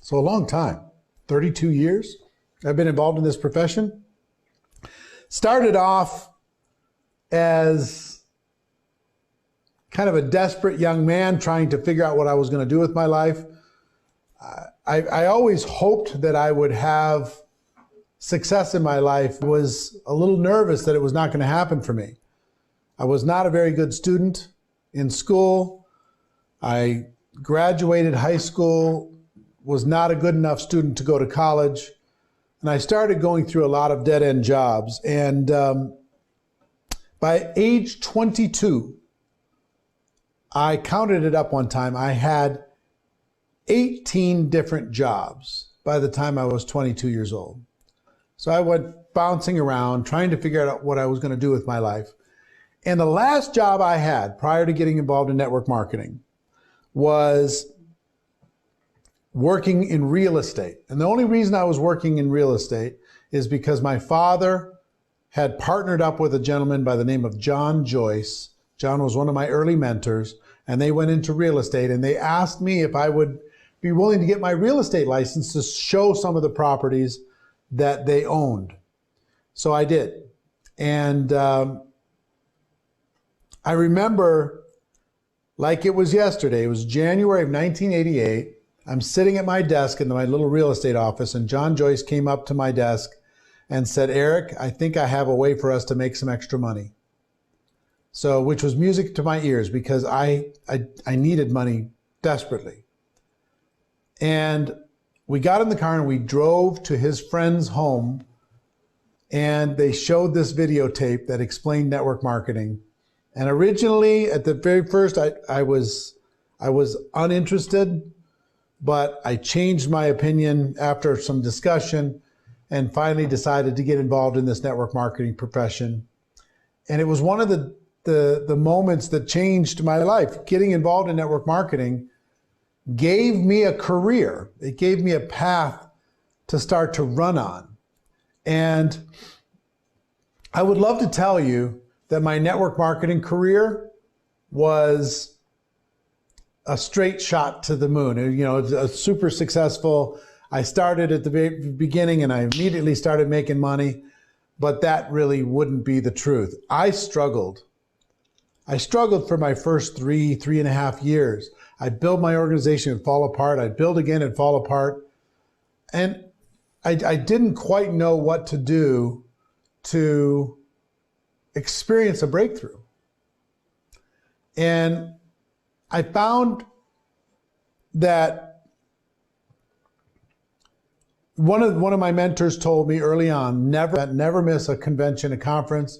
So a long time, 32 years I've been involved in this profession. Started off as kind of a desperate young man trying to figure out what I was going to do with my life. I always hoped that I would have success in my life. I was a little nervous that it was not going to happen for me. I was not a very good student in school. I graduated high school, was not a good enough student to go to college, and I started going through a lot of dead-end jobs. And by age 22, I counted it up one time, I had 18 different jobs by the time I was 22 years old. So I went bouncing around, trying to figure out what I was going to do with my life. And the last job I had prior to getting involved in network marketing was working in real estate. And the only reason I was working in real estate is because my father had partnered up with a gentleman by the name of John Joyce. John was one of my early mentors, and they went into real estate, and they asked me if I would be willing to get my real estate license to show some of the properties that they owned. So I did. And I remember like it was yesterday. It was January of 1988. I'm sitting at my desk in my little real estate office, and John Joyce came up to my desk and said, "Eric, I think I have a way for us to make some extra money." So, which was music to my ears because I needed money desperately. And we got in the car and we drove to his friend's home, and they showed this videotape that explained network marketing. And originally, at the very first, I was uninterested, but I changed my opinion after some discussion and finally decided to get involved in this network marketing profession. And it was one of the moments that changed my life. Getting involved in network marketing gave me a career. It gave me a path to start to run on. And I would love to tell you that my network marketing career was a straight shot to the moon. You know, it's a super successful. I started at the beginning and I immediately started making money, but that really wouldn't be the truth. I struggled for my first three and a half years. I'd build my organization and fall apart. I'd build again and fall apart. And I didn't quite know what to do to experience a breakthrough. And I found that one of my mentors told me early on, never miss a convention, a conference.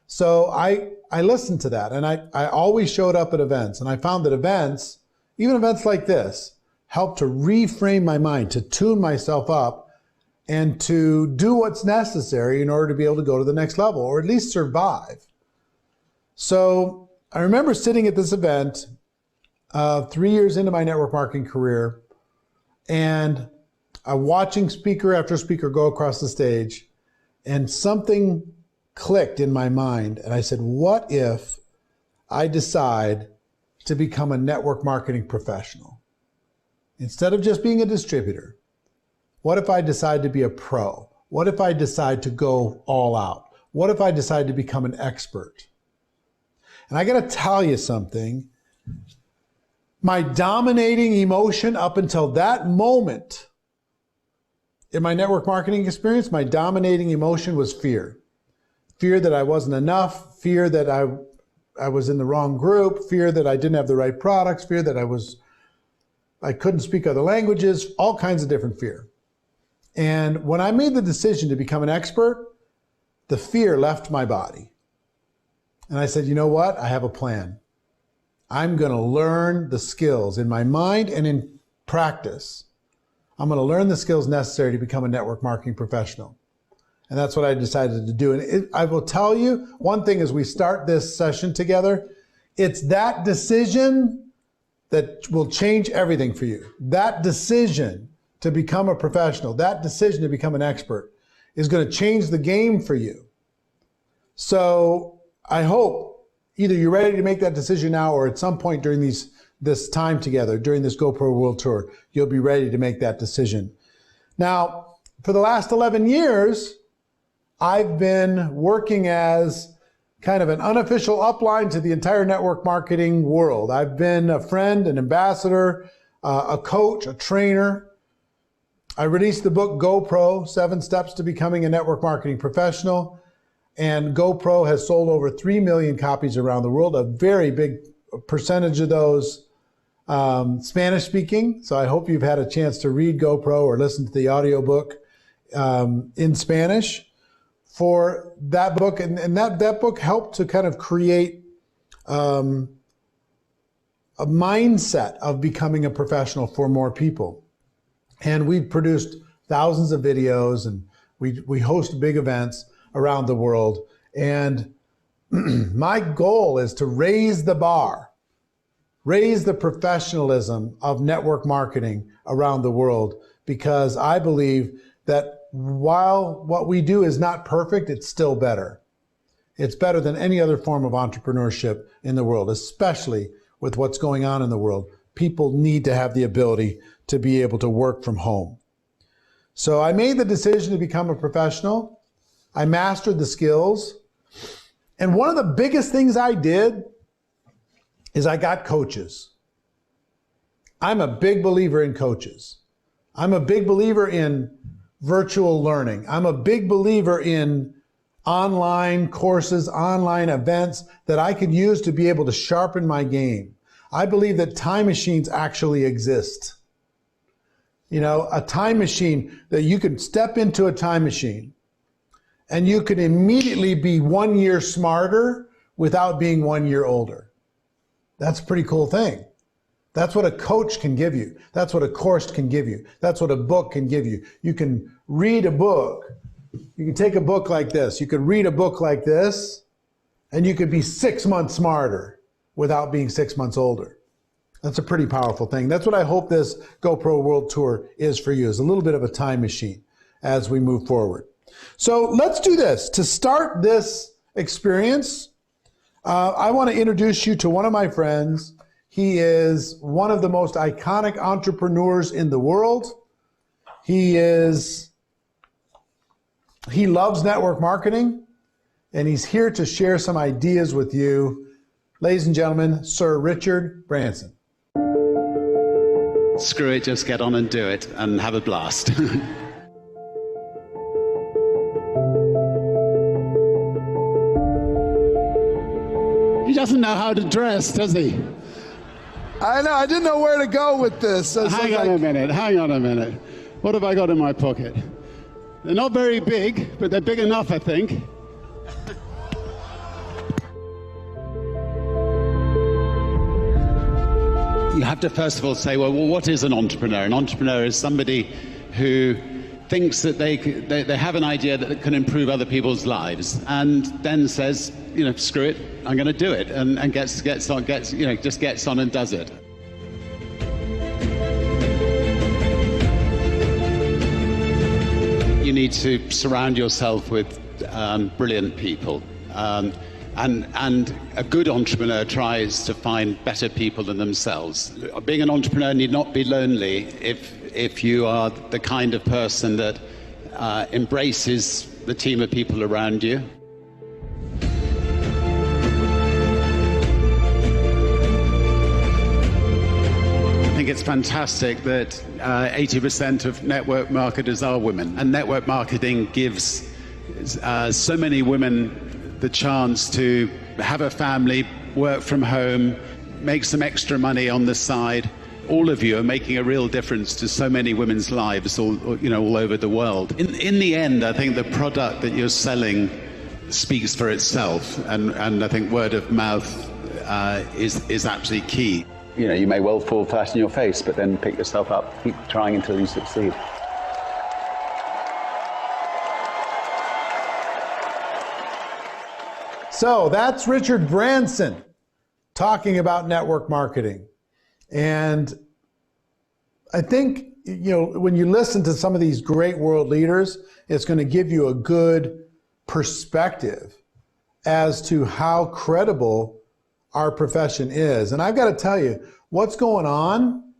So I listened to that, and I always showed up at events, and I found that events, even events like this, helped to reframe my mind, to tune myself up, and to do what's necessary in order to be able to go to the next level, or at least survive. So I remember sitting at this event 3 years into my network marketing career, and watching speaker after speaker go across the stage, and something clicked in my mind. And I said, what if I decide to become a network marketing professional? Instead of just being a distributor, what if I decide to be a pro? What if I decide to go all out? What if I decide to become an expert? And I got to tell you something. My dominating emotion up until that moment in my network marketing experience, my dominating emotion was fear. Fear that I wasn't enough, fear that I was in the wrong group, fear that I didn't have the right products, fear that I couldn't speak other languages, all kinds of different fear. And when I made the decision to become an expert, the fear left my body. And I said, you know what? I have a plan. I'm going to learn the skills in my mind and in practice. I'm going to learn the skills necessary to become a network marketing professional. And that's what I decided to do. And I will tell you, one thing as we start this session together, it's that decision that will change everything for you. That decision to become a professional, that decision to become an expert is going to change the game for you. So I hope either you're ready to make that decision now or at some point during these this time together during this GoPro World Tour, you'll be ready to make that decision. Now, for the last 11 years, I've been working as kind of an unofficial upline to the entire network marketing world. I've been a friend, an ambassador, a coach, a trainer. I released the book GoPro, 7 Steps to Becoming a Network Marketing Professional. And GoPro has sold over 3 million copies around the world, a very big percentage of those Spanish speaking. So I hope you've had a chance to read GoPro or listen to the audiobook in Spanish for that book. And that book helped to kind of create a mindset of becoming a professional for more people. And we've produced thousands of videos, and we host big events around the world. And my goal is to raise the bar, raise the professionalism of network marketing around the world, because I believe that while what we do is not perfect, it's still better. It's better than any other form of entrepreneurship in the world, especially with what's going on in the world. People need to have the ability to be able to work from home. So I made the decision to become a professional. I mastered the skills. And one of the biggest things I did is I got coaches. I'm a big believer in coaches. I'm a big believer in virtual learning. I'm a big believer in online courses, online events that I could use to be able to sharpen my game. I believe that time machines actually exist. You know, a time machine that you could step into a time machine and you could immediately be 1 year smarter without being 1 year older. That's a pretty cool thing. That's what a coach can give you. That's what a course can give you. That's what a book can give you. You can read a book. You can take a book like this. You could read a book like this, and you could be 6 months smarter without being 6 months older. That's a pretty powerful thing. That's what I hope this GoPro World Tour is for you, is a little bit of a time machine as we move forward. So let's do this. To start this experience, I want to introduce you to one of my friends. He is one of the most iconic entrepreneurs in the world. He loves network marketing, and he's here to share some ideas with you. Ladies and gentlemen, Sir Richard Branson. Screw it, just get on and do it and have a blast. He doesn't know how to dress, does he? I know, I didn't know where to go with this. Hang on a minute. What have I got in my pocket? They're not very big, but they're big enough, I think. You have to first of all say, well, what is an entrepreneur? An entrepreneur is somebody who thinks that they have an idea that can improve other people's lives, and then says, you know, screw it, I'm going to do it, and gets on and does it. You need to surround yourself with brilliant people. And a good entrepreneur tries to find better people than themselves. Being an entrepreneur need not be lonely if you are the kind of person that embraces the team of people around you. I think it's fantastic that 80% of network marketers are women, and network marketing gives so many women the chance to have a family, work from home, make some extra money on the side. All of you are making a real difference to so many women's lives all over the world. In the end, I think the product that you're selling speaks for itself, and I think word of mouth is absolutely key. You know, you may well fall flat in your face, but then pick yourself up, keep trying until you succeed. So that's Richard Branson talking about network marketing. And I think, you know, when you listen to some of these great world leaders, it's going to give you a good perspective as to how credible our profession is. And I've got to tell you, what's going on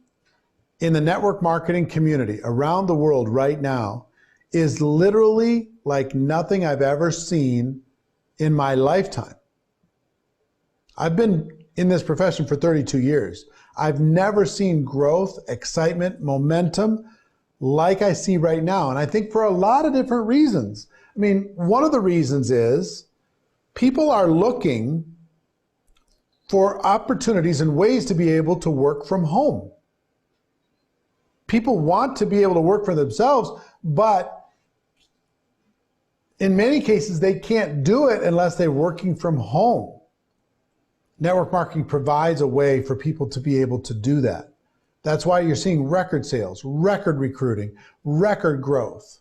in the network marketing community around the world right now is literally like nothing I've ever seen in my lifetime. I've been in this profession for 32 years. I've never seen growth, excitement, momentum like I see right now. And I think for a lot of different reasons. I mean, one of the reasons is people are looking for opportunities and ways to be able to work from home. People want to be able to work for themselves, but in many cases, they can't do it unless they're working from home. Network marketing provides a way for people to be able to do that. That's why you're seeing record sales, record recruiting, record growth.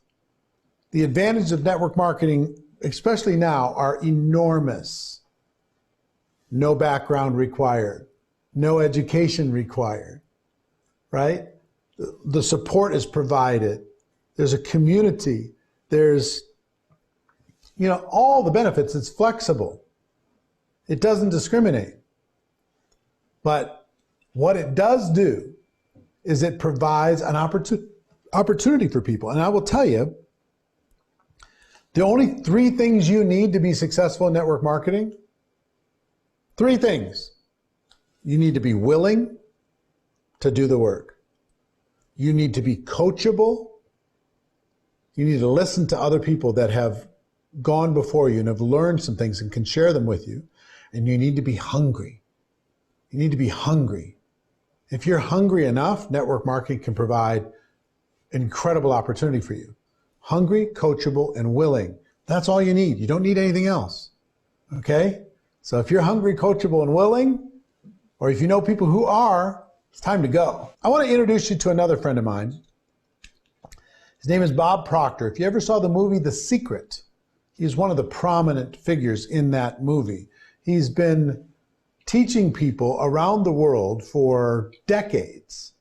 The advantages of network marketing, especially now, are enormous. No background required, no education required, right? The support is provided. There's a community. There's, all the benefits. It's flexible. It doesn't discriminate. But what it does do is it provides an opportunity for people. And I will tell you, the only 3 things you need to be successful in network marketing, 3 things. You need to be willing to do the work. You need to be coachable. You need to listen to other people that have gone before you and have learned some things and can share them with you. And you need to be hungry. You need to be hungry. If you're hungry enough, network marketing can provide incredible opportunity for you. Hungry, coachable, and willing. That's all you need. You don't need anything else. Okay? So if you're hungry, coachable, and willing, or if you know people who are, it's time to go. I want to introduce you to another friend of mine. His name is Bob Proctor. If you ever saw the movie The Secret, he's one of the prominent figures in that movie. He's been teaching people around the world for decades.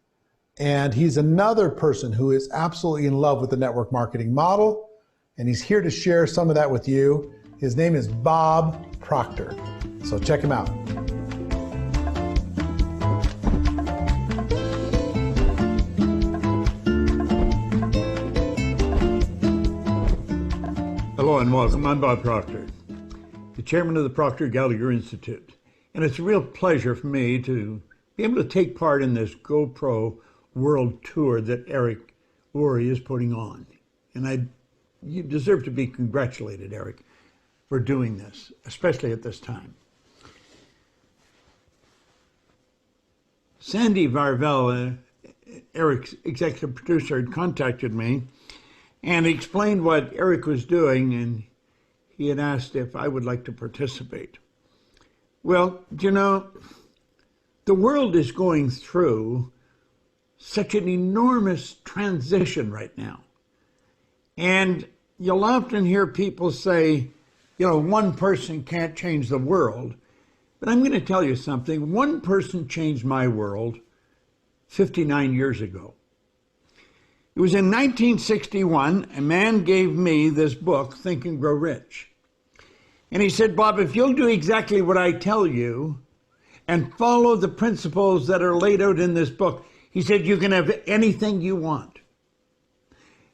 And he's another person who is absolutely in love with the network marketing model. And he's here to share some of that with you. His name is Bob Proctor. So check him out. Hello and welcome. I'm Bob Proctor, the chairman of the Proctor Gallagher Institute. And it's a real pleasure for me to be able to take part in this GoPro World Tour that Eric Worre is putting on. And you deserve to be congratulated, Eric, for doing this, especially at this time. Sandy Varvel, Eric's executive producer, had contacted me and explained what Eric was doing, and he had asked if I would like to participate. Well, the world is going through such an enormous transition right now. And you'll often hear people say, one person can't change the world. But I'm going to tell you something. One person changed my world 59 years ago. It was in 1961, a man gave me this book, Think and Grow Rich. And he said, Bob, if you'll do exactly what I tell you and follow the principles that are laid out in this book, he said, you can have anything you want.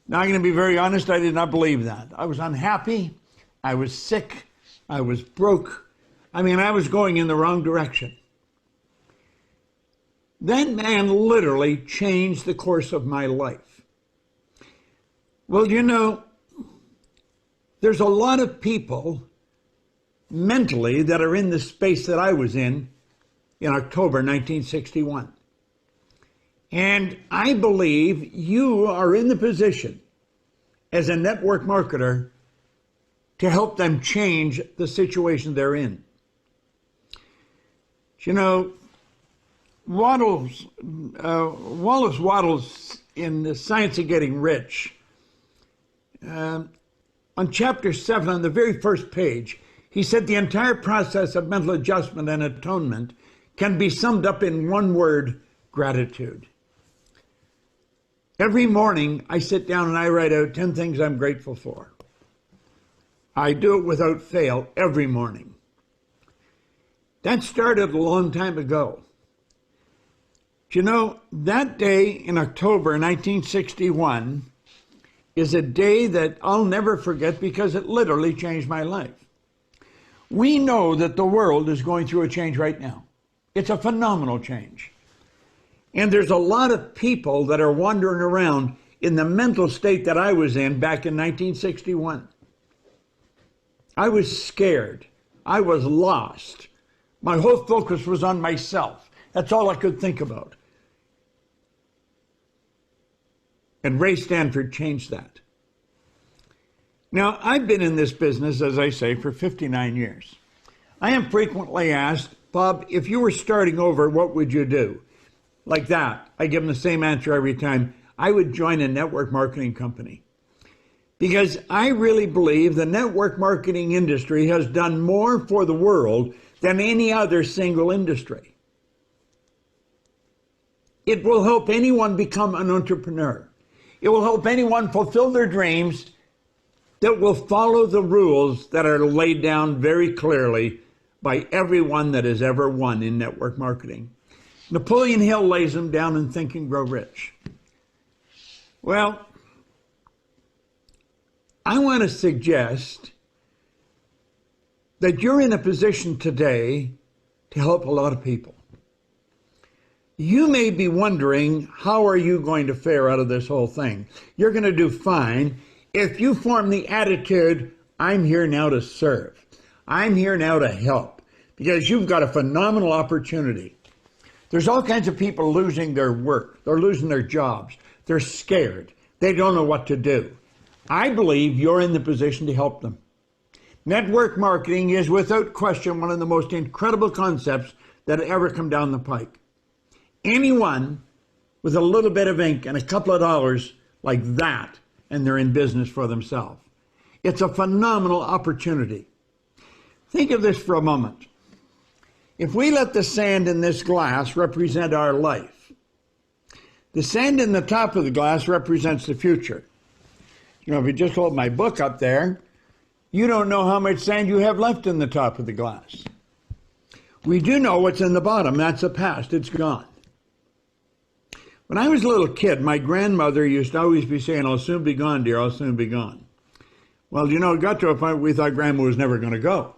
Now, I'm going to be very honest, I did not believe that. I was unhappy, I was sick, I was broke. I was going in the wrong direction. That man literally changed the course of my life. Well, there's a lot of people mentally that are in the space that I was in October 1961. And I believe you are in the position as a network marketer to help them change the situation they're in. Wallace Wattles in The Science of Getting Rich, on chapter 7, on the very first page, he said the entire process of mental adjustment and atonement can be summed up in one word: gratitude. Every morning I sit down and I write out 10 things I'm grateful for. I do it without fail every morning. That started a long time ago. Do you know, that day in October 1961 is a day that I'll never forget because it literally changed my life. We know that the world is going through a change right now. It's a phenomenal change. And there's a lot of people that are wandering around in the mental state that I was in back in 1961. I was scared. I was lost. My whole focus was on myself. That's all I could think about. And Ray Stanford changed that. Now, I've been in this business, as I say, for 59 years. I am frequently asked, Bob, if you were starting over, what would you do? Like that. I give them the same answer every time. I would join a network marketing company. Because I really believe the network marketing industry has done more for the world than any other single industry. It will help anyone become an entrepreneur. It will help anyone fulfill their dreams that will follow the rules that are laid down very clearly by everyone that has ever won in network marketing. Napoleon Hill lays them down in Think and Grow Rich. Well, I want to suggest that you're in a position today to help a lot of people. You may be wondering, how are you going to fare out of this whole thing? You're going to do fine if you form the attitude, I'm here now to serve. I'm here now to help, because you've got a phenomenal opportunity. There's all kinds of people losing their work. They're losing their jobs. They're scared. They don't know what to do. I believe you're in the position to help them. Network marketing is without question one of the most incredible concepts that ever come down the pike. Anyone with a little bit of ink and a couple of dollars like that, and they're in business for themselves. It's a phenomenal opportunity. Think of this for a moment. If we let the sand in this glass represent our life, the sand in the top of the glass represents the future. You know, if you just hold my book up there, you don't know how much sand you have left in the top of the glass. We do know what's in the bottom. That's the past. It's gone. When I was a little kid, my grandmother used to always be saying, I'll soon be gone, dear, I'll soon be gone. Well, you know, it got to a point where we thought Grandma was never going to go.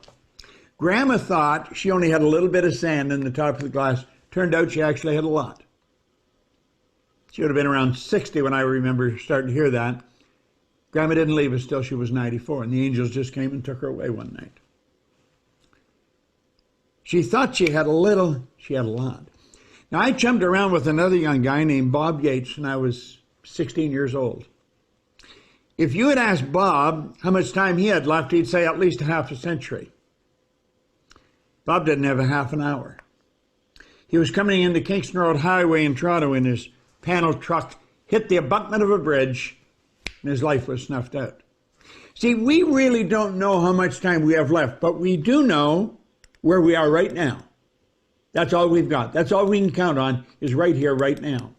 Grandma thought she only had a little bit of sand in the top of the glass. Turned out she actually had a lot. She would have been around 60 when I remember starting to hear that. Grandma didn't leave us till she was 94, and the angels just came and took her away one night. She thought she had a little, she had a lot. Now, I chummed around with another young guy named Bob Yates when I was 16 years old. If you had asked Bob how much time he had left, he'd say at least a half a century. Bob didn't have a half an hour. He was coming into Kingston Road Highway in Toronto in his panel truck, hit the abutment of a bridge, and his life was snuffed out. See, we really don't know how much time we have left, but we do know where we are right now. That's all we've got. That's all we can count on is right here, right now.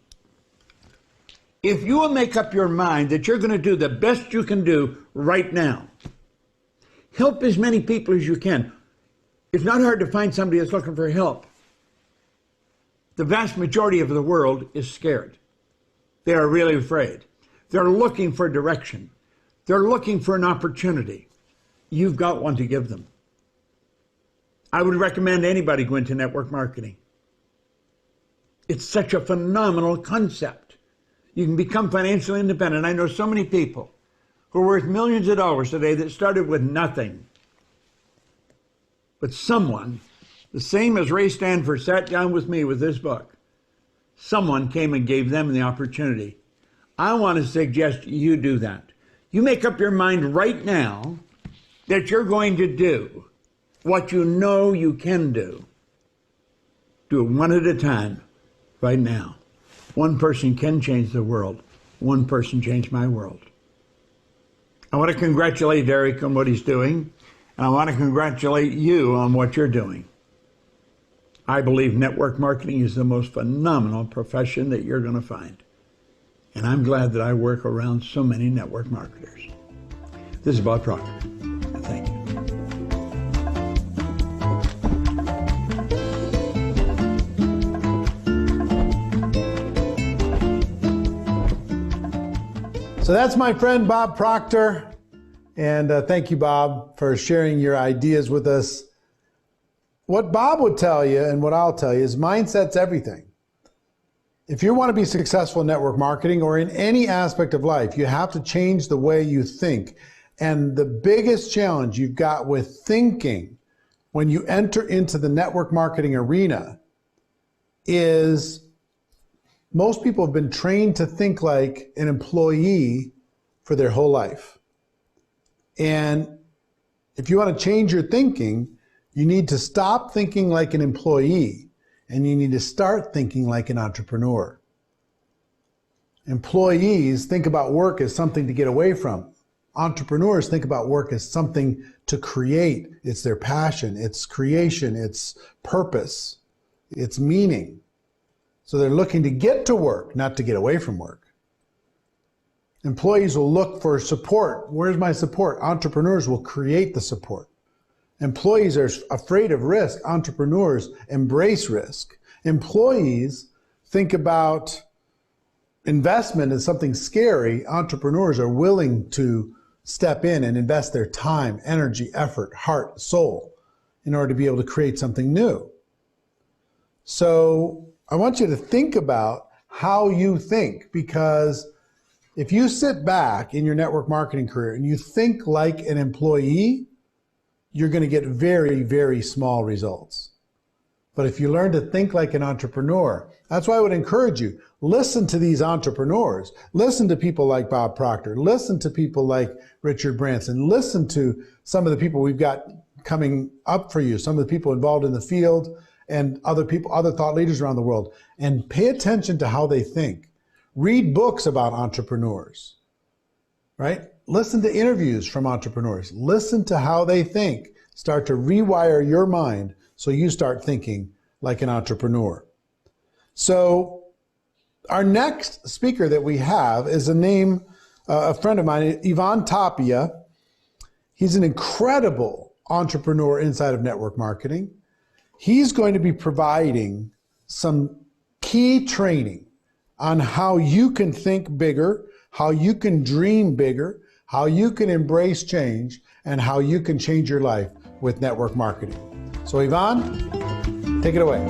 If you will make up your mind that you're going to do the best you can do right now, help as many people as you can. It's not hard to find somebody that's looking for help. The vast majority of the world is scared. They are really afraid. They're looking for direction. They're looking for an opportunity. You've got one to give them. I would recommend anybody go into network marketing. It's such a phenomenal concept. You can become financially independent. I know so many people who are worth millions of dollars today that started with nothing. But someone, the same as Ray Stanford sat down with me with this book, someone came and gave them the opportunity. I want to suggest you do that. You make up your mind right now that you're going to do what you know you can do. Do it one at a time, right now. One person can change the world. One person changed my world. I want to congratulate Eric on what he's doing, and I want to congratulate you on what you're doing. I believe network marketing is the most phenomenal profession that you're going to find. And I'm glad that I work around so many network marketers. This is Bob Proctor. Thank you. So that's my friend Bob Proctor. And thank you, Bob, for sharing your ideas with us. What Bob would tell you and what I'll tell you is mindset's everything. If you want to be successful in network marketing or in any aspect of life, you have to change the way you think. And the biggest challenge you've got with thinking when you enter into the network marketing arena is most people have been trained to think like an employee for their whole life. And if you want to change your thinking, you need to stop thinking like an employee and you need to start thinking like an entrepreneur. Employees think about work as something to get away from. Entrepreneurs think about work as something to create. It's their passion, it's creation, it's purpose, it's meaning. So they're looking to get to work, not to get away from work. Employees will look for support. Where's my support? Entrepreneurs will create the support. Employees are afraid of risk. Entrepreneurs embrace risk. Employees think about investment as something scary. Entrepreneurs are willing to step in and invest their time, energy, effort, heart, soul in order to be able to create something new. So I want you to think about how you think, because if you sit back in your network marketing career and you think like an employee, you're going to get very, very small results. But if you learn to think like an entrepreneur, that's why I would encourage you, listen to these entrepreneurs, listen to people like Bob Proctor, listen to people like Richard Branson, listen to some of the people we've got coming up for you, some of the people involved in the field and other people, other thought leaders around the world, and pay attention to how they think. Read books about entrepreneurs, right? Listen to interviews from entrepreneurs. Listen to how they think. Start to rewire your mind so you start thinking like an entrepreneur. So our next speaker that we have is a friend of mine, Ivan Tapia. He's an incredible entrepreneur inside of network marketing. He's going to be providing some key training on how you can think bigger, how you can dream bigger, how you can embrace change, and how you can change your life with network marketing. So Ivan, take it away.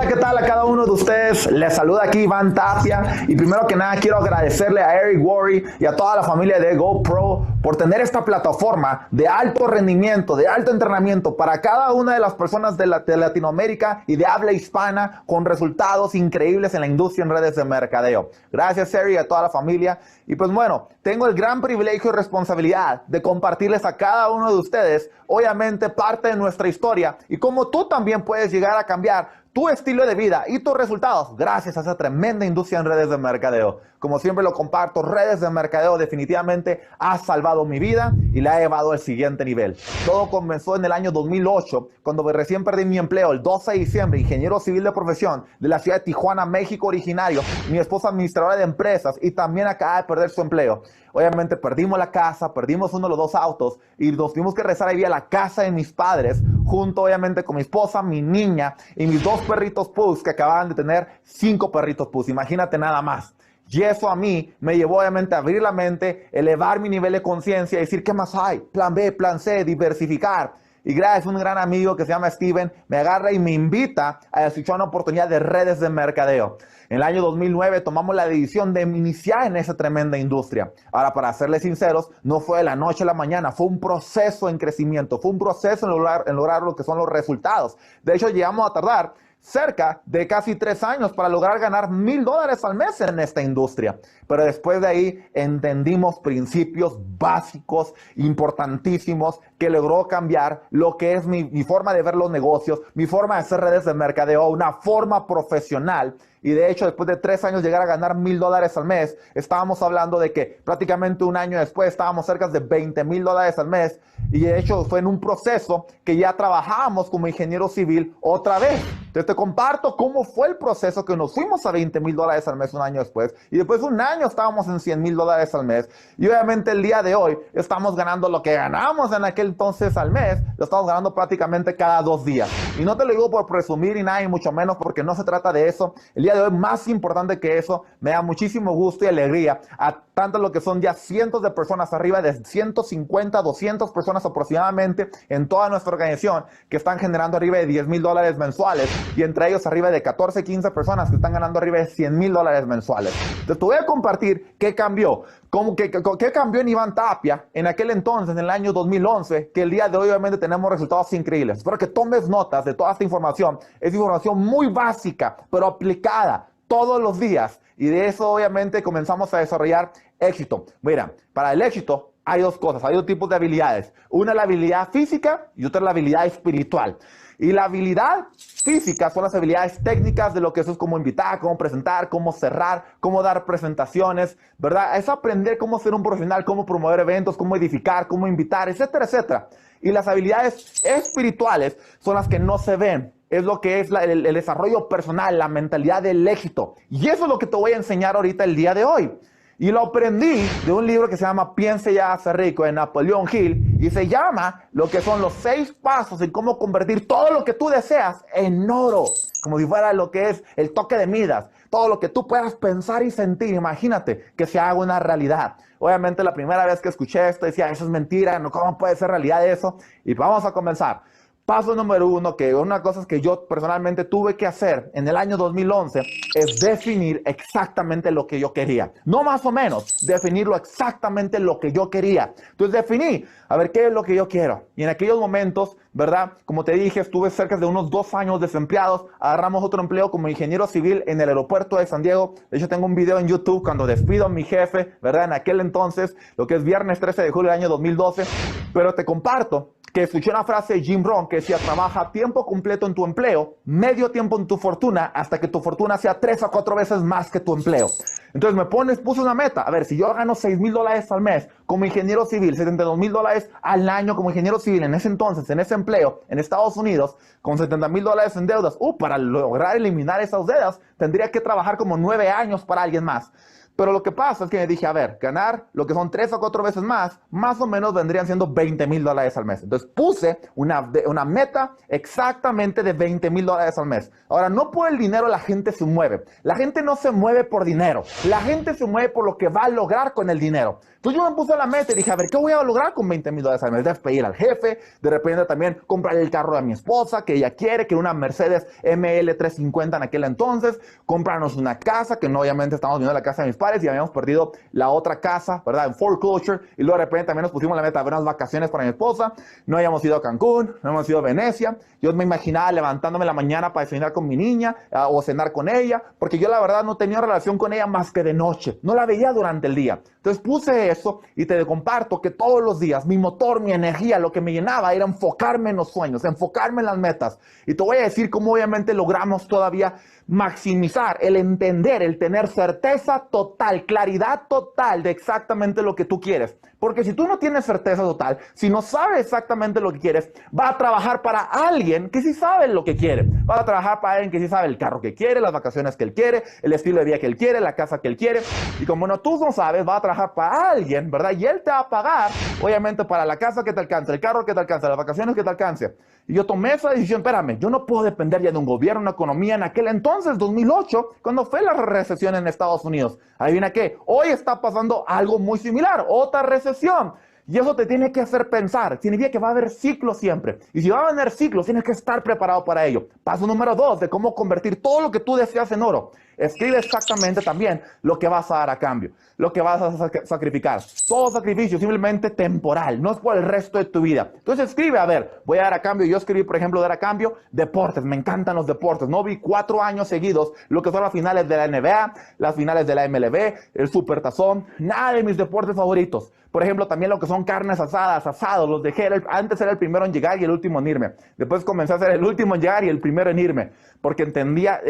¿Qué tal a cada uno de ustedes? Les saluda aquí Iván Tapia y primero que nada quiero agradecerle a Eric Worre y a toda la familia de GoPro por tener esta plataforma de alto rendimiento, de alto entrenamiento para cada una de las personas de Latinoamérica y de habla hispana con resultados increíbles en la industria en redes de mercadeo. Gracias Eric y a toda la familia. Y pues bueno, tengo el gran privilegio y responsabilidad de compartirles a cada uno de ustedes, obviamente, parte de nuestra historia y cómo tú también puedes llegar a cambiar tu estilo de vida y tus resultados gracias a esa tremenda industria en redes de mercadeo. Como siempre lo comparto, redes de mercadeo definitivamente ha salvado mi vida y la ha llevado al siguiente nivel. Todo comenzó en el año 2008, cuando recién perdí mi empleo el 12 de diciembre, ingeniero civil de profesión de la ciudad de Tijuana, México originario. Mi esposa administradora de empresas y también acaba de perder su empleo. Obviamente perdimos la casa, perdimos uno de los dos autos y nos tuvimos que regresar a vivir a la casa de mis padres, junto obviamente con mi esposa, mi niña y mis dos perritos pus que acababan de tener 5 perritos pus. Imagínate nada más. Y eso a mí me llevó obviamente a abrir la mente, elevar mi nivel de conciencia y decir, ¿qué más hay? Plan B, plan C, diversificar. Y gracias a un gran amigo que se llama Steven, me agarra y me invita a escuchar una oportunidad de redes de mercadeo. En el año 2009 tomamos la decisión de iniciar en esa tremenda industria. Ahora, para serles sinceros, no fue de la noche a la mañana, fue un proceso en crecimiento, fue un proceso en lograr lo que son los resultados. De hecho, llegamos a tardar cerca de casi 3 años para lograr ganar $1,000 al mes en esta industria. Pero después de ahí entendimos principios básicos, importantísimos, que logró cambiar lo que es mi forma de ver los negocios, mi forma de hacer redes de mercadeo, una forma profesional. Y de hecho, después de 3 años llegar a ganar $1,000 al mes, estábamos hablando de que prácticamente un año después estábamos cerca de $20,000 al mes. Y de hecho fue en un proceso que ya trabajábamos como ingeniero civil otra vez. Entonces te comparto cómo fue el proceso que nos fuimos a $20,000 al mes un año después, y después un año estábamos en $100,000 al mes, y obviamente el día de hoy estamos ganando lo que ganábamos en aquel entonces al mes, lo estamos ganando prácticamente cada 2 días. Y no te lo digo por presumir ni nada, y mucho menos porque no se trata de eso. El día de hoy, más importante que eso, me da muchísimo gusto y alegría a tanto lo que son ya cientos de personas, arriba de 150, 200 personas aproximadamente en toda nuestra organización que están generando arriba de $10,000 mensuales, y entre ellos arriba de 14, 15 personas que están ganando arriba de $100,000 mensuales. Entonces te voy a compartir qué cambió. ¿Qué cambió en Iván Tapia en aquel entonces, en el año 2011, que el día de hoy obviamente tenemos resultados increíbles? Espero que tomes notas de toda esta información. Es información muy básica, pero aplicada todos los días. Y de eso obviamente comenzamos a desarrollar éxito. Mira, para el éxito hay 2 cosas, hay 2 tipos de habilidades. Una es la habilidad física y otra es la habilidad espiritual. Y la habilidad física son las habilidades técnicas de lo que eso es, cómo invitar, cómo presentar, cómo cerrar, cómo dar presentaciones, ¿verdad? Es aprender cómo ser un profesional, cómo promover eventos, cómo edificar, cómo invitar, etcétera, etcétera. Y las habilidades espirituales son las que no se ven. Es lo que es el desarrollo personal, la mentalidad del éxito. Y eso es lo que te voy a enseñar ahorita el día de hoy. Y lo aprendí de un libro que se llama Piense y hágase rico, de Napoleón Hill, y se llama lo que son los 6 pasos en cómo convertir todo lo que tú deseas en oro, como si fuera lo que es el toque de Midas, todo lo que tú puedas pensar y sentir, imagínate que se haga una realidad. Obviamente la primera vez que escuché esto decía, eso es mentira, no, ¿cómo puede ser realidad eso? Y vamos a comenzar. Paso número 1, que una cosa que yo personalmente tuve que hacer en el año 2011 es definir exactamente lo que yo quería. No más o menos, definirlo exactamente lo que yo quería. Entonces definí, a ver, ¿qué es lo que yo quiero? Y en aquellos momentos, ¿verdad? Como te dije, estuve cerca de unos 2 años desempleados. Agarramos otro empleo como ingeniero civil en el aeropuerto de San Diego. De hecho, tengo un video en YouTube cuando despido a mi jefe, ¿verdad? En aquel entonces, lo que es viernes 13 de julio del año 2012. Pero te comparto que escuché una frase de Jim Rohn que decía, trabaja tiempo completo en tu empleo, medio tiempo en tu fortuna, hasta que tu fortuna sea 3 o 4 veces más que tu empleo. Entonces puse una meta. A ver, si yo gano $6,000 al mes como ingeniero civil, $72,000 al año como ingeniero civil en ese entonces, en ese empleo, en Estados Unidos, con $70,000 en deudas, para lograr eliminar esas deudas, tendría que trabajar como 9 años para alguien más. Pero lo que pasa es que me dije, a ver, ganar lo que son 3 o 4 veces más o menos vendrían siendo $20,000 al mes. Entonces puse una meta exactamente de $20,000 al mes. Ahora, no por el dinero la gente se mueve. La gente no se mueve por dinero. La gente se mueve por lo que va a lograr con el dinero. Entonces yo me puse la meta y dije, a ver, ¿qué voy a lograr con $20,000 al mes? Despedir al jefe, de repente también comprar el carro de mi esposa, que ella quiere, que una Mercedes ML350 en aquel entonces, comprarnos una casa, que no, obviamente estamos viendo la casa de mis padres y habíamos perdido la otra casa, ¿verdad? En foreclosure, y luego de repente también nos pusimos la meta de ver unas vacaciones para mi esposa. No habíamos ido a Cancún, no hemos ido a Venecia. Yo me imaginaba levantándome en la mañana para cenar con mi niña o cenar con ella, porque yo la verdad no tenía relación con ella más que de noche, no la veía durante el día. Entonces puse eso y te comparto que todos los días mi motor, mi energía, lo que me llenaba era enfocarme en los sueños, enfocarme en las metas. Y te voy a decir cómo obviamente logramos todavía maximizar el entender, el tener certeza total, claridad total de exactamente lo que tú quieres. Porque si tú no tienes certeza total, si no sabes exactamente lo que quieres, va a trabajar para alguien que sí sabe lo que quiere. Va a trabajar para alguien que sí sabe el carro que quiere, las vacaciones que él quiere, el estilo de vida que él quiere, la casa que él quiere. Y como no, tú no sabes, va a trabajar para alguien, ¿verdad? Y él te va a pagar, obviamente, para la casa que te alcance, el carro que te alcance, las vacaciones que te alcance. Y yo tomé esa decisión, espérame, yo no puedo depender ya de un gobierno, una economía en aquel entonces, 2008, cuando fue la recesión en Estados Unidos. Adivina qué, hoy está pasando algo muy similar, otra recesión. Y eso te tiene que hacer pensar, significa que va a haber ciclos siempre. Y si va a haber ciclos, tienes que estar preparado para ello. Paso número 2 de cómo convertir todo lo que tú deseas en oro. Escribe exactamente también lo que vas a dar a cambio, lo que vas a sacrificar. Todo sacrificio simplemente temporal, no es por el resto de tu vida. Entonces escribe, a ver, voy a dar a cambio. Yo escribí, por ejemplo, dar a cambio deportes. Me encantan los deportes. No vi 4 años seguidos lo que son las finales de la NBA, las finales de la MLB, el Supertazón, nada de mis deportes favoritos. Por ejemplo, también lo que son carnes asadas, asados, los dejé. Antes era el primero en llegar y el último en irme. Después comencé a ser el último en llegar y el primero en irme. Porque entendía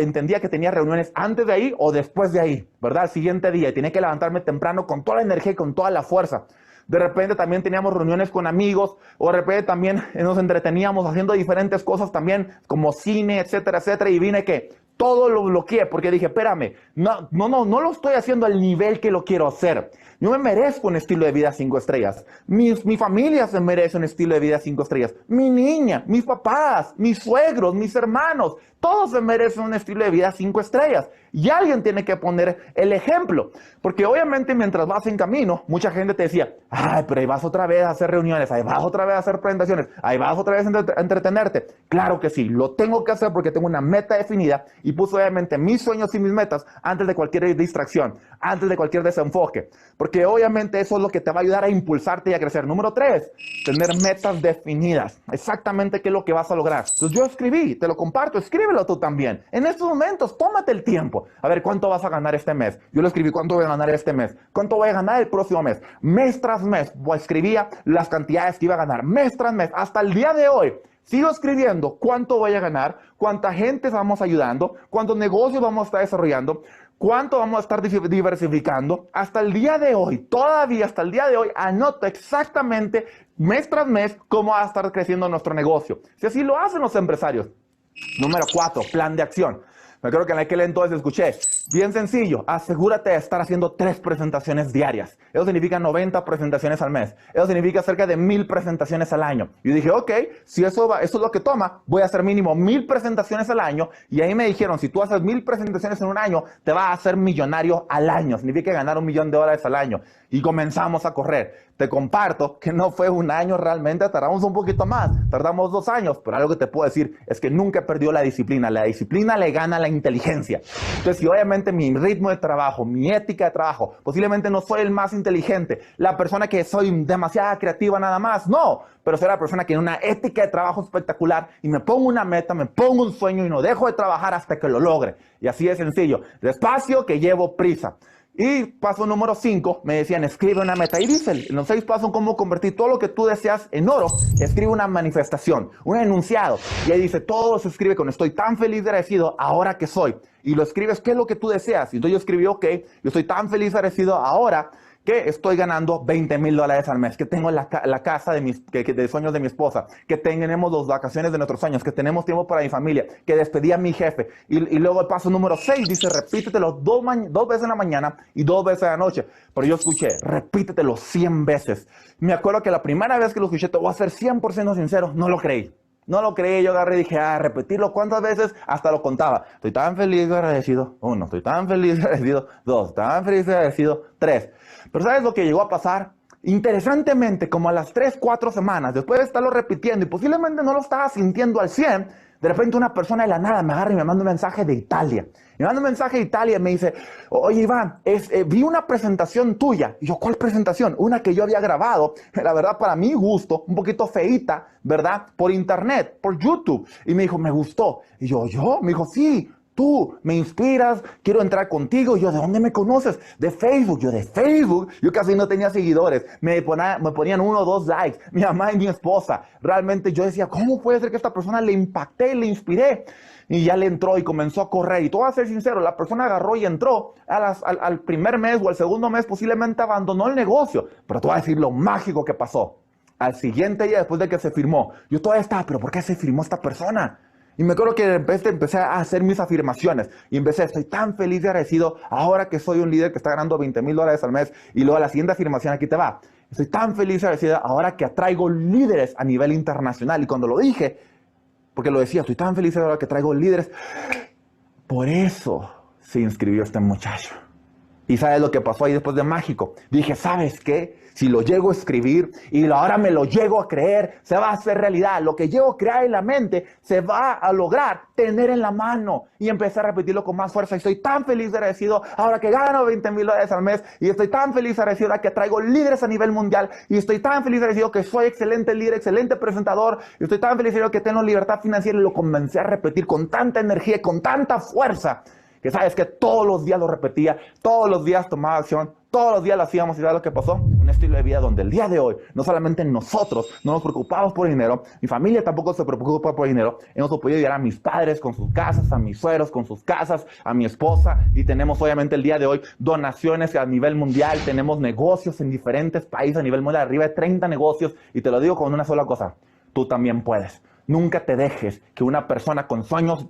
que tenía reuniones antes de ahí o después de ahí, ¿verdad? El siguiente día. Y tenía que levantarme temprano con toda la energía y con toda la fuerza. de repente también teníamos reuniones con amigos, o de repente también nos entreteníamos haciendo diferentes cosas también, como cine, etcétera, etcétera, y vine que todo lo bloqueé porque dije, espérame, no lo estoy haciendo al nivel que lo quiero hacer. Yo me merezco un estilo de vida 5 estrellas. Mi familia se merece un estilo de vida 5 estrellas. Mi niña, mis papás, mis suegros, mis hermanos, todos se merecen un estilo de vida 5 estrellas. Y alguien tiene que poner el ejemplo. Porque obviamente mientras vas en camino, mucha gente te decía, ay, pero ahí vas otra vez a hacer reuniones, ahí vas otra vez a hacer presentaciones, ahí vas otra vez a entretenerte. Claro que sí, lo tengo que hacer porque tengo una meta definida y puse obviamente mis sueños y mis metas antes de cualquier distracción, antes de cualquier desenfoque. Porque obviamente eso es lo que te va a ayudar a impulsarte y a crecer. Número 3, tener metas definidas. Exactamente qué es lo que vas a lograr. Entonces yo escribí, te lo comparto, escríbelo tú también. En estos momentos, tómate el tiempo. A ver, ¿cuánto vas a ganar este mes? Yo lo escribí, ¿cuánto voy a ganar este mes? ¿Cuánto voy a ganar el próximo mes? Mes tras mes, escribía las cantidades que iba a ganar. Mes tras mes, hasta el día de hoy. Sigo escribiendo cuánto voy a ganar, cuánta gente estamos ayudando, cuántos negocios vamos a estar desarrollando, cuánto vamos a estar diversificando. Hasta el día de hoy, todavía hasta el día de hoy, anoto exactamente mes tras mes cómo va a estar creciendo nuestro negocio. Si así lo hacen los empresarios. Número 4, plan de acción. Me acuerdo que en aquel entonces escuché, bien sencillo, asegúrate de estar haciendo 3 presentaciones diarias. Eso significa 90 presentaciones al mes. Eso significa cerca de 1000 presentaciones al año. Y yo dije, ok, si eso es lo que toma, voy a hacer mínimo 1000 presentaciones al año. Y ahí me dijeron, si tú haces 1000 presentaciones en un año, te vas a hacer millonario al año. Significa ganar $1 millón al año. Y comenzamos a correr. Te comparto que no fue un año realmente, tardamos un poquito más, tardamos 2 años, pero algo que te puedo decir es que nunca he perdido la disciplina le gana a la inteligencia. Entonces, si obviamente mi ritmo de trabajo, mi ética de trabajo, posiblemente no soy el más inteligente, la persona que soy demasiado creativa nada más, no, pero soy la persona que tiene una ética de trabajo espectacular y me pongo una meta, me pongo un sueño y no dejo de trabajar hasta que lo logre. Y así de sencillo, despacio que llevo prisa. Y paso número 5, me decían, escribe una meta. Y dice, en los 6 pasos, cómo convertir todo lo que tú deseas en oro, escribe una manifestación, un enunciado. Y ahí dice, todo se escribe con estoy tan feliz y agradecido ahora que soy. Y lo escribes, ¿qué es lo que tú deseas? Y entonces yo escribí, ok, yo estoy tan feliz y agradecido ahora que estoy ganando $20,000 al mes, que tengo la casa de sueños de mi esposa, que tenemos las vacaciones de nuestros sueños, que tenemos tiempo para mi familia, que despedí a mi jefe. Y luego el paso número 6 dice, repítetelo 2 veces en la mañana y 2 veces en la noche. Pero yo escuché, repítetelo 100 veces. Me acuerdo que la primera vez que lo escuché, te voy a ser 100% sincero, no lo creí. No lo creí, yo agarré y dije, repetirlo cuántas veces, hasta lo contaba. Estoy tan feliz y agradecido, 1, estoy tan feliz y agradecido, 2, tan feliz y agradecido, 3. Pero ¿sabes lo que llegó a pasar? Interesantemente, como a las 3, 4 semanas, después de estarlo repitiendo y posiblemente no lo estaba sintiendo al 100, de repente una persona de la nada me agarra y me manda un mensaje de Italia. Me manda un mensaje de Italia y me dice, oye Iván, vi una presentación tuya. Y yo, ¿cuál presentación? Una que yo había grabado, la verdad para mi gusto, un poquito feíta, ¿verdad? Por internet, por YouTube. Y me dijo, me gustó. Y yo, Me dijo, sí. Tú me inspiras, quiero entrar contigo. Yo, ¿de dónde me conoces? De Facebook. Yo, de Facebook. Yo casi no tenía seguidores. Me ponían 1 o 2 likes. Mi mamá y mi esposa. Realmente yo decía, ¿cómo puede ser que esta persona le impacté, le inspiré? Y ya le entró y comenzó a correr. Y te voy a ser sincero, la persona agarró y entró al primer mes o al segundo mes, posiblemente abandonó el negocio. Pero te voy a decir lo mágico que pasó. Al siguiente día, después de que se firmó, yo todavía estaba, ¿pero por qué se firmó esta persona? Y me acuerdo que empecé a hacer mis afirmaciones y estoy tan feliz y agradecido ahora que soy un líder que está ganando $20,000 al mes. Y luego la siguiente afirmación, aquí te va. Estoy tan feliz y agradecido ahora que atraigo líderes a nivel internacional. Y cuando lo dije, porque lo decía, estoy tan feliz ahora que traigo líderes. Por eso se inscribió este muchacho. ¿Y sabes lo que pasó ahí después de mágico? Dije, ¿sabes qué? Si lo llego a escribir y ahora me lo llego a creer, se va a hacer realidad. Lo que llego a crear en la mente se va a lograr tener en la mano. Y empecé a repetirlo con más fuerza. Y estoy tan feliz y agradecido ahora que gano $20,000 al mes. Y estoy tan feliz y agradecido ahora que traigo líderes a nivel mundial. Y estoy tan feliz y agradecido que soy excelente líder, excelente presentador. Y estoy tan feliz y agradecido que tengo libertad financiera. Y lo comencé a repetir con tanta energía y con tanta fuerza, que sabes que todos los días lo repetía, todos los días tomaba acción, todos los días lo hacíamos y ¿sabes lo que pasó? Un estilo de vida donde el día de hoy, no solamente nosotros no nos preocupamos por dinero, mi familia tampoco se preocupa por dinero, hemos podido ayudar a mis padres con sus casas, a mis suegros con sus casas, a mi esposa, y tenemos obviamente el día de hoy donaciones a nivel mundial, tenemos negocios en diferentes países a nivel mundial, arriba de 30 negocios, y te lo digo con una sola cosa, tú también puedes. Nunca te dejes que una persona con sueños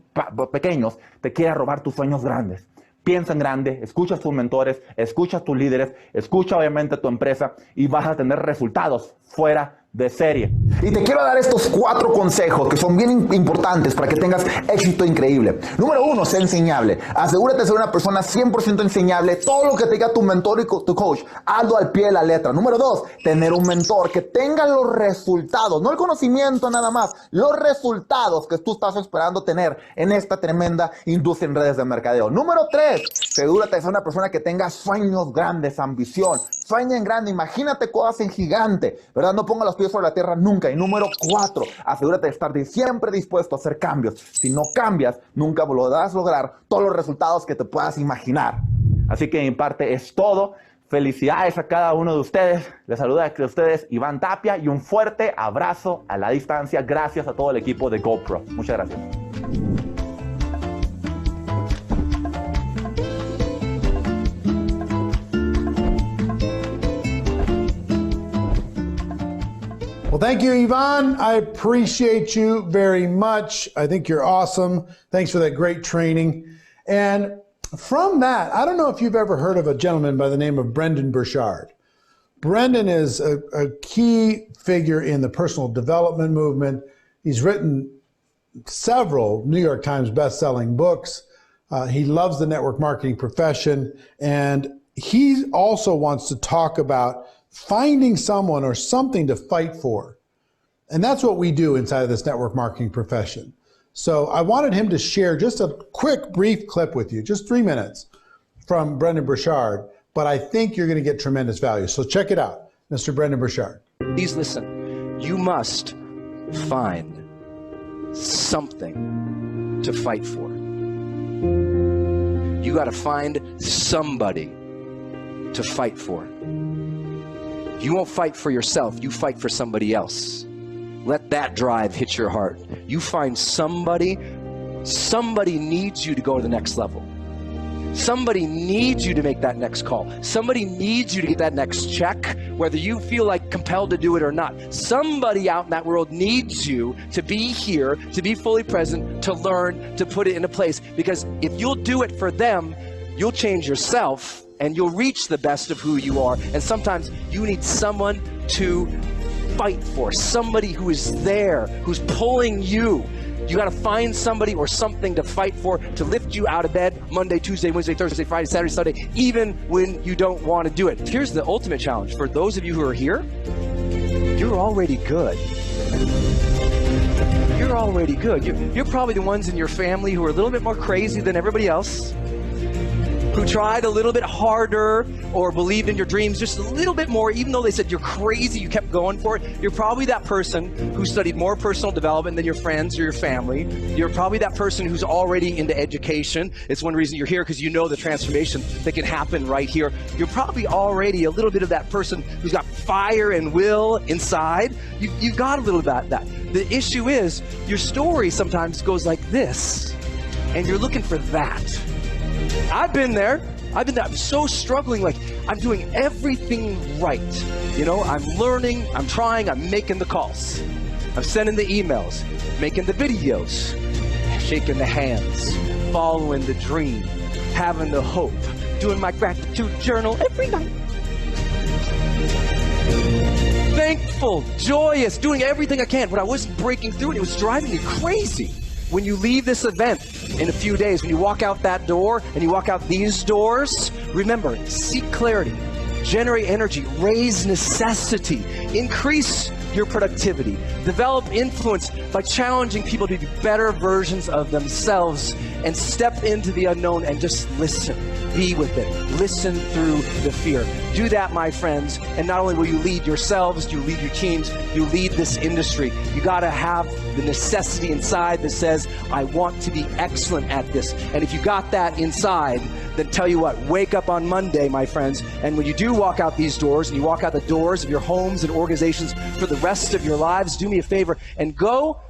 pequeños te quiera robar tus sueños grandes. Piensa en grande, escucha a tus mentores, escucha a tus líderes, escucha obviamente a tu empresa y vas a tener resultados fuera de serie. Y te quiero dar estos 4 consejos que son bien importantes para que tengas éxito increíble. Número 1, sé enseñable. Asegúrate de ser una persona 100% enseñable. Todo lo que te diga tu mentor y tu coach, hazlo al pie de la letra. Número 2, tener un mentor que tenga los resultados, no el conocimiento nada más, los resultados que tú estás esperando tener en esta tremenda industria en redes de mercadeo. Número 3, asegúrate de ser una persona que tenga sueños grandes, ambición. Sueña en grande, imagínate cosas en gigante, ¿verdad? No ponga los pies sobre la tierra nunca. Y número 4, asegúrate de estar siempre dispuesto a hacer cambios. Si no cambias, nunca podrás lograr todos los resultados que te puedas imaginar. Así que de mi parte es todo. Felicidades a cada uno de ustedes. Les saluda a ustedes Iván Tapia y un fuerte abrazo a la distancia. Gracias a todo el equipo de GoPro. Muchas gracias. Well, thank you, Yvonne. I appreciate you very much. I think you're awesome. Thanks for that great training. And from that, I don't know if you've ever heard of a gentleman by the name of Brendon Burchard. Brendon is a key figure in the personal development movement. He's written several New York Times best-selling books. He loves the network marketing profession, and he also wants to talk about finding someone or something to fight for. And that's what we do inside of this network marketing profession. So I wanted him to share just a quick, brief clip with you, just 3 minutes from Brendon Burchard, but I think you're going to get tremendous value. So check it out, Mr. Brendon Burchard. Please listen. You must find something to fight for. You got to find somebody to fight for. You won't fight for yourself, you fight for somebody else. Let that drive hit your heart. You find somebody needs you to go to the next level. Somebody needs you to make that next call. Somebody needs you to get that next check, whether you feel like compelled to do it or not. Somebody out in that world needs you to be here, to be fully present, to learn, to put it into place. Because if you'll do it for them, you'll change yourself and you'll reach the best of who you are. And sometimes you need someone to fight for, somebody who is there, who's pulling you. You got to find somebody or something to fight for, to lift you out of bed Monday, Tuesday, Wednesday, Thursday, Friday, Saturday, Sunday, even when you don't want to do it. Here's the ultimate challenge. For those of you who are here, you're already good. You're already good. You're probably the ones in your family who are a little bit more crazy than everybody else, who tried a little bit harder or believed in your dreams just a little bit more, even though they said you're crazy, you kept going for it. You're probably that person who studied more personal development than your friends or your family. You're probably that person who's already into education. It's one reason you're here, because you know the transformation that can happen right here. You're probably already a little bit of that person who's got fire and will inside. You've got a little bit of that. The issue is your story sometimes goes like this, and you're looking for that. I've been there. I'm so struggling, like I'm doing everything right. You know, I'm learning, I'm trying, I'm making the calls. I'm sending the emails, making the videos, shaking the hands, following the dream, having the hope, doing my gratitude journal every night. Thankful, joyous, doing everything I can, but I wasn't breaking through it. It was driving me crazy. When you leave this event in a few days, when you walk out that door and you walk out these doors, remember, seek clarity, generate energy, raise necessity, increase your productivity, develop influence by challenging people to be better versions of themselves, and step into the unknown and just listen. Be with it. Listen through the fear. Do that, my friends, and not only will you lead yourselves, you lead your teams, you lead this industry. You got to have the necessity inside that says, I want to be excellent at this. And if you got that inside, then tell you what, wake up on Monday, my friends, and when you do walk out these doors, and you walk out the doors of your homes and organizations for the rest of your lives, do me a favor and go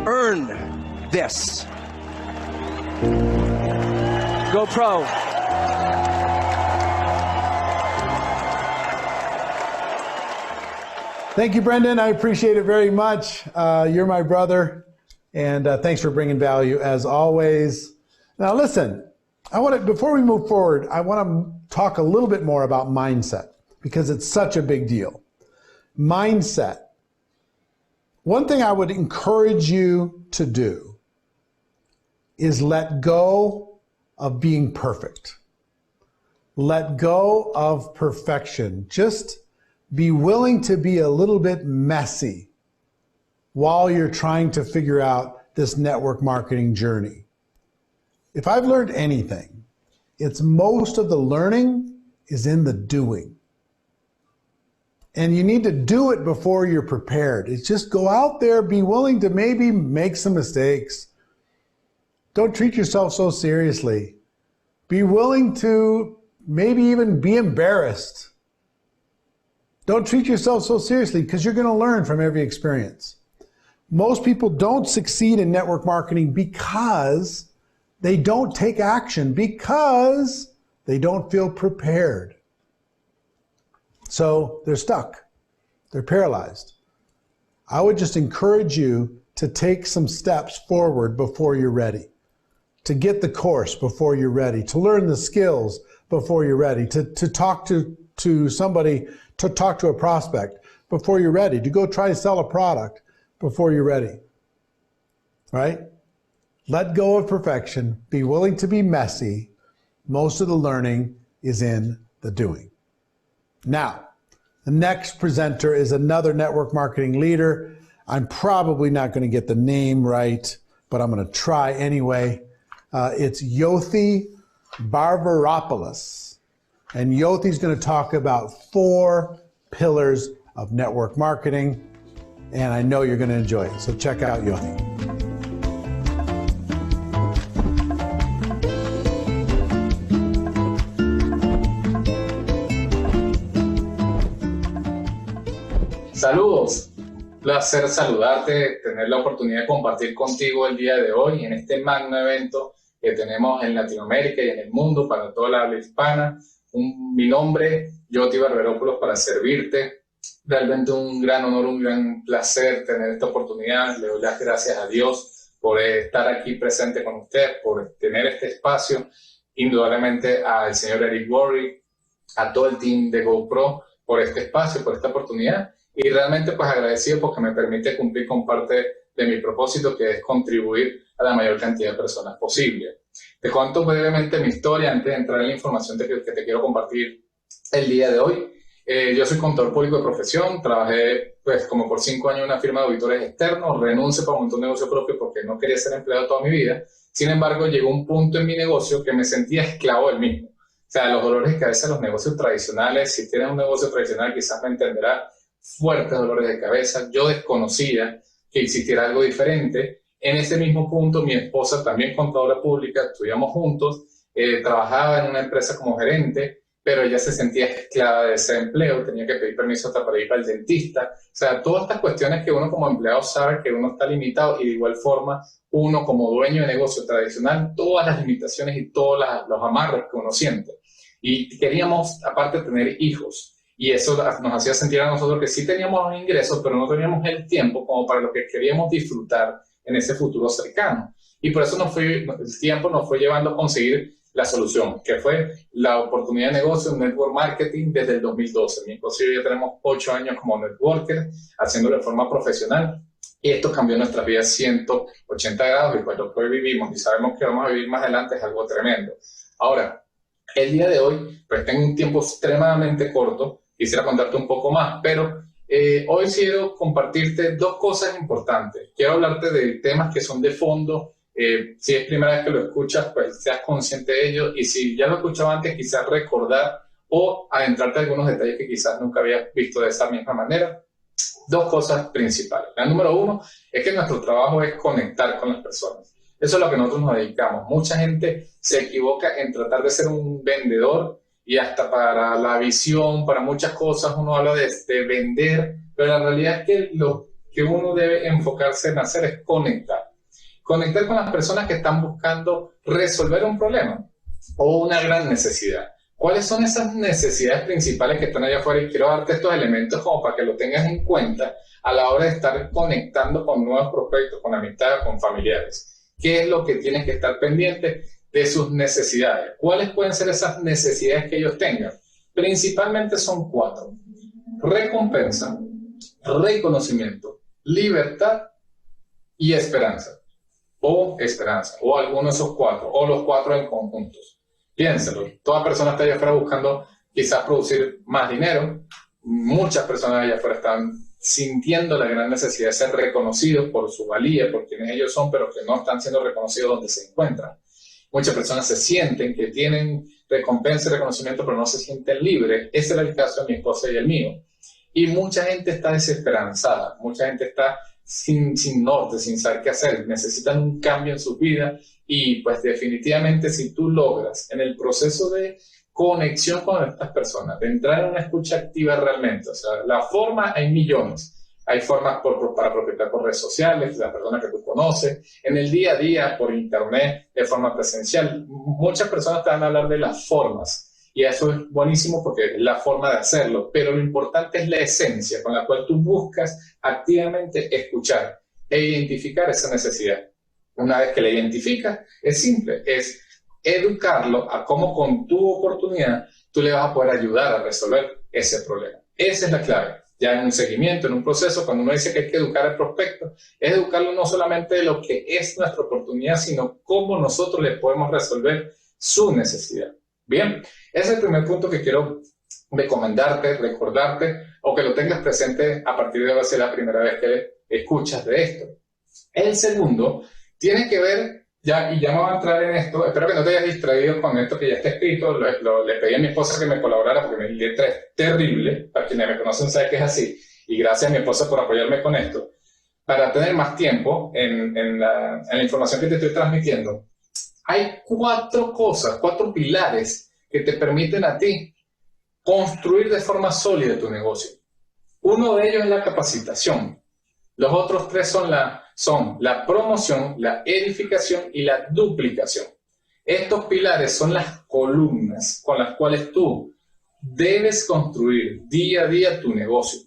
earn this. Go Pro. Thank you, Brendan. I appreciate it very much. You're my brother, and thanks for bringing value as always. Now, listen, before we move forward, I want to talk a little bit more about mindset because it's such a big deal. Mindset. One thing I would encourage you to do is let go of being perfect. Let go of perfection. Just be willing to be a little bit messy while you're trying to figure out this network marketing journey. If I've learned anything, it's most of the learning is in the doing. And you need to do it before you're prepared. It's just go out there, be willing to maybe make some mistakes. Don't treat yourself so seriously. Be willing to maybe even be embarrassed. Don't treat yourself so seriously because you're going to learn from every experience. Most people don't succeed in network marketing because they don't take action, because they don't feel prepared. So they're stuck. They're paralyzed. I would just encourage you to take some steps forward before you're ready, to get the course before you're ready, to learn the skills before you're ready, to talk to somebody, to talk to a prospect before you're ready, to go try to sell a product before you're ready, right? Let go of perfection. Be willing to be messy. Most of the learning is in the doing. Now, the next presenter is another network marketing leader. I'm probably not going to get the name right, but I'm going to try anyway. It's Yothi Barbaropoulos. And Yothi's going to talk about 4 pillars of network marketing. And I know you're going to enjoy it. So check out Yothi. Saludos, placer saludarte, tener la oportunidad de compartir contigo el día de hoy en este magno evento que tenemos en Latinoamérica y en el mundo para toda la habla hispana. Mi nombre, Yothi Barbaropoulos, para servirte. Realmente un gran honor, un gran placer tener esta oportunidad. Le doy las gracias a Dios por estar aquí presente con ustedes, por tener este espacio. Indudablemente al señor Eric Worre, a todo el team de GoPro por este espacio, por esta oportunidad. Y realmente pues agradecido porque me permite cumplir con parte de mi propósito, que es contribuir a la mayor cantidad de personas posible. Te cuento brevemente mi historia antes de entrar en la información que te quiero compartir el día de hoy. Yo soy contador público de profesión, trabajé pues como por 5 años en una firma de auditores externos, renuncié para montar un negocio propio porque no quería ser empleado toda mi vida. Sin embargo, llegó un punto en mi negocio que me sentía esclavo del mismo. O sea, los dolores de cabeza de los negocios tradicionales, si tienes un negocio tradicional quizás me entenderás, fuertes dolores de cabeza. Yo desconocía que existiera algo diferente. En ese mismo punto, mi esposa, también contadora pública, estudiamos juntos, trabajaba en una empresa como gerente, pero ella se sentía esclava de ese empleo, tenía que pedir permiso hasta para ir al dentista. O sea, todas estas cuestiones que uno como empleado sabe que uno está limitado, y de igual forma uno como dueño de negocio tradicional, todas las limitaciones y todos los amarres que uno siente. Y queríamos, aparte, tener hijos. Y eso nos hacía sentir a nosotros que sí teníamos un ingreso, pero no teníamos el tiempo como para lo que queríamos disfrutar en ese futuro cercano. Y por eso el tiempo nos fue llevando a conseguir la solución, que fue la oportunidad de negocio en network marketing desde el 2012. Mi esposo y yo ya tenemos 8 años como networker, haciéndolo de forma profesional. Y esto cambió nuestras vidas 180 grados, y pues lo que hoy vivimos y sabemos que vamos a vivir más adelante es algo tremendo. Ahora, el día de hoy, pues tengo un tiempo extremadamente corto. Quisiera contarte un poco más, pero hoy quiero compartirte 2 cosas importantes. Quiero hablarte de temas que son de fondo Si es primera vez que lo escuchas, pues seas consciente de ello, y si ya lo escuchaba antes, quizás recordar o adentrarte en algunos detalles que quizás nunca habías visto de esa misma manera. Dos cosas principales. La número uno es que nuestro trabajo es conectar con las personas. Eso es lo que nosotros nos dedicamos. Mucha gente se equivoca en tratar de ser un vendedor, y hasta para la visión, para muchas cosas uno habla de vender, pero la realidad es que lo que uno debe enfocarse en hacer es conectar. Conectar con las personas que están buscando resolver un problema o una gran necesidad. ¿Cuáles son esas necesidades principales que están allá afuera? Y quiero darte estos elementos como para que lo tengas en cuenta a la hora de estar conectando con nuevos prospectos, con amistades, con familiares. ¿Qué es lo que tienes que estar pendiente de sus necesidades? ¿Cuáles pueden ser esas necesidades que ellos tengan? Principalmente son 4. Recompensa, reconocimiento, libertad y esperanza. O alguno de esos 4, o los 4 en conjuntos. Piénselo, toda persona está allá afuera buscando quizás producir más dinero. Muchas personas allá afuera están sintiendo la gran necesidad de ser reconocidos por su valía, por quienes ellos son, pero que no están siendo reconocidos donde se encuentran. Muchas personas se sienten que tienen recompensa y reconocimiento, pero no se sienten libres. Ese era el caso de mi esposa y el mío. Y mucha gente está desesperanzada, mucha gente está sin norte, sin saber qué hacer, necesitan un cambio en su vida, y pues definitivamente si tú logras en el proceso de conexión con estas personas, de entrar en una escucha activa realmente, o sea, la forma hay millones. Hay formas para prospectar por redes sociales, la persona que tú conoces, en el día a día, por internet, de forma presencial. Muchas personas te van a hablar de las formas, y eso es buenísimo porque es la forma de hacerlo, pero lo importante es la esencia con la cual tú buscas activamente escuchar e identificar esa necesidad. Una vez que la identificas, es simple, es educarlo a cómo con tu oportunidad tú le vas a poder ayudar a resolver ese problema. Esa es la clave. Ya en un seguimiento, en un proceso, cuando uno dice que hay que educar al prospecto, es educarlo no solamente de lo que es nuestra oportunidad, sino cómo nosotros le podemos resolver su necesidad. Bien, ese es el primer punto que quiero recomendarte, recordarte, o que lo tengas presente a partir de ahora si es la primera vez que escuchas de esto. El segundo tiene que ver, ya me voy a entrar en esto, espero que no te hayas distraído con esto que ya está escrito, le pedí a mi esposa que me colaborara porque mi letra es terrible, para quienes me conocen saben que es así, y gracias a mi esposa por apoyarme con esto, para tener más tiempo en la información que te estoy transmitiendo. Hay 4 cosas, 4 pilares que te permiten a ti construir de forma sólida tu negocio. Uno de ellos es la capacitación. Los otros 3 son la promoción, la edificación y la duplicación. Estos pilares son las columnas con las cuales tú debes construir día a día tu negocio.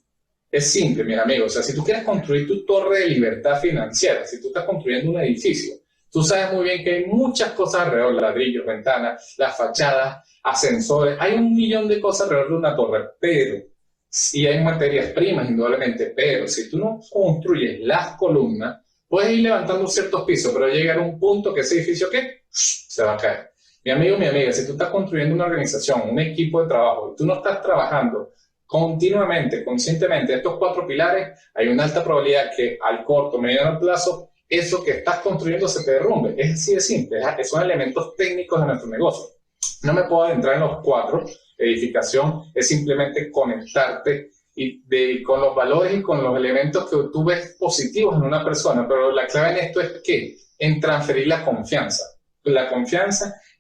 Es simple, mis amigos. O sea, si tú quieres construir tu torre de libertad financiera, si tú estás construyendo un edificio, tú sabes muy bien que hay muchas cosas alrededor, ladrillos, ventanas, las fachadas, ascensores, hay un millón de cosas alrededor de una torre, pero sí hay materias primas, indudablemente, pero si tú no construyes las columnas, puedes ir levantando ciertos pisos, pero llegar a un punto que ese edificio, ¿qué? Se va a caer. Mi amigo, mi amiga, si tú estás construyendo una organización, un equipo de trabajo, y tú no estás trabajando continuamente, conscientemente, estos 4 pilares, hay una alta probabilidad que al corto, mediano plazo, eso que estás construyendo se te derrumbe. Es así de simple, son elementos técnicos de nuestro negocio. No me puedo adentrar en los 4. Edificación es simplemente conectarte con los valores y con los elementos que tú ves positivos en una persona, pero la clave en esto es ¿qué? En transferir la confianza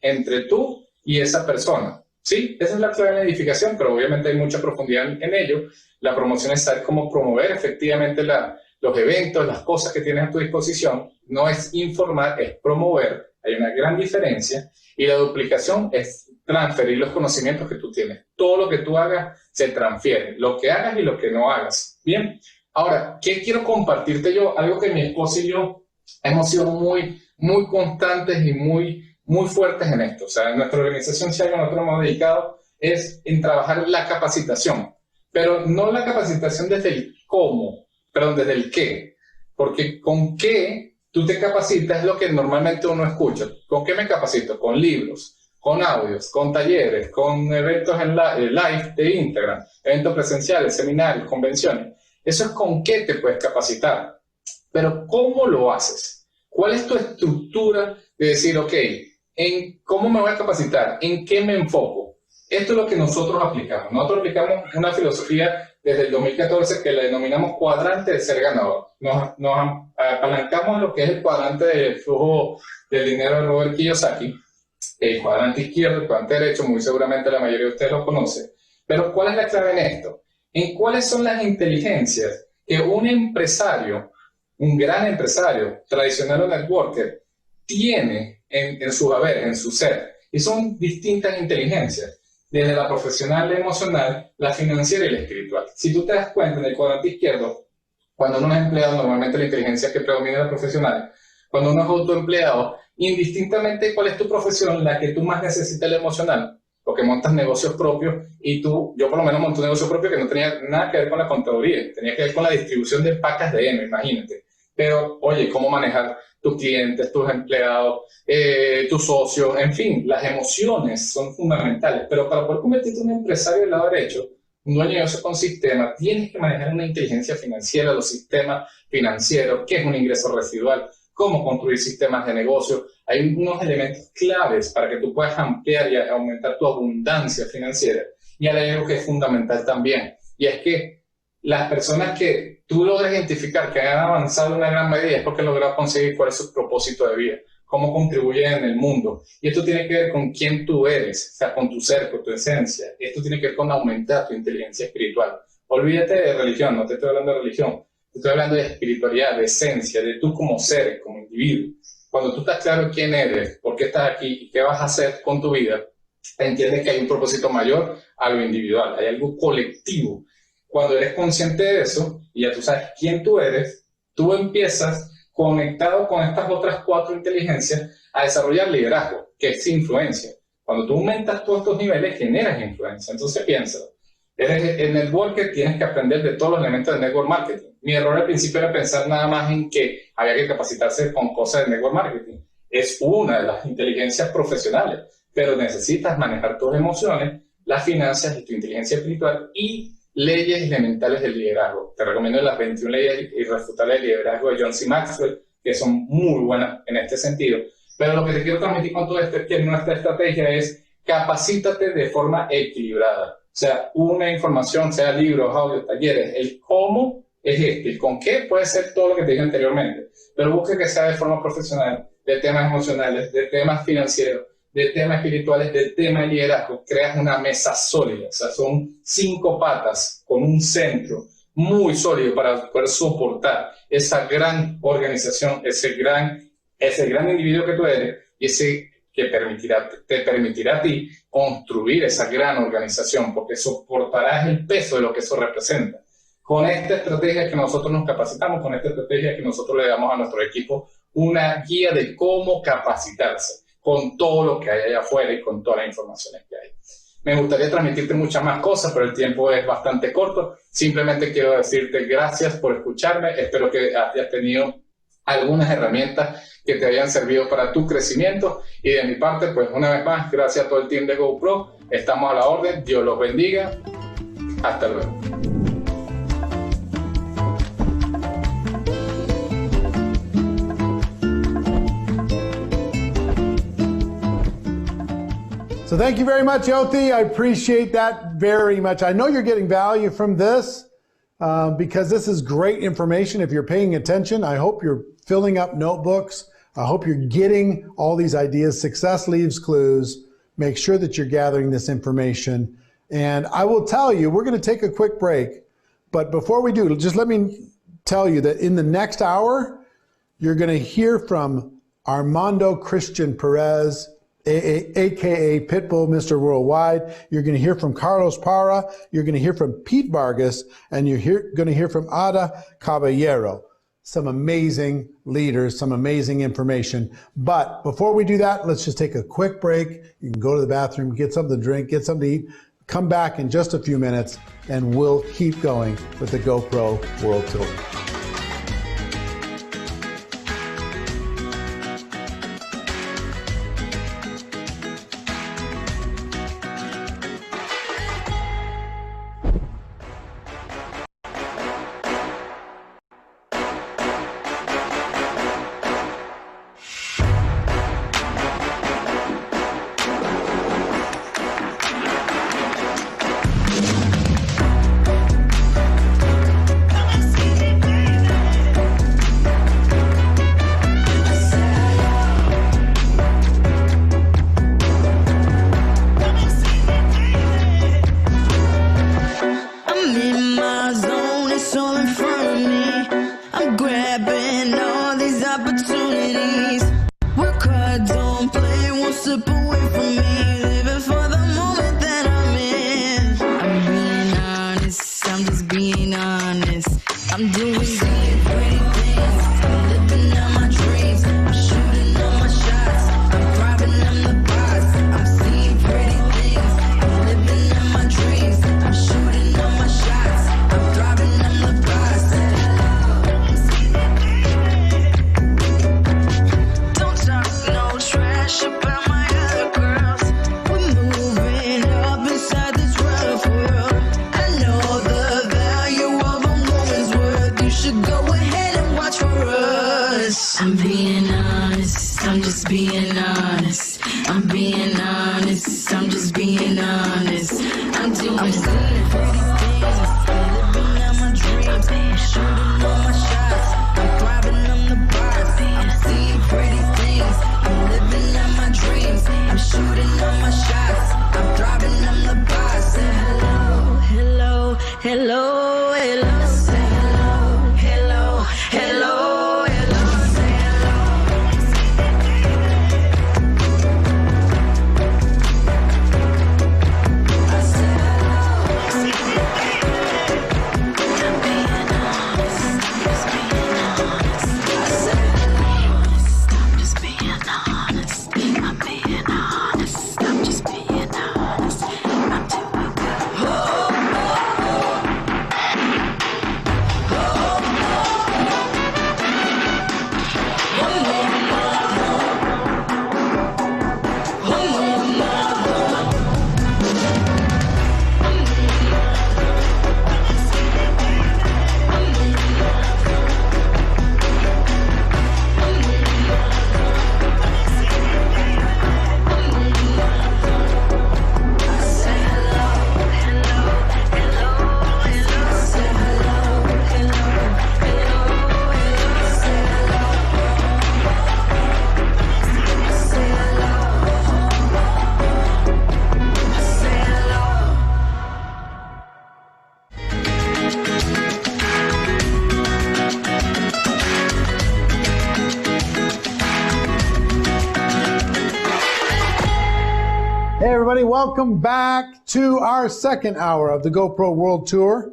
entre tú y esa persona. Sí, esa es la clave de la edificación, pero obviamente hay mucha profundidad en ello. La promoción es saber cómo promover efectivamente los eventos, las cosas que tienes a tu disposición. No es informar, es promover. Hay una gran diferencia. Y la duplicación es transferir los conocimientos que tú tienes. Todo lo que tú hagas se transfiere. Lo que hagas y lo que no hagas. Bien. Ahora, ¿qué quiero compartirte yo? Algo que mi esposa y yo hemos sido muy, muy constantes y muy fuertes en esto. O sea, en nuestra organización, si algo nosotros hemos dedicado, es en trabajar la capacitación. Pero no la capacitación desde el cómo, perdón, desde el qué. Porque con qué tú te capacitas es lo que normalmente uno escucha. ¿Con qué me capacito? Con libros, con audios, con talleres, con eventos en live de Instagram, eventos presenciales, seminarios, convenciones. Eso es con qué te puedes capacitar. Pero ¿cómo lo haces? ¿Cuál es tu estructura de decir, ok, en cómo me voy a capacitar? ¿En qué me enfoco? Esto es lo que nosotros aplicamos. Nosotros aplicamos una filosofía desde el 2014 que la denominamos cuadrante de ser ganador. Nos apalancamos en lo que es el cuadrante del flujo del dinero de Robert Kiyosaki, el cuadrante izquierdo, el cuadrante derecho, muy seguramente la mayoría de ustedes lo conocen. Pero ¿cuál es la clave en esto? En cuáles son las inteligencias que un empresario, un gran empresario, tradicional o networker, tiene en su haber, en su ser. Y son distintas inteligencias, desde la profesional, la emocional, la financiera y la espiritual. Si tú te das cuenta, en el cuadrante izquierdo, cuando uno es empleado, normalmente la inteligencia que predomina es la profesional. Cuando uno es autoempleado, indistintamente cuál es tu profesión, la que tú más necesitas la emocional, porque montas negocios propios y yo por lo menos monté un negocio propio que no tenía nada que ver con la contaduría, tenía que ver con la distribución de pacas de heno, imagínate. Pero, oye, cómo manejar tus clientes, tus empleados, tus socios, en fin, las emociones son fundamentales. Pero para poder convertirte en un empresario del lado derecho, un dueño de negocio con sistema, tienes que manejar una inteligencia financiera, los sistemas financieros, qué es un ingreso residual, cómo construir sistemas de negocio. Hay unos elementos claves para que tú puedas ampliar y aumentar tu abundancia financiera. Y hay algo que es fundamental también, y es que las personas que tú logras identificar que han avanzado en una gran medida es porque han logrado conseguir cuál es su propósito de vida, cómo contribuyen en el mundo. Y esto tiene que ver con quién tú eres, o sea, con tu ser, con tu esencia. Esto tiene que ver con aumentar tu inteligencia espiritual. Olvídate de religión, no te estoy hablando de religión. Te estoy hablando de espiritualidad, de esencia, de tú como ser, como individuo. Cuando tú estás claro quién eres, por qué estás aquí y qué vas a hacer con tu vida, entiendes que hay un propósito mayor a lo individual, hay algo colectivo. Cuando eres consciente de eso y ya tú sabes quién tú eres, tú empiezas, conectado con estas otras 4 inteligencias, a desarrollar liderazgo, que es influencia. Cuando tú aumentas todos estos niveles, generas influencia. Entonces piénsalo. Eres el networker, tienes que aprender de todos los elementos del network marketing. Mi error al principio era pensar nada más en que había que capacitarse con cosas del network marketing. Es una de las inteligencias profesionales, pero necesitas manejar tus emociones, las finanzas y tu inteligencia espiritual y leyes elementales del liderazgo. Te recomiendo las 21 leyes irrefutables del liderazgo de John C. Maxwell, que son muy buenas en este sentido. Pero lo que te quiero transmitir con todo esto es que nuestra estrategia es capacítate de forma equilibrada. O sea, una información, sea libros, audios, talleres, el cómo es el con qué puede ser todo lo que te dije anteriormente, pero busque que sea de forma profesional, de temas emocionales, de temas financieros, de temas espirituales, de temas de liderazgo. Creas una mesa sólida, o sea, son 5 patas con un centro muy sólido para poder soportar esa gran organización, ese gran individuo que tú eres y ese que te permitirá a ti construir esa gran organización, porque soportarás el peso de lo que eso representa. Con esta estrategia que nosotros nos capacitamos, con esta estrategia que nosotros le damos a nuestro equipo una guía de cómo capacitarse, con todo lo que hay allá afuera y con todas las informaciones que hay. Me gustaría transmitirte muchas más cosas, pero el tiempo es bastante corto. Simplemente quiero decirte gracias por escucharme. Espero que hayas tenido algunas herramientas que te hayan servido para tu crecimiento. Y de mi parte, pues una vez más, gracias a todo el team de GoPro. Estamos a la orden. Dios los bendiga. Hasta luego. So thank you very much, Yothi. I appreciate that very much. I know you're getting value from this because this is great information. If you're paying attention, I hope you're filling up notebooks. I hope you're getting all these ideas. Success leaves clues. Make sure that you're gathering this information. And I will tell you, we're going to take a quick break. But before we do, just let me tell you that in the next hour, you're going to hear from Armando Christian Perez, aka Pitbull Mr. Worldwide. You're going to hear from Carlos Parra. You're going to hear from Pete Vargas. And you're going to hear from Ada Caballero. Some amazing leaders, some amazing information. But before we do that, let's just take a quick break. You can go to the bathroom, get something to drink, get something to eat. Come back in just a few minutes, and we'll keep going with the GoPro World Tour. grabbing all these opportunities. Work hard, don't play, won't slip away from me. Living for the moment that I'm in. I'm being honest, I'm just being honest. I'm doing pretty things, I'm living out my dreams. I'm shooting all my shots, I'm driving, I'm the boss. I'm seeing pretty things, I'm living out my dreams. I'm shooting all my shots, I'm driving, I'm the boss. Don't talk no trash about my other girls. We're moving up inside this rough world. I know the value of a woman's worth. You should go ahead and watch for us. I'm being honest, I'm just being honest. I'm being honest, I'm just being honest. I'm seeing pretty things, I'm living out my dreams. I'm shooting all my shots, I'm driving, I'm the boss. I'm seeing pretty things, I'm living out my dreams. I'm shooting all my shots, I'm driving, I'm the boss. Say hello, hello, hello, hello. Say hello, hello, hello, hello. Say Hey everybody, welcome back to our second hour of the GoPro World Tour,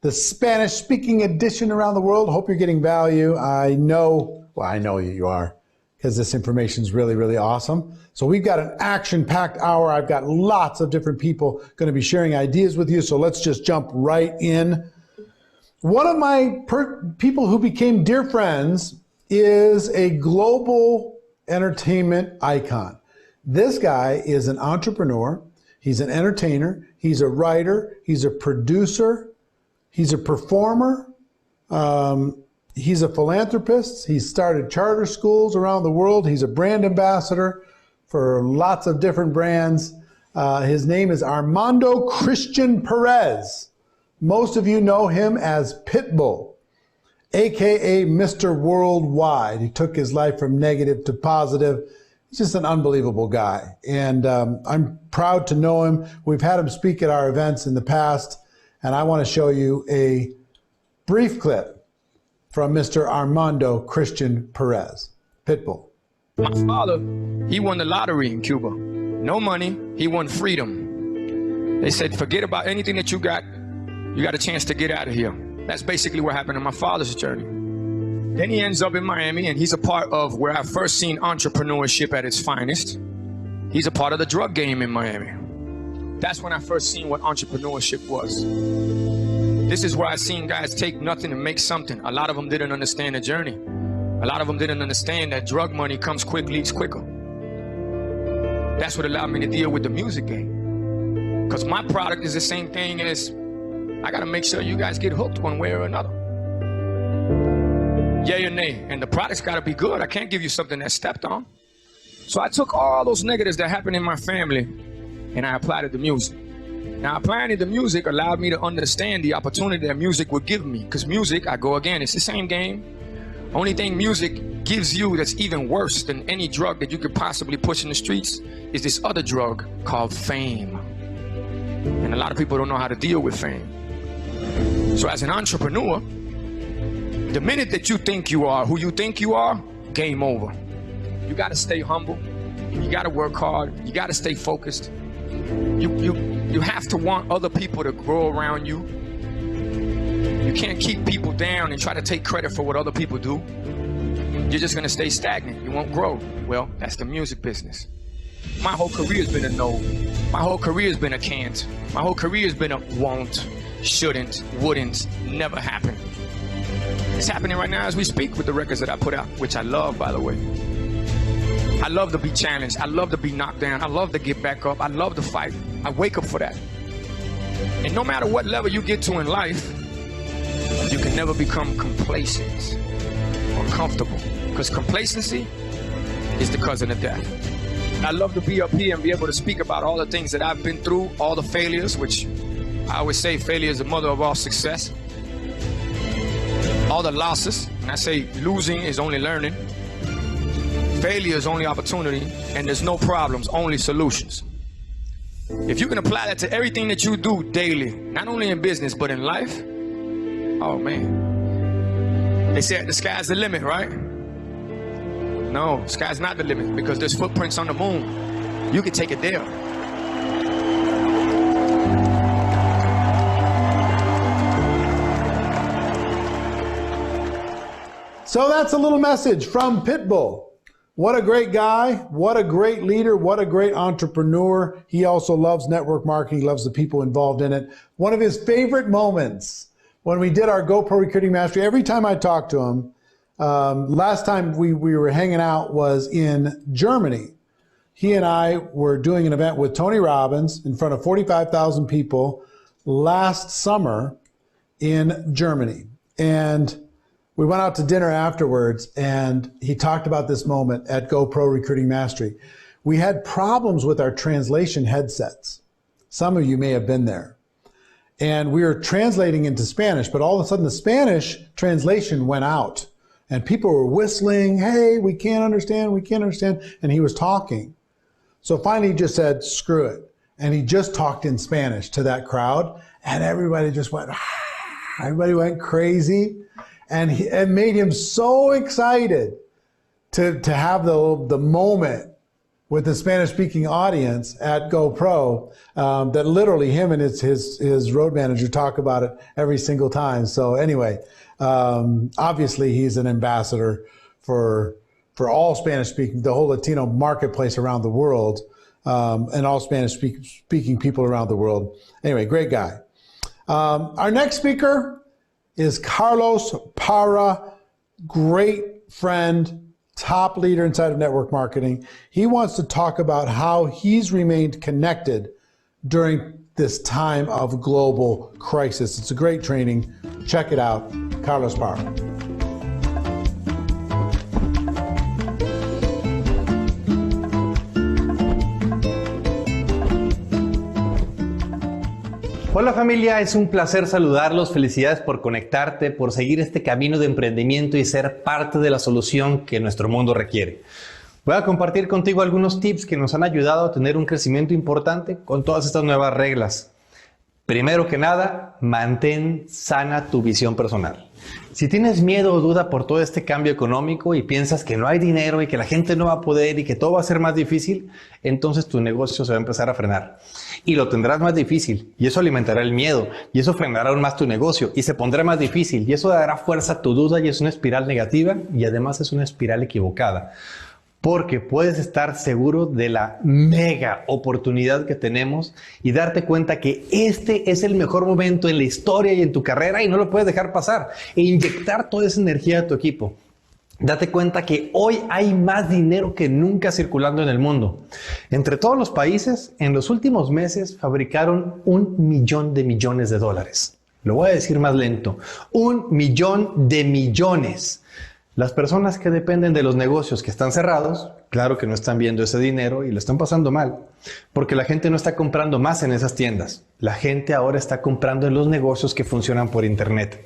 the Spanish-speaking edition around the world. Hope you're getting value. I know you are, because this information is really, really awesome. So we've got an action-packed hour. I've got lots of different people going to be sharing ideas with you, so let's just jump right in. One of my people who became dear friends is a global entertainment icon. This guy is an entrepreneur, he's an entertainer, he's a writer, he's a producer, he's a performer, he's a philanthropist, he's started charter schools around the world, he's a brand ambassador for lots of different brands. His name is Armando Christian Perez. Most of you know him as Pitbull, aka Mr. Worldwide. He took his life from negative to positive. He's just an unbelievable guy, and I'm proud to know him. We've had him speak at our events in the past, and I want to show you a brief clip from Mr. Armando Christian Perez. Pitbull. My father, he won the lottery in Cuba. No money, he won freedom. They said, forget about anything that you got a chance to get out of here. That's basically what happened in my father's journey. Then he ends up in Miami, and he's a part of where I first seen entrepreneurship at its finest. He's a part of the drug game in Miami. That's when I first seen what entrepreneurship was. This is where I seen guys take nothing and make something. A lot of them didn't understand the journey. A lot of them didn't understand that drug money comes quick, leaves quicker. That's what allowed me to deal with the music game. Because my product is the same thing as, I gotta make sure you guys get hooked one way or another. Yay or nay, and the product's gotta be good. I can't give you something that's stepped on. So I took all those negatives that happened in my family and I applied it to music. Now applying it to music allowed me to understand the opportunity that music would give me. Because music, I go again, it's the same game. Only thing music gives you that's even worse than any drug that you could possibly push in the streets is this other drug called fame. And a lot of people don't know how to deal with fame. So as an entrepreneur, The minute that you think you are who you think you are, game over. You got to stay humble. You got to work hard. You got to stay focused. You have to want other people to grow around you. You can't keep people down and try to take credit for what other people do. You're just going to stay stagnant. You won't grow. Well, that's the music business. My whole career has been a no. My whole career has been a can't. My whole career has been a won't, shouldn't, wouldn't, never happen. It's happening right now as we speak with the records that I put out, which I love, by the way. I love to be challenged. I love to be knocked down. I love to get back up. I love to fight. I wake up for that. And no matter what level you get to in life, you can never become complacent or comfortable, because complacency is the cousin of death. I love to be up here and be able to speak about all the things that I've been through, all the failures, which I always say failure is the mother of all success. All the losses, and I say losing is only learning. Failure is only opportunity, and there's no problems, only solutions. If you can apply that to everything that you do daily, not only in business, but in life, oh man. They say the sky's the limit, right? No, sky's not the limit, because there's footprints on the moon. You can take it there. So that's a little message from Pitbull. What a great guy. What a great leader. What a great entrepreneur. He also loves network marketing, loves the people involved in it. One of his favorite moments when we did our GoPro Recruiting Mastery, every time I talked to him, last time we were hanging out was in Germany. He and I were doing an event with Tony Robbins in front of 45,000 people last summer in Germany. And we went out to dinner afterwards, and he talked about this moment at GoPro Recruiting Mastery. We had problems with our translation headsets. Some of you may have been there. And we were translating into Spanish, but all of a sudden the Spanish translation went out. And people were whistling, hey, we can't understand, we can't understand. And he was talking. So finally he just said, screw it. And he just talked in Spanish to that crowd. And everybody just went, everybody went crazy. And it made him so excited to have the moment with the Spanish-speaking audience at GoPro that literally him and his road manager talk about it every single time. So anyway, obviously he's an ambassador for all Spanish-speaking, the whole Latino marketplace around the world, and all Spanish-speaking people around the world. Anyway, great guy. Our next speaker is Carlos Parra, great friend, top leader inside of network marketing. He wants to talk about how he's remained connected during this time of global crisis. It's a great training. Check it out. Carlos Parra. Hola familia, es un placer saludarlos, felicidades por conectarte, por seguir este camino de emprendimiento y ser parte de la solución que nuestro mundo requiere. Voy a compartir contigo algunos tips que nos han ayudado a tener un crecimiento importante con todas estas nuevas reglas. Primero que nada, mantén sana tu visión personal. Si tienes miedo o duda por todo este cambio económico y piensas que no hay dinero y que la gente no va a poder y que todo va a ser más difícil, entonces tu negocio se va a empezar a frenar. Y lo tendrás más difícil y eso alimentará el miedo y eso frenará aún más tu negocio y se pondrá más difícil y eso dará fuerza a tu duda y es una espiral negativa y además es una espiral equivocada. Porque puedes estar seguro de la mega oportunidad que tenemos y darte cuenta que este es el mejor momento en la historia y en tu carrera y no lo puedes dejar pasar e inyectar toda esa energía a tu equipo. Date cuenta que hoy hay más dinero que nunca circulando en el mundo. Entre todos los países, en los últimos meses fabricaron 1 millón de millones de dólares. Lo voy a decir más lento. 1 millón de millones. Las personas que dependen de los negocios que están cerrados, claro que no están viendo ese dinero y lo están pasando mal, porque la gente no está comprando más en esas tiendas. La gente ahora está comprando en los negocios que funcionan por internet.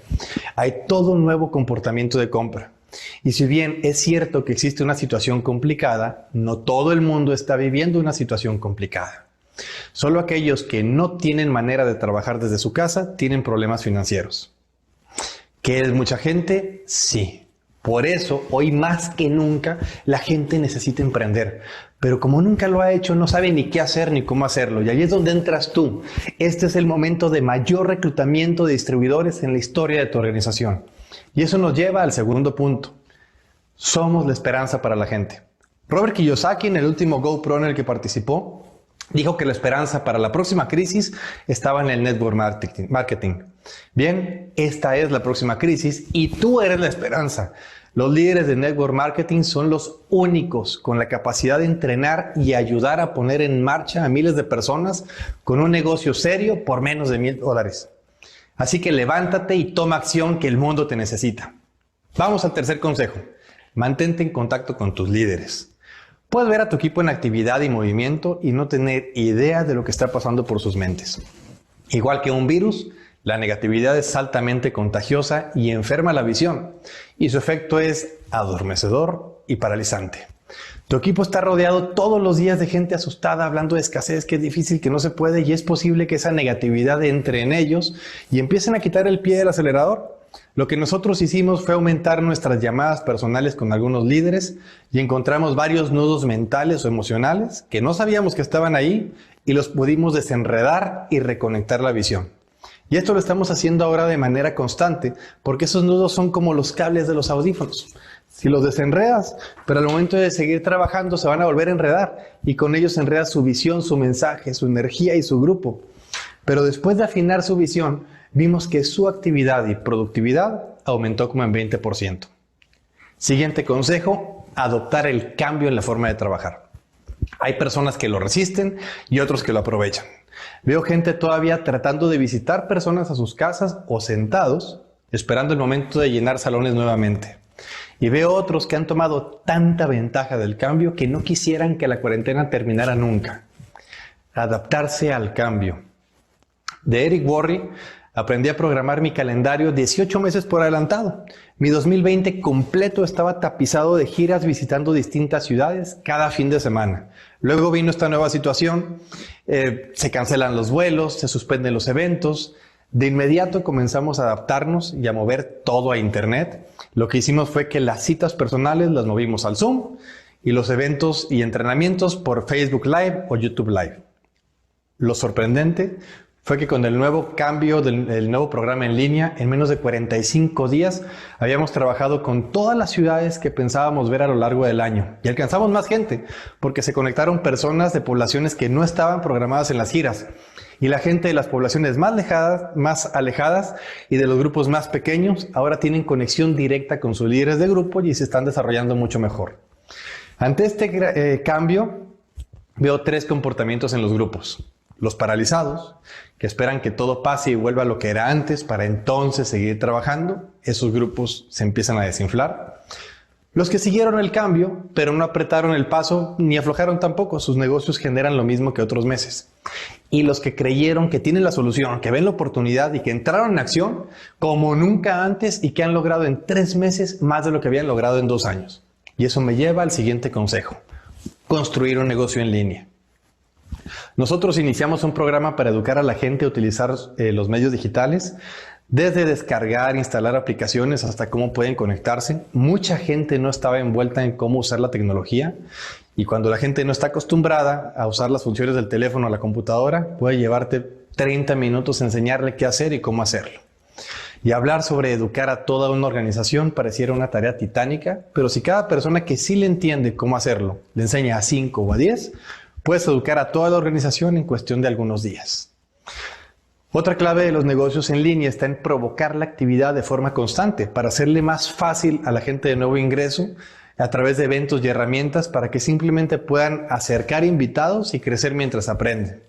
Hay todo un nuevo comportamiento de compra. Y si bien es cierto que existe una situación complicada, no todo el mundo está viviendo una situación complicada. Solo aquellos que no tienen manera de trabajar desde su casa tienen problemas financieros. ¿Que es mucha gente? Sí. Por eso, hoy más que nunca, la gente necesita emprender. Pero como nunca lo ha hecho, no sabe ni qué hacer ni cómo hacerlo. Y ahí es donde entras tú. Este es el momento de mayor reclutamiento de distribuidores en la historia de tu organización. Y eso nos lleva al segundo punto. Somos la esperanza para la gente. Robert Kiyosaki, en el último GoPro en el que participó, dijo que la esperanza para la próxima crisis estaba en el network marketing. Bien, esta es la próxima crisis y tú eres la esperanza. Los líderes de network marketing son los únicos con la capacidad de entrenar y ayudar a poner en marcha a miles de personas con un negocio serio por menos de $1,000. Así que levántate y toma acción, que el mundo te necesita. Vamos al tercer consejo. Mantente en contacto con tus líderes. Puedes ver a tu equipo en actividad y movimiento y no tener idea de lo que está pasando por sus mentes. Igual que un virus, la negatividad es altamente contagiosa y enferma la visión, y su efecto es adormecedor y paralizante. Tu equipo está rodeado todos los días de gente asustada, hablando de escasez, que es difícil, que no se puede, y es posible que esa negatividad entre en ellos y empiecen a quitar el pie del acelerador. Lo que nosotros hicimos fue aumentar nuestras llamadas personales con algunos líderes y encontramos varios nudos mentales o emocionales que no sabíamos que estaban ahí y los pudimos desenredar y reconectar la visión. Y esto lo estamos haciendo ahora de manera constante porque esos nudos son como los cables de los audífonos. Si los desenredas, pero al momento de seguir trabajando se van a volver a enredar y con ellos enredas su visión, su mensaje, su energía y su grupo. Pero después de afinar su visión, vimos que su actividad y productividad aumentó como en 20%. Siguiente consejo, adoptar el cambio en la forma de trabajar. Hay personas que lo resisten y otros que lo aprovechan. Veo gente todavía tratando de visitar personas a sus casas o sentados, esperando el momento de llenar salones nuevamente. Y veo otros que han tomado tanta ventaja del cambio que no quisieran que la cuarentena terminara nunca. Adaptarse al cambio. De Eric Worre, aprendí a programar mi calendario 18 meses por adelantado. Mi 2020 completo estaba tapizado de giras visitando distintas ciudades cada fin de semana. Luego vino esta nueva situación, se cancelan los vuelos, se suspenden los eventos. De inmediato comenzamos a adaptarnos y a mover todo a internet. Lo que hicimos fue que las citas personales las movimos al Zoom y los eventos y entrenamientos por Facebook Live o YouTube Live. Lo sorprendente fue que con el nuevo cambio del nuevo programa en línea, en menos de 45 días, habíamos trabajado con todas las ciudades que pensábamos ver a lo largo del año. Y alcanzamos más gente, porque se conectaron personas de poblaciones que no estaban programadas en las giras. Y la gente de las poblaciones más alejadas y de los grupos más pequeños, ahora tienen conexión directa con sus líderes de grupo y se están desarrollando mucho mejor. Ante este cambio, veo 3 comportamientos en los grupos. Los paralizados, que esperan que todo pase y vuelva a lo que era antes para entonces seguir trabajando. Esos grupos se empiezan a desinflar. Los que siguieron el cambio, pero no apretaron el paso ni aflojaron tampoco. Sus negocios generan lo mismo que otros meses. Y los que creyeron que tienen la solución, que ven la oportunidad y que entraron en acción como nunca antes y que han logrado en 3 meses más de lo que habían logrado en 2 años. Y eso me lleva al siguiente consejo: construir un negocio en línea. Nosotros iniciamos un programa para educar a la gente a utilizar los medios digitales, desde descargar, instalar aplicaciones hasta cómo pueden conectarse. Mucha gente no estaba envuelta en cómo usar la tecnología y cuando la gente no está acostumbrada a usar las funciones del teléfono o la computadora, puede llevarte 30 minutos enseñarle qué hacer y cómo hacerlo. Y hablar sobre educar a toda una organización pareciera una tarea titánica, pero si cada persona que sí le entiende cómo hacerlo le enseña a 5 o a 10, puedes educar a toda la organización en cuestión de algunos días. Otra clave de los negocios en línea está en provocar la actividad de forma constante para hacerle más fácil a la gente de nuevo ingreso a través de eventos y herramientas para que simplemente puedan acercar invitados y crecer mientras aprenden.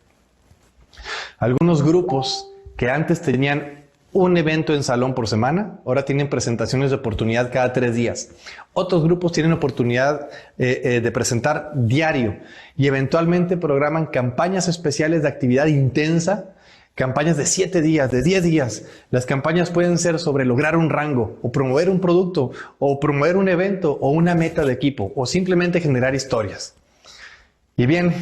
Algunos grupos que antes tenían un evento en salón por semana, ahora tienen presentaciones de oportunidad cada 3 días. Otros grupos tienen oportunidad de presentar diario y eventualmente programan campañas especiales de actividad intensa, campañas de 7 días, de 10 días. Las campañas pueden ser sobre lograr un rango, o promover un producto, o promover un evento, o una meta de equipo, o simplemente generar historias. Y bien,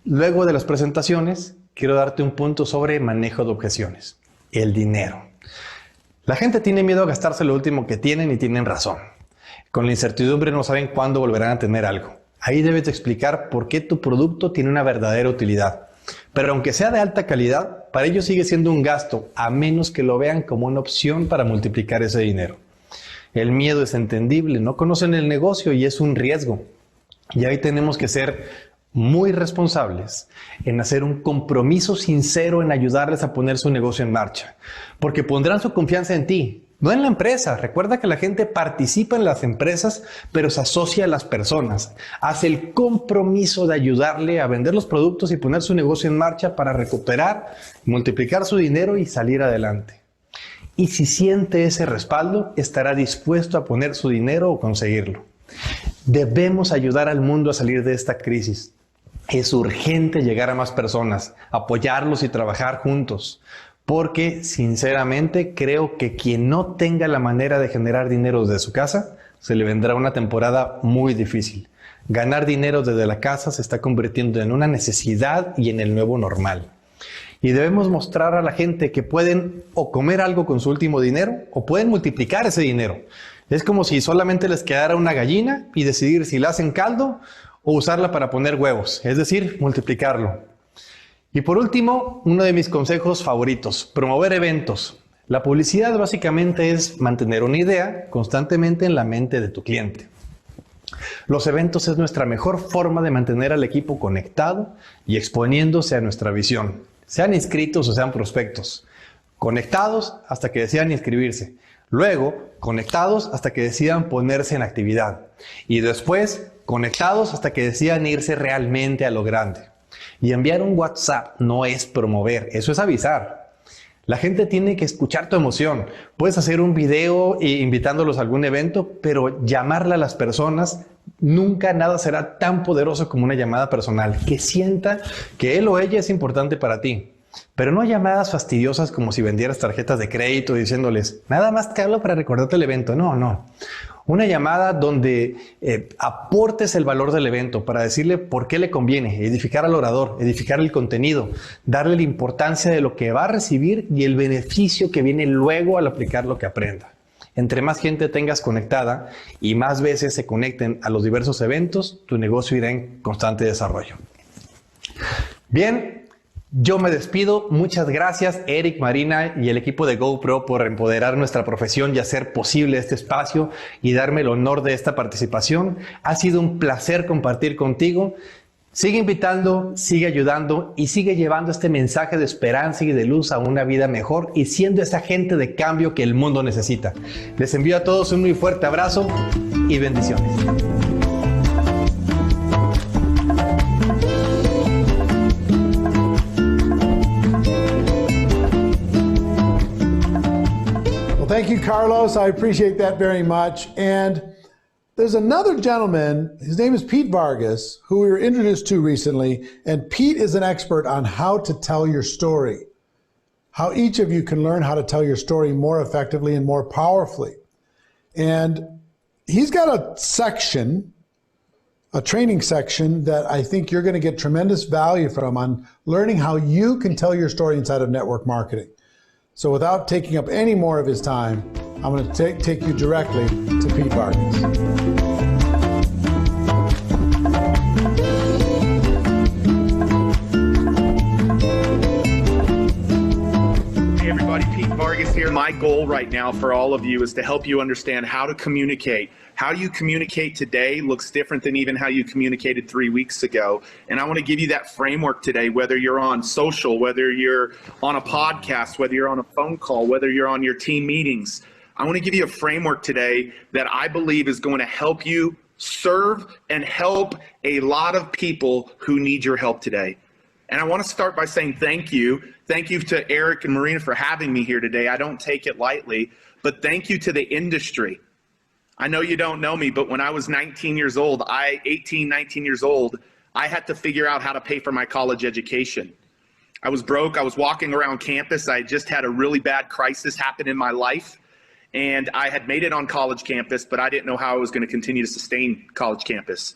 luego de las presentaciones, quiero darte un punto sobre manejo de objeciones: el dinero. La gente tiene miedo a gastarse lo último que tienen y tienen razón. Con la incertidumbre no saben cuándo volverán a tener algo. Ahí debes de explicar por qué tu producto tiene una verdadera utilidad. Pero aunque sea de alta calidad, para ellos sigue siendo un gasto, a menos que lo vean como una opción para multiplicar ese dinero. El miedo es entendible, no conocen el negocio y es un riesgo. Y ahí tenemos que ser muy responsables en hacer un compromiso sincero en ayudarles a poner su negocio en marcha. Porque pondrán su confianza en ti, no en la empresa. Recuerda que la gente participa en las empresas, pero se asocia a las personas. Hace el compromiso de ayudarle a vender los productos y poner su negocio en marcha para recuperar, multiplicar su dinero y salir adelante. Y si siente ese respaldo, estará dispuesto a poner su dinero o conseguirlo. Debemos ayudar al mundo a salir de esta crisis. Es urgente llegar a más personas, apoyarlos y trabajar juntos. Porque, sinceramente, creo que quien no tenga la manera de generar dinero desde su casa, se le vendrá una temporada muy difícil. Ganar dinero desde la casa se está convirtiendo en una necesidad y en el nuevo normal. Y debemos mostrar a la gente que pueden o comer algo con su último dinero o pueden multiplicar ese dinero. Es como si solamente les quedara una gallina y decidir si la hacen caldo o usarla para poner huevos, es decir, multiplicarlo. Y por último, uno de mis consejos favoritos, promover eventos. La publicidad básicamente es mantener una idea constantemente en la mente de tu cliente. Los eventos es nuestra mejor forma de mantener al equipo conectado y exponiéndose a nuestra visión, sean inscritos o sean prospectos. Conectados hasta que decidan inscribirse. Luego, conectados hasta que decidan ponerse en actividad. Y después, conectados hasta que decidan irse realmente a lo grande. Y enviar un WhatsApp no es promover, eso es avisar. La gente tiene que escuchar tu emoción. Puedes hacer un video invitándolos a algún evento, pero llamarle a las personas, nunca nada será tan poderoso como una llamada personal. Que sienta que él o ella es importante para ti. Pero no llamadas fastidiosas como si vendieras tarjetas de crédito diciéndoles, nada más te hablo para recordarte el evento. No. Una llamada donde aportes el valor del evento para decirle por qué le conviene, edificar al orador, edificar el contenido, darle la importancia de lo que va a recibir y el beneficio que viene luego al aplicar lo que aprenda. Entre más gente tengas conectada y más veces se conecten a los diversos eventos, tu negocio irá en constante desarrollo. Bien. Yo me despido. Muchas gracias, Eric, Marina y el equipo de GoPro por empoderar nuestra profesión y hacer posible este espacio y darme el honor de esta participación. Ha sido un placer compartir contigo. Sigue invitando, sigue ayudando y sigue llevando este mensaje de esperanza y de luz a una vida mejor y siendo esa agente de cambio que el mundo necesita. Les envío a todos un muy fuerte abrazo y bendiciones. Thank you, Carlos. I appreciate that very much. And there's another gentleman, his name is Pete Vargas, who we were introduced to recently. And Pete is an expert on how to tell your story, how each of you can learn how to tell your story more effectively and more powerfully. And he's got a section, a training section that I think you're going to get tremendous value from on learning how you can tell your story inside of network marketing. So without taking up any more of his time, I'm going to take you directly to Pete Vargas. Hey everybody, Pete Vargas here. My goal right now for all of you is to help you understand how to communicate. How you communicate today looks different than even how you communicated 3 weeks ago. And I want to give you that framework today, whether you're on social, whether you're on a podcast, whether you're on a phone call, whether you're on your team meetings. I want to give you a framework today that I believe is going to help you serve and help a lot of people who need your help today. And I want to start by saying thank you. Thank you to Eric and Marina for having me here today. I don't take it lightly, but thank you to the industry. I know you don't know me, but when I was 19 years old, 19 years old, I had to figure out how to pay for my college education. I was broke. I was walking around campus. I just had a really bad crisis happen in my life. And I had made it on college campus, but I didn't know how I was going to continue to sustain college campus.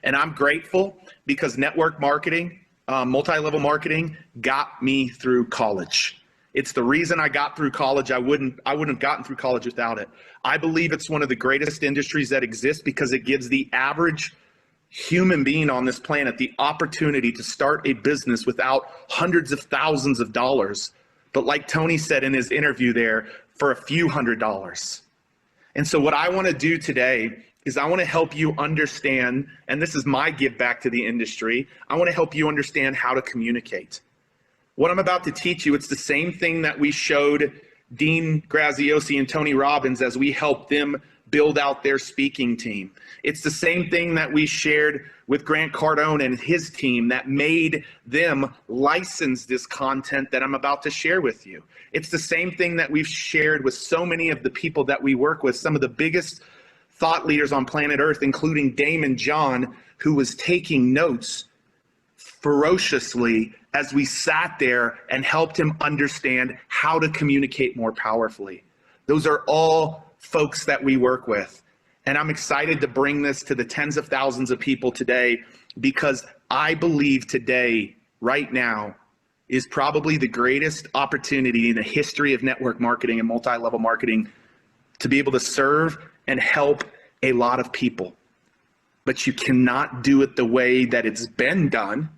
And I'm grateful because network marketing, multi-level marketing got me through college. It's the reason I got through college. I wouldn't have gotten through college without it. I believe it's one of the greatest industries that exists because it gives the average human being on this planet the opportunity to start a business without hundreds of thousands of dollars. But like Tony said in his interview there, for a few $100s. And so what I want to do today is I want to help you understand, and this is my give back to the industry, I want to help you understand how to communicate. What I'm about to teach you, it's the same thing that we showed Dean Graziosi and Tony Robbins as we helped them build out their speaking team. It's the same thing that we shared with Grant Cardone and his team that made them license this content that I'm about to share with you. It's the same thing that we've shared with so many of the people that we work with, some of the biggest thought leaders on planet Earth, including Damon John, who was taking notes ferociously as we sat there and helped him understand how to communicate more powerfully. Those are all folks that we work with. And I'm excited to bring this to the tens of thousands of people today because I believe today, right now, is probably the greatest opportunity in the history of network marketing and multi-level marketing to be able to serve and help a lot of people. But you cannot do it the way that it's been done.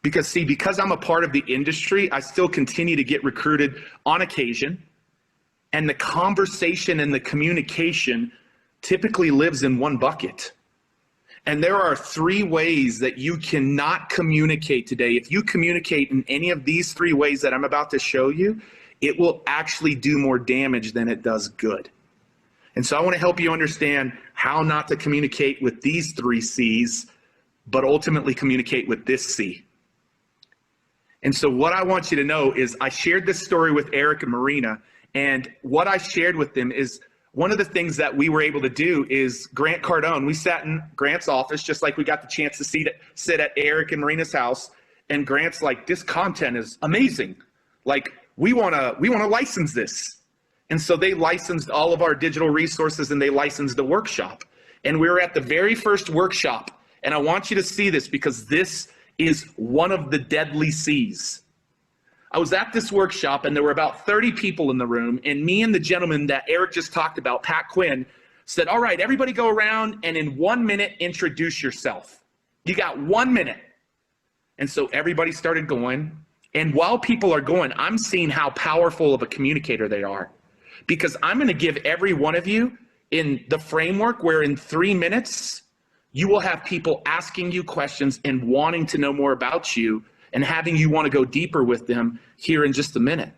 Because see, because I'm a part of the industry, I still continue to get recruited on occasion. And the conversation and the communication typically lives in one bucket. And there are 3 ways that you cannot communicate today. If you communicate in any of these 3 ways that I'm about to show you, it will actually do more damage than it does good. And so I want to help you understand how not to communicate with these 3 C's, but ultimately communicate with this C. And so what I want you to know is I shared this story with Eric and Marina, and what I shared with them is one of the things that we were able to do is Grant Cardone, we sat in Grant's office just like we got the chance to sit at Eric and Marina's house, and Grant's like, this content is amazing. Like, we wanna license this. And so they licensed all of our digital resources and they licensed the workshop. And we were at the very first workshop, and I want you to see this because this is one of the deadly C's. I was at this workshop and there were about 30 people in the room, and me and the gentleman that Eric just talked about, Pat Quinn, said, all right, everybody go around and in 1 minute introduce yourself. You got 1 minute. And so everybody started going. And while people are going, I'm seeing how powerful of a communicator they are. Because I'm gonna give every one of you in the framework where in 3 minutes, you will have people asking you questions and wanting to know more about you and having you want to go deeper with them here in just a minute.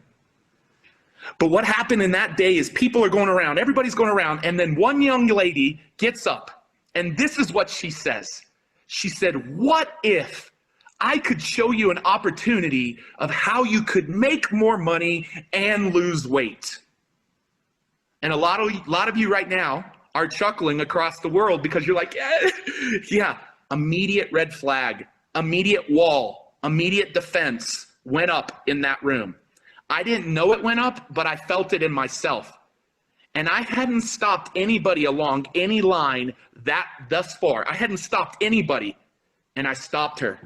But what happened in that day is people are going around, everybody's going around, and then one young lady gets up, and this is what she says. She said, what if I could show you an opportunity of how you could make more money and lose weight? And a lot of you right now are chuckling across the world because you're like, yeah, immediate red flag, immediate wall, immediate defense went up in that room. I didn't know it went up, but I felt it in myself. And I hadn't stopped anybody along any line thus far. I hadn't stopped anybody. And I stopped her.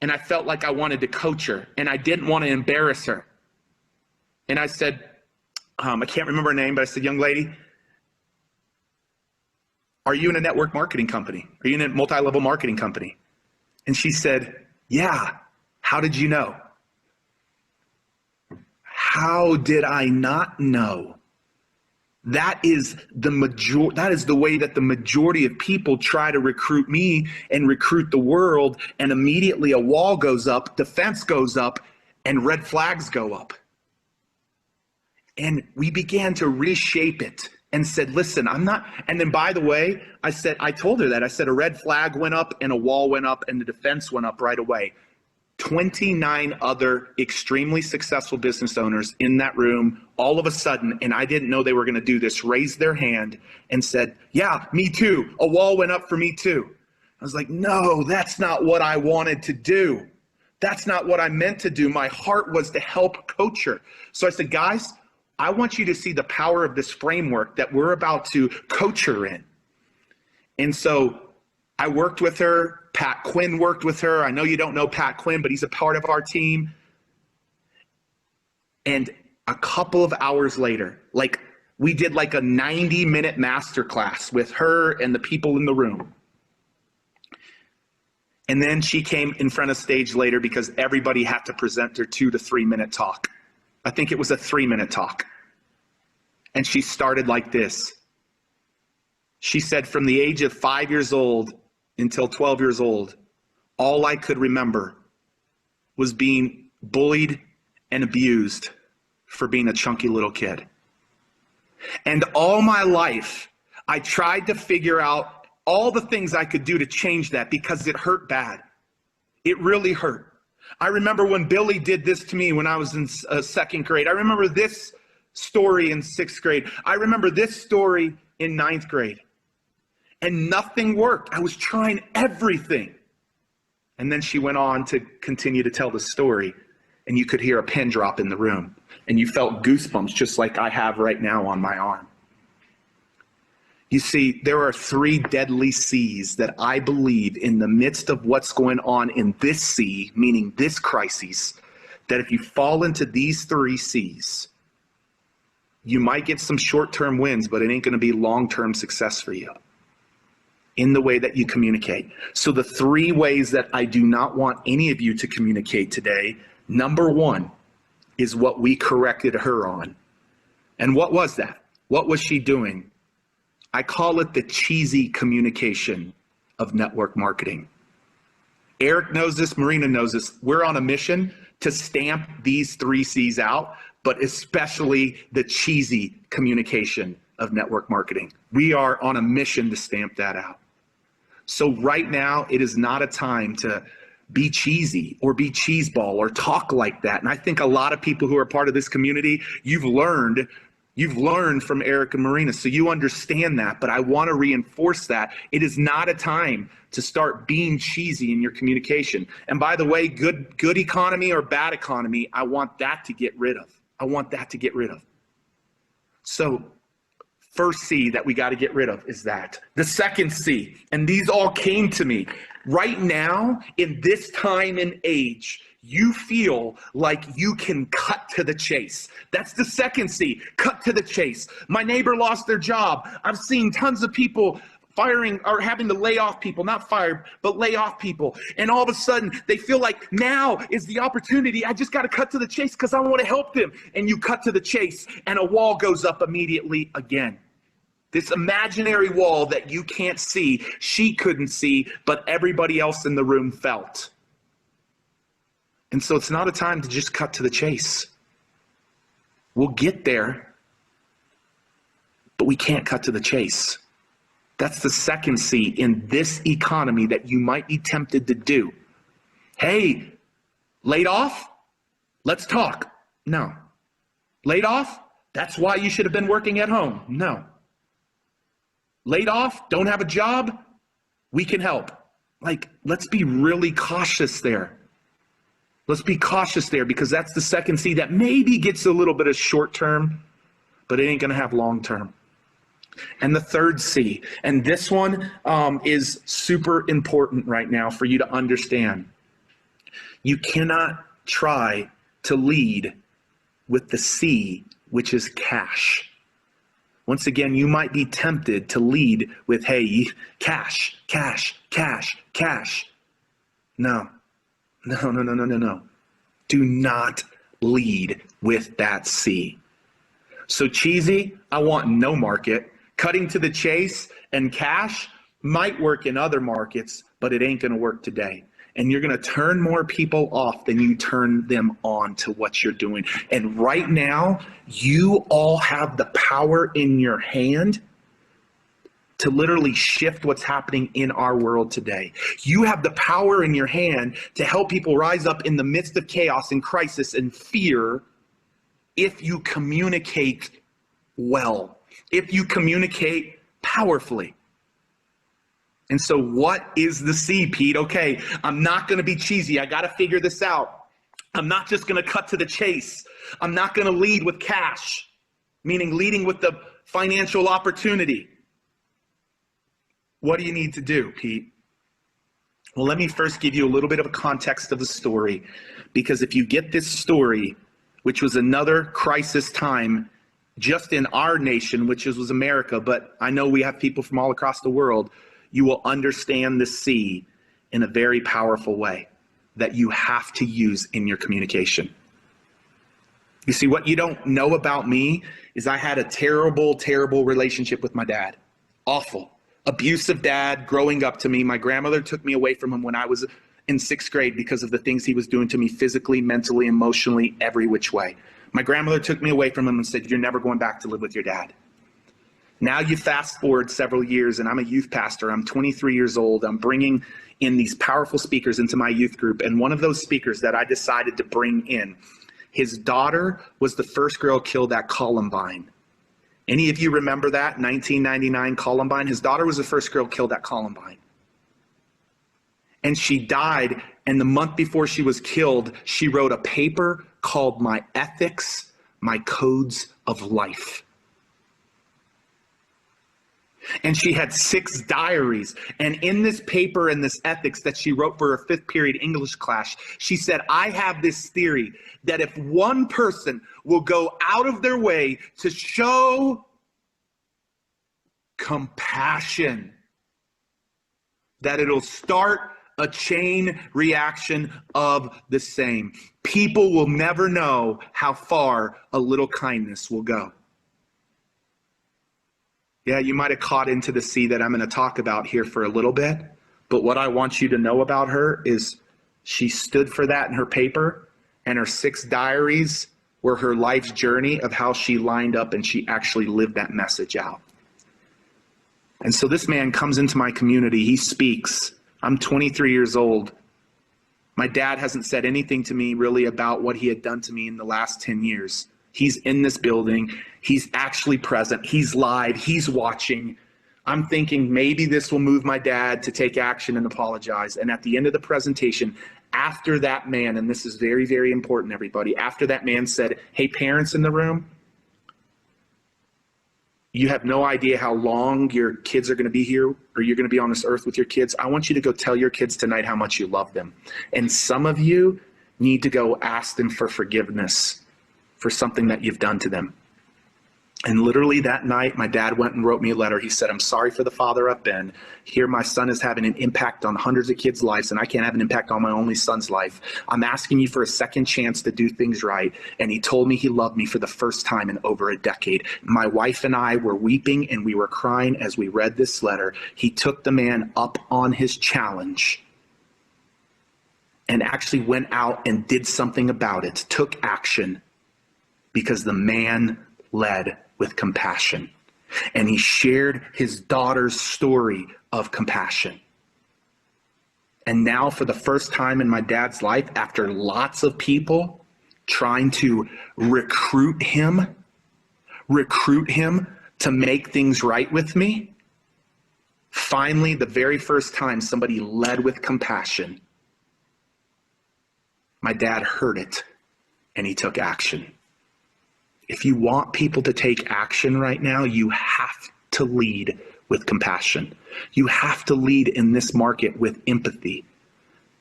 And I felt like I wanted to coach her. And I didn't want to embarrass her. And I said, I can't remember her name, but I said, young lady, are you in a network marketing company? Are you in a multi-level marketing company? And she said, yeah. How did you know? How did I not know? That is the way that the majority of people try to recruit me and recruit the world, and immediately a wall goes up, defense goes up, and red flags go up. And we began to reshape it and said, listen, I'm not, and then by the way, I told her that, I said a red flag went up and a wall went up and the defense went up right away. 29 other extremely successful business owners in that room, all of a sudden, and I didn't know they were going to do this, raised their hand and said, yeah, me too. A wall went up for me too. I was like, no, that's not what I wanted to do. That's not what I meant to do. My heart was to help coach her. So I said, guys, I want you to see the power of this framework that we're about to coach her in. And so I worked with her. Pat Quinn worked with her. I know you don't know Pat Quinn, but he's a part of our team. And a couple of hours later, like we did like a 90-minute masterclass with her and the people in the room. And then she came in front of stage later because everybody had to present their 2 to 3 minute talk. I think it was a 3-minute talk. And she started like this. She said, from the age of 5 years old until 12 years old, all I could remember was being bullied and abused for being a chunky little kid. And all my life, I tried to figure out all the things I could do to change that because it hurt bad. It really hurt. I remember when Billy did this to me when I was in second grade. I remember this story in 6th grade. I remember this story in 9th grade. And nothing worked. I was trying everything. And then she went on to continue to tell the story. And you could hear a pin drop in the room. And you felt goosebumps just like I have right now on my arm. You see, there are 3 deadly C's that I believe in the midst of what's going on in this C, meaning this crisis, that if you fall into these 3 C's, you might get some short-term wins, but it ain't going to be long-term success for you in the way that you communicate. So the 3 ways that I do not want any of you to communicate today, number 1 is what we corrected her on. And what was that? What was she doing? I call it the cheesy communication of network marketing. Eric knows this, Marina knows this. We're on a mission to stamp these 3 C's out, but especially the cheesy communication of network marketing. We are on a mission to stamp that out. So right now, it is not a time to be cheesy or be cheeseball or talk like that. And I think a lot of people who are part of this community, you've learned from Eric and Marina, so you understand that, but I want to reinforce that. It is not a time to start being cheesy in your communication. And by the way, good economy or bad economy, I want that to get rid of. I want that to get rid of. So first C that we got to get rid of is that. The second C, and these all came to me. Right now, in this time and age, you feel like you can cut to the chase. That's the second C, cut to the chase. My neighbor lost their job. I've seen tons of people firing or having to lay off people, not fire, but lay off people. And all of a sudden they feel like now is the opportunity. I just got to cut to the chase because I want to help them. And you cut to the chase and a wall goes up immediately again. This imaginary wall that you can't see, she couldn't see, but everybody else in the room felt. And so it's not a time to just cut to the chase. We'll get there, but we can't cut to the chase. That's the second C in this economy that you might be tempted to do. Hey, laid off? Let's talk. No. Laid off? That's why you should have been working at home. No. Laid off? Don't have a job? We can help. Like, let's be really cautious there. Let's be cautious there because that's the second C that maybe gets a little bit of short term, but it ain't going to have long term. And the third C, and this one is super important right now for you to understand. You cannot try to lead with the C, which is cash. Once again, you might be tempted to lead with, hey, cash, cash, cash, cash. No. No. Do not lead with that C. So cheesy, I want no market. Cutting to the chase and cash might work in other markets, but it ain't going to work today. And you're going to turn more people off than you turn them on to what you're doing. And right now, you all have the power in your hand to literally shift what's happening in our world today. You have the power in your hand to help people rise up in the midst of chaos and crisis and fear if you communicate well, if you communicate powerfully. And so what is the C, Pete? Okay, I'm not going to be cheesy. I got to figure this out. I'm not just going to cut to the chase. I'm not going to lead with cash, meaning leading with the financial opportunity. What do you need to do, Pete? Well, let me first give you a little bit of a context of the story, because if you get this story, which was another crisis time just in our nation, which was America, but I know we have people from all across the world, you will understand the C in a very powerful way that you have to use in your communication. You see, what you don't know about me is I had a terrible, terrible relationship with my dad. Awful. Abusive dad growing up to me. My grandmother took me away from him when I was in 6th grade because of the things he was doing to me physically, mentally, emotionally, every which way. My grandmother took me away from him and said, you're never going back to live with your dad. Now you fast forward several years and I'm a youth pastor. I'm 23 years old. I'm bringing in these powerful speakers into my youth group. And one of those speakers that I decided to bring in, his daughter was the first girl killed at Columbine. Any of you remember that, 1999 Columbine? His daughter was the first girl killed at Columbine. And she died, and the month before she was killed, she wrote a paper called My Ethics, My Codes of Life. And she had 6 diaries. And in this paper and this ethics that she wrote for her 5th period English class, she said, I have this theory that if one person will go out of their way to show compassion, that it'll start a chain reaction of the same. People will never know how far a little kindness will go. Yeah, you might have caught into the C that I'm going to talk about here for a little bit, but what I want you to know about her is she stood for that in her paper, and her 6 diaries were her life's journey of how she lined up and she actually lived that message out. And so this man comes into my community, he speaks. I'm 23 years old. My dad hasn't said anything to me really about what he had done to me in the last 10 years. He's in this building. He's actually present. He's live. He's watching. I'm thinking maybe this will move my dad to take action and apologize. And at the end of the presentation, after that man, and this is very, very important, everybody, after that man said, hey, parents in the room, you have no idea how long your kids are going to be here or you're going to be on this earth with your kids. I want you to go tell your kids tonight how much you love them. And some of you need to go ask them for forgiveness for something that you've done to them. And literally that night, my dad went and wrote me a letter. He said, I'm sorry for the father I've been. Here my son is having an impact on hundreds of kids' lives, and I can't have an impact on my only son's life. I'm asking you for a second chance to do things right. And he told me he loved me for the first time in over a decade. My wife and I were weeping and we were crying as we read this letter. He took the man up on his challenge and actually went out and did something about it, took action, because the man led with compassion. And he shared his daughter's story of compassion. And now for the first time in my dad's life, after lots of people trying to recruit him to make things right with me, finally, the very first time somebody led with compassion, my dad heard it and he took action. If you want people to take action right now, you have to lead with compassion. You have to lead in this market with empathy.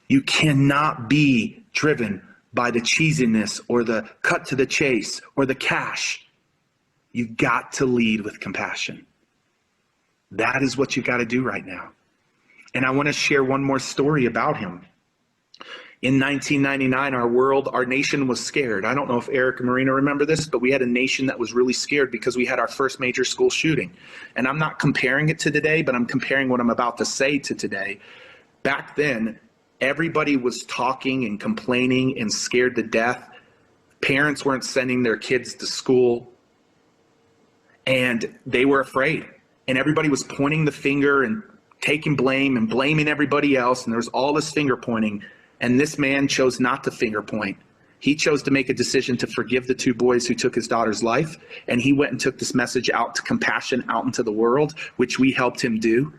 You cannot be driven by the cheesiness or the cut to the chase or the cash. You've got to lead with compassion. That is what you've got to do right now. And I want to share one more story about him. In 1999, our nation was scared. I don't know if Eric and Marina remember this, but we had a nation that was really scared because we had our first major school shooting. And I'm not comparing it to today, but I'm comparing what I'm about to say to today. Back then, everybody was talking and complaining and scared to death. Parents weren't sending their kids to school, and they were afraid. And everybody was pointing the finger and taking blame and blaming everybody else, and there was all this finger pointing. And this man chose not to finger point. He chose to make a decision to forgive the 2 boys who took his daughter's life. And he went and took this message out to compassion out into the world, which we helped him do.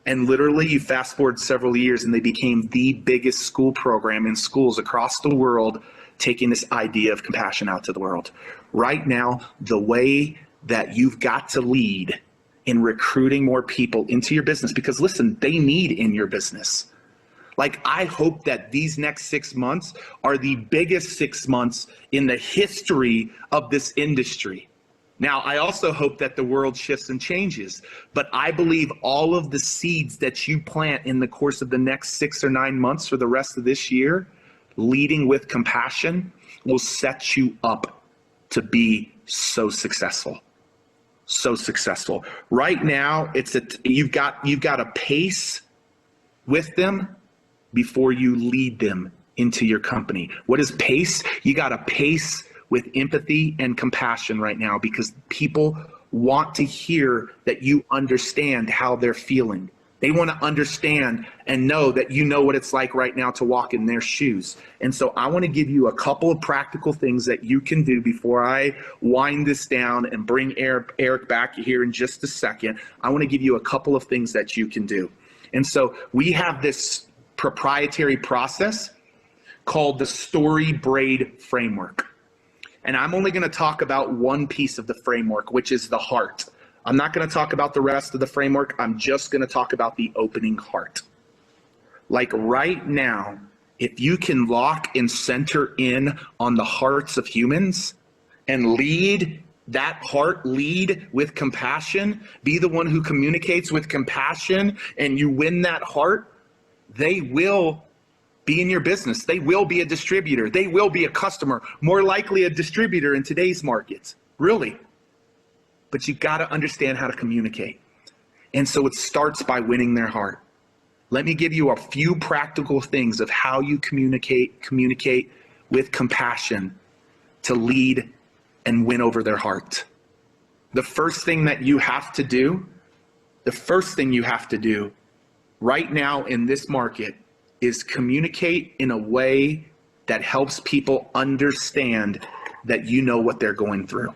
And literally, you fast forward several years and they became the biggest school program in schools across the world, taking this idea of compassion out to the world. Right now, the way that you've got to lead in recruiting more people into your business, because listen, they need in your business. Like, I hope that these next 6 months are the biggest 6 months in the history of this industry. Now, I also hope that the world shifts and changes, but I believe all of the seeds that you plant in the course of the next 6 or 9 months for the rest of this year, leading with compassion, will set you up to be so successful. So successful. Right now, you've got a pace with them before you lead them into your company. What is pace? You got a pace with empathy and compassion right now, because people want to hear that you understand how they're feeling. They want to understand and know that you know what it's like right now to walk in their shoes. And so I want to give you a couple of practical things that you can do before I wind this down and bring Eric back here in just a second. I want to give you a couple of things that you can do. And so we have this proprietary process called the Story Braid Framework. And I'm only going to talk about one piece of the framework, which is the heart. I'm not going to talk about the rest of the framework. I'm just going to talk about the opening heart. Like right now, if you can lock and center in on the hearts of humans and lead that heart, lead with compassion, be the one who communicates with compassion, and you win that heart, they will be in your business. They will be a distributor. They will be a customer, more likely a distributor in today's markets, really. But you got to understand how to communicate. And so it starts by winning their heart. Let me give you a few practical things of how you communicate with compassion to lead and win over their heart. The first thing you have to do right now in this market is communicate in a way that helps people understand that you know what they're going through.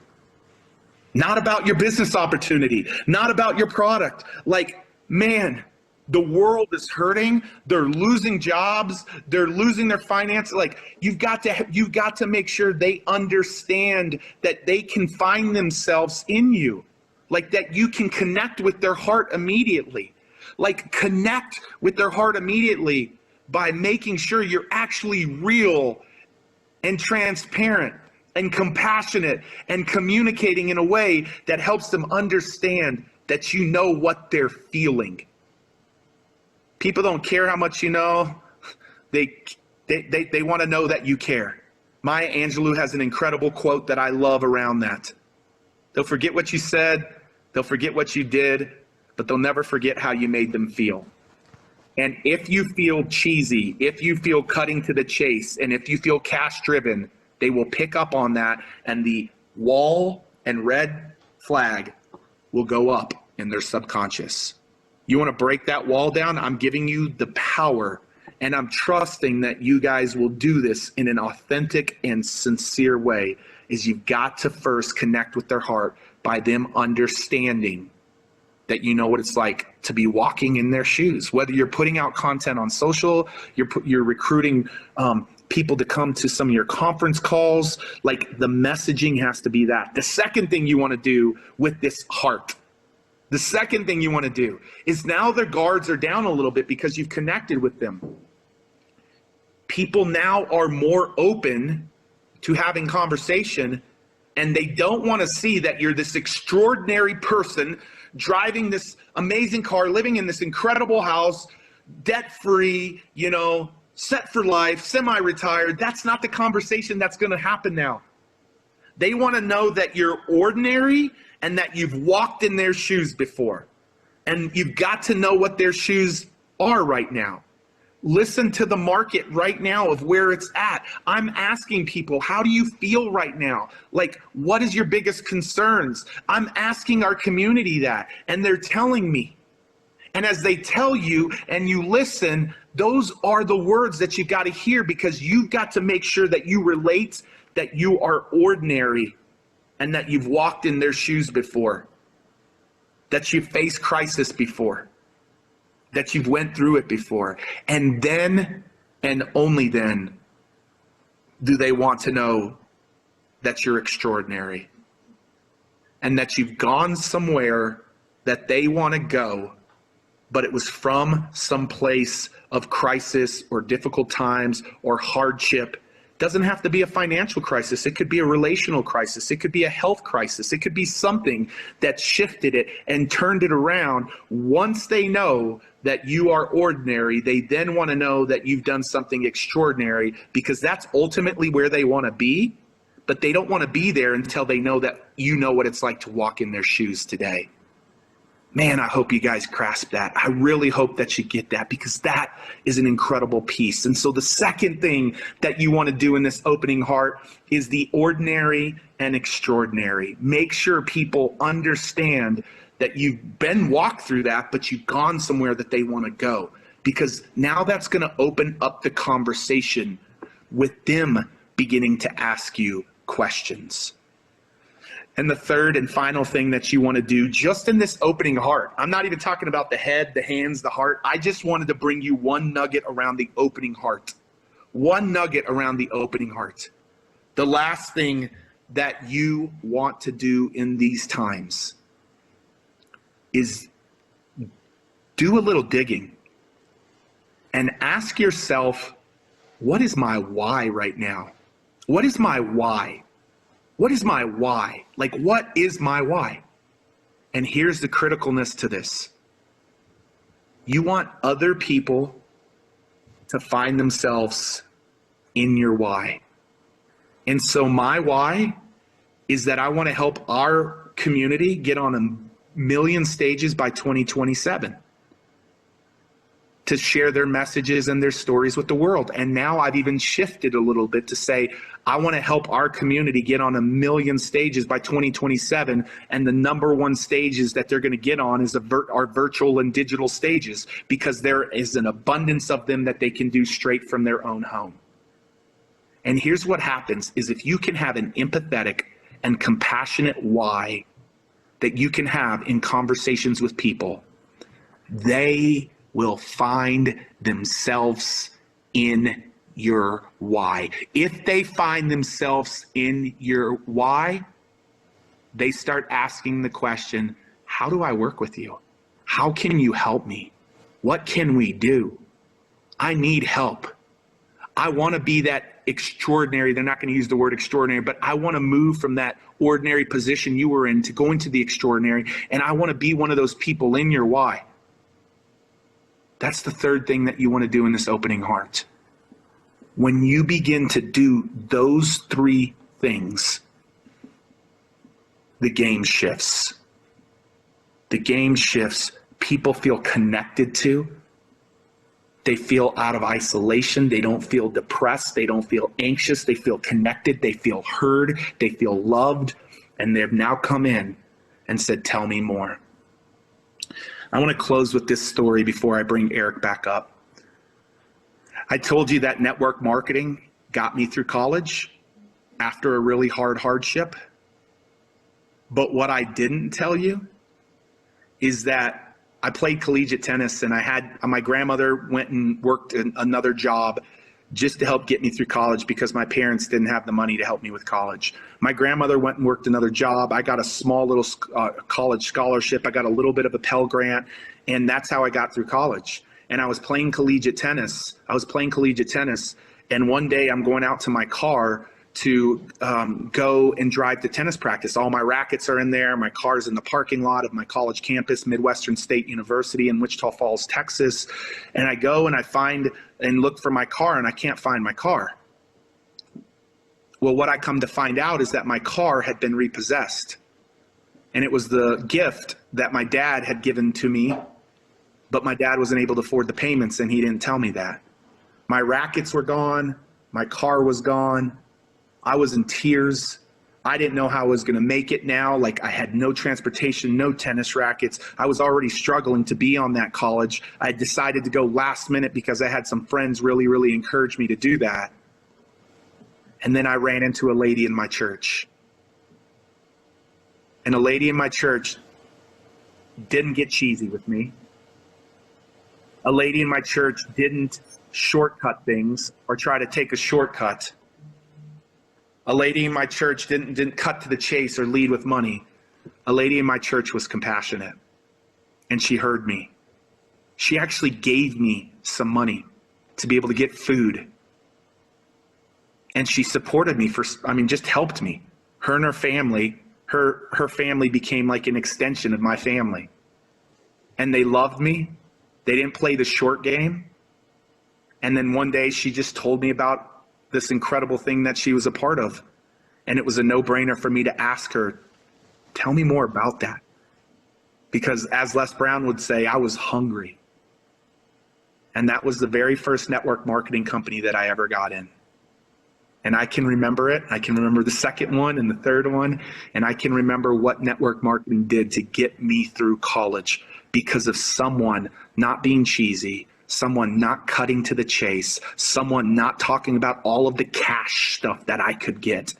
Not about your business opportunity, not about your product. Like, man, the world is hurting. They're losing jobs. They're losing their finances. Like, you've got to make sure they understand that they can find themselves in you. Like, that you can connect with their heart immediately. Like, connect with their heart immediately by making sure you're actually real and transparent and compassionate and communicating in a way that helps them understand that you know what they're feeling. People don't care how much you know. They want to know that you care. Maya Angelou has an incredible quote that I love around that. They'll forget what you said, they'll forget what you did, but they'll never forget how you made them feel. And if you feel cheesy, if you feel cutting to the chase, and if you feel cash driven, they will pick up on that, and the wall and red flag will go up in their subconscious. You want to break that wall down? I'm giving you the power, and I'm trusting that you guys will do this in an authentic and sincere way. Is you've got to first connect with their heart by them understanding that you know what it's like to be walking in their shoes. Whether you're putting out content on social, you're recruiting people to come to some of your conference calls, like the messaging has to be that. The second thing you want to do with this heart, the second thing you want to do is, now their guards are down a little bit because you've connected with them. People now are more open to having conversation, and they don't want to see that you're this extraordinary person driving this amazing car, living in this incredible house, debt-free, set for life, semi-retired. That's not the conversation that's going to happen now. They want to know that you're ordinary and that you've walked in their shoes before. And you've got to know what their shoes are right now. Listen to the market right now of where it's at. I'm asking people, how do you feel right now? Like, what is your biggest concerns? I'm asking our community that, and they're telling me. And as they tell you and you listen, those are the words that you got to hear, because you've got to make sure that you relate that you are ordinary and that you've walked in their shoes before, that you've faced crisis before, that you've went through it before. And then, and only then, do they want to know that you're extraordinary and that you've gone somewhere that they want to go but it was from some place of crisis or difficult times or hardship. Doesn't have to be a financial crisis. It could be a relational crisis. It could be a health crisis. It could be something that shifted it and turned it around. Once they know that you are ordinary, they then want to know that you've done something extraordinary, because that's ultimately where they want to be. But they don't want to be there until they know that you know what it's like to walk in their shoes today. Man, I hope you guys grasp that. I really hope that you get that, because that is an incredible piece. And so the second thing that you want to do in this opening heart is the ordinary and extraordinary. Make sure people understand that you've been walked through that, but you've gone somewhere that they want to go, because now that's going to open up the conversation with them beginning to ask you questions. And the third and final thing that you want to do just in this opening heart, I'm not even talking about the head, the hands, the heart. I just wanted to bring you one nugget around the opening heart. One nugget around the opening heart. The last thing that you want to do in these times is do a little digging and ask yourself, what is my why right now? What is my why? What is my why? Like, what is my why? And here's the criticalness to this. You want other people to find themselves in your why. And so my why is that I want to help our community get on 1 million stages by 2027 to share their messages and their stories with the world. And now I've even shifted a little bit to say, I want to help our community get on 1 million stages by 2027. And the number one stages that they're going to get on is our virtual and digital stages, because there is an abundance of them that they can do straight from their own home. And here's what happens is, if you can have an empathetic and compassionate why that you can have in conversations with people, they will find themselves in your why. If they find themselves in your why, they start asking the question, how do I work with you? How can you help me? What can we do? I need help. I want to be that extraordinary. They're not going to use the word extraordinary, but I want to move from that ordinary position you were in to go into the extraordinary. And I want to be one of those people in your why. That's the third thing that you want to do in this opening heart. When you begin to do those three things, the game shifts. The game shifts. People feel connected to. They feel out of isolation. They don't feel depressed. They don't feel anxious. They feel connected. They feel heard. They feel loved. And they've now come in and said, tell me more. I want to close with this story before I bring Eric back up. I told you that network marketing got me through college after a really hard hardship. But what I didn't tell you is that I played collegiate tennis, and my grandmother went and worked another job just to help get me through college, because my parents didn't have the money to help me with college. My grandmother went and worked another job. I got a small little college scholarship. I got a little bit of a Pell Grant, and that's how I got through college. And I was playing collegiate tennis. And one day I'm going out to my car to go and drive to tennis practice. All my rackets are in there. My car's in the parking lot of my college campus, Midwestern State University in Wichita Falls, Texas. And I go and I find and look for my car, and I can't find my car. Well, what I come to find out is that my car had been repossessed. And it was the gift that my dad had given to me, but my dad wasn't able to afford the payments, and he didn't tell me that. My rackets were gone. My car was gone. I was in tears. I didn't know how I was going to make it now. Like, I had no transportation, no tennis rackets. I was already struggling to be on that college. I decided to go last minute because I had some friends really, really encourage me to do that. And then I ran into a lady in my church. And a lady in my church didn't get cheesy with me. A lady in my church didn't shortcut things or try to take a shortcut. A lady in my church didn't cut to the chase or lead with money. A lady in my church was compassionate, and she heard me. She actually gave me some money to be able to get food. And she supported me just helped me. Her and her family, her family became like an extension of my family. And they loved me. They didn't play the short game. And then one day she just told me about this incredible thing that she was a part of. And it was a no-brainer for me to ask her, tell me more about that. Because as Les Brown would say, I was hungry. And that was the very first network marketing company that I ever got in. And I can remember it. I can remember the second one and the third one. And I can remember what network marketing did to get me through college because of someone not being cheesy, someone not cutting to the chase, someone not talking about all of the cash stuff that I could get,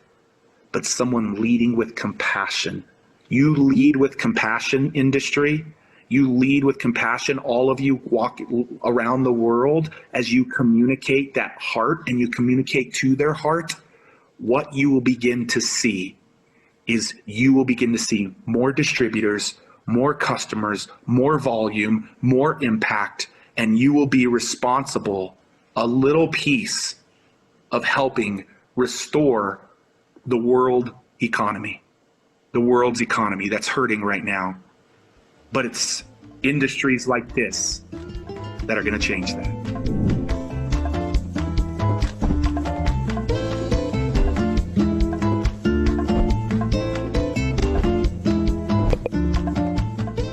but someone leading with compassion. You lead with compassion, industry. You lead with compassion, all of you walk around the world as you communicate that heart and you communicate to their heart. What you will begin to see is you will begin to see more distributors, more customers, more volume, more impact, and you will be responsible, a little piece of helping restore the world economy, the world's economy that's hurting right now. But it's industries like this that are going to change that.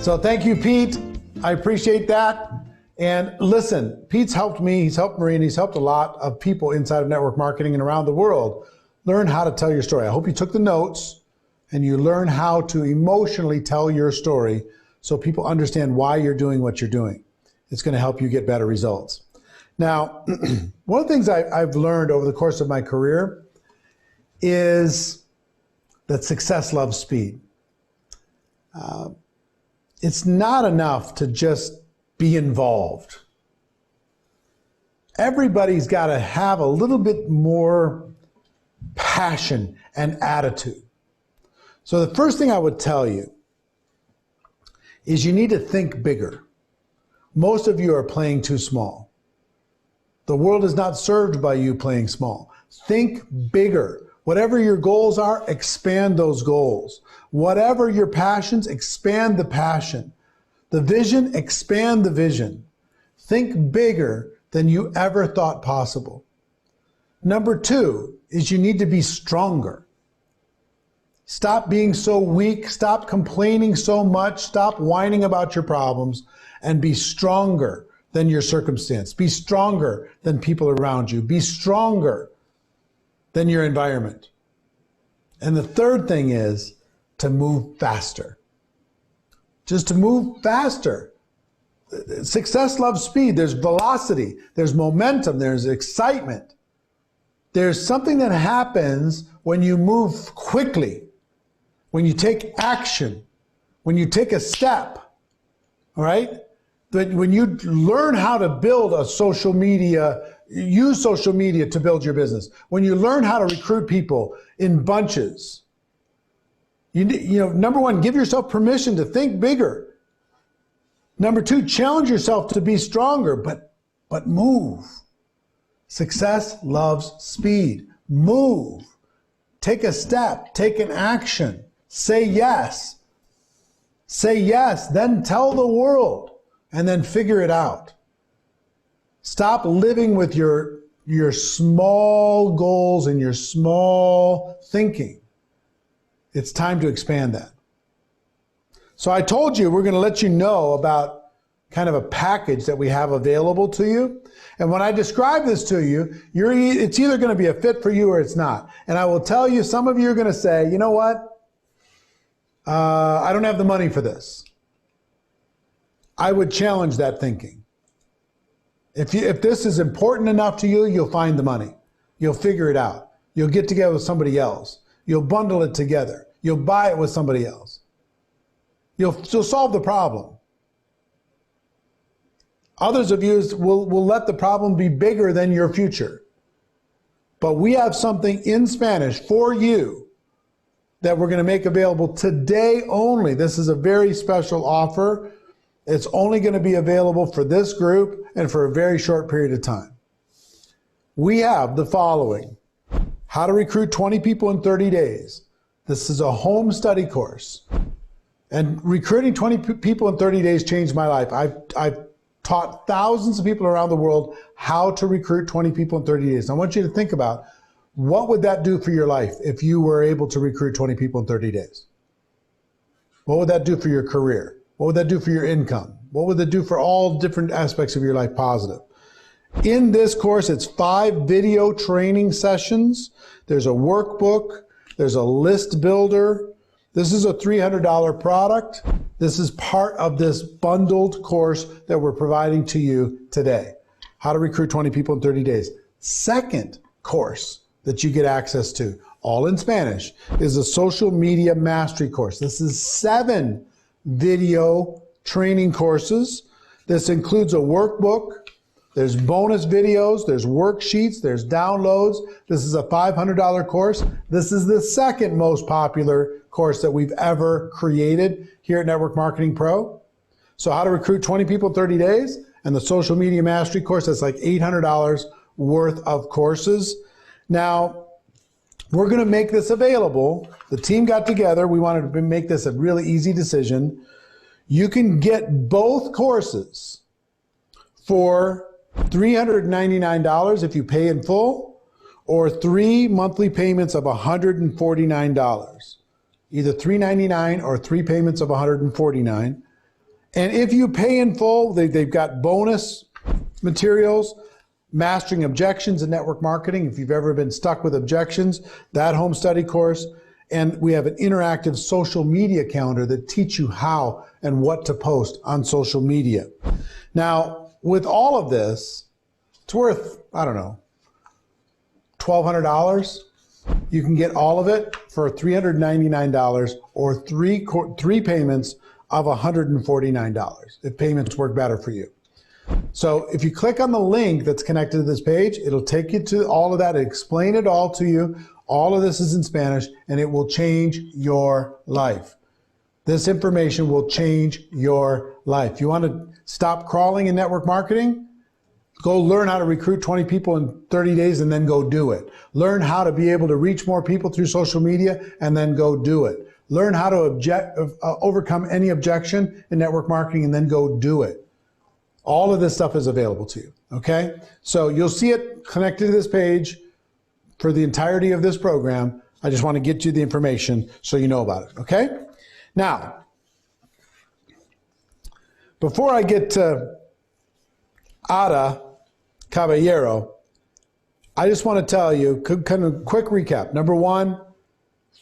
So thank you, Pete. I appreciate that. And listen, Pete's helped me, he's helped Marie, and he's helped a lot of people inside of network marketing and around the world learn how to tell your story. I hope you took the notes and you learn how to emotionally tell your story so people understand why you're doing what you're doing. It's going to help you get better results. Now, one of the things I've learned over the course of my career is that success loves speed. It's not enough to just be involved. Everybody's got to have a little bit more passion and attitude. So the first thing I would tell you is you need to think bigger. Most of you are playing too small. The world is not served by you playing small. Think bigger. Whatever your goals are, expand those goals. Whatever your passions, expand the passion. The vision, expand the vision. Think bigger than you ever thought possible. Number two is you need to be stronger. Stop being so weak. Stop complaining so much. Stop whining about your problems and be stronger than your circumstance. Be stronger than people around you. Be stronger than your environment. And the third thing is to move faster. Just to move faster. Success loves speed. There's velocity. There's momentum. There's excitement. There's something that happens when you move quickly. When you take action, when you take a step, all right? But when you learn how to build a social media, use social media to build your business. When you learn how to recruit people in bunches, you know, number one, give yourself permission to think bigger. Number two, challenge yourself to be stronger, but move. Success loves speed. Move. Take a step, take an action. Say yes. Say yes, then tell the world, and then figure it out. Stop living with your small goals and your small thinking. It's time to expand that. So I told you we're going to let you know about kind of a package that we have available to you. And when I describe this to you, it's either going to be a fit for you or it's not. And I will tell you, some of you are going to say, you know what? I don't have the money for this. I would challenge that thinking. If this is important enough to you, you'll find the money. You'll figure it out. You'll get together with somebody else. You'll bundle it together. You'll buy it with somebody else. You'll solve the problem. Others of you will let the problem be bigger than your future. But we have something in Spanish for you that we're going to make available today only. This is a very special offer. It's only going to be available for this group and for a very short period of time. We have the following: how to recruit 20 people in 30 days. This is a home study course. And recruiting 20 people in 30 days changed my life. I've taught thousands of people around the world how to recruit 20 people in 30 days. I want you to think about, what would that do for your life if you were able to recruit 20 people in 30 days? What would that do for your career? What would that do for your income? What would that do for all different aspects of your life positive? In this course, it's 5 video training sessions. There's a workbook. There's a list builder. This is a $300 product. This is part of this bundled course that we're providing to you today. How to recruit 20 people in 30 days. Second course that you get access to, all in Spanish, is a social media mastery course. This is 7 video training courses. This includes a workbook. There's bonus videos, there's worksheets, there's downloads. This is a $500 course. This is the second most popular course that we've ever created here at Network Marketing Pro. So how to recruit 20 people in 30 days, and the social media mastery course, that's like $800 worth of courses. Now, we're going to make this available. The team got together. We wanted to make this a really easy decision. You can get both courses for $399 if you pay in full, or 3 monthly payments of $149. Either $399 or 3 payments of $149. And if you pay in full, they've got bonus materials, mastering objections in network marketing. If you've ever been stuck with objections, that home study course. And we have an interactive social media calendar that teach you how and what to post on social media. Now, with all of this, it's worth, I don't know, $1,200. You can get all of it for $399 or three payments of $149 if payments work better for you. So if you click on the link that's connected to this page, it'll take you to all of that, explain it all to you. All of this is in Spanish, and it will change your life. This information will change your life. You want to stop crawling in network marketing? Go learn how to recruit 20 people in 30 days and then go do it. Learn how to be able to reach more people through social media and then go do it. Learn how to overcome any objection in network marketing and then go do it. All of this stuff is available to you, okay? So you'll see it connected to this page for the entirety of this program. I just want to get you the information so you know about it, okay? Now, before I get to Ada Caballero, I just want to tell you, kind of quick recap. Number 1,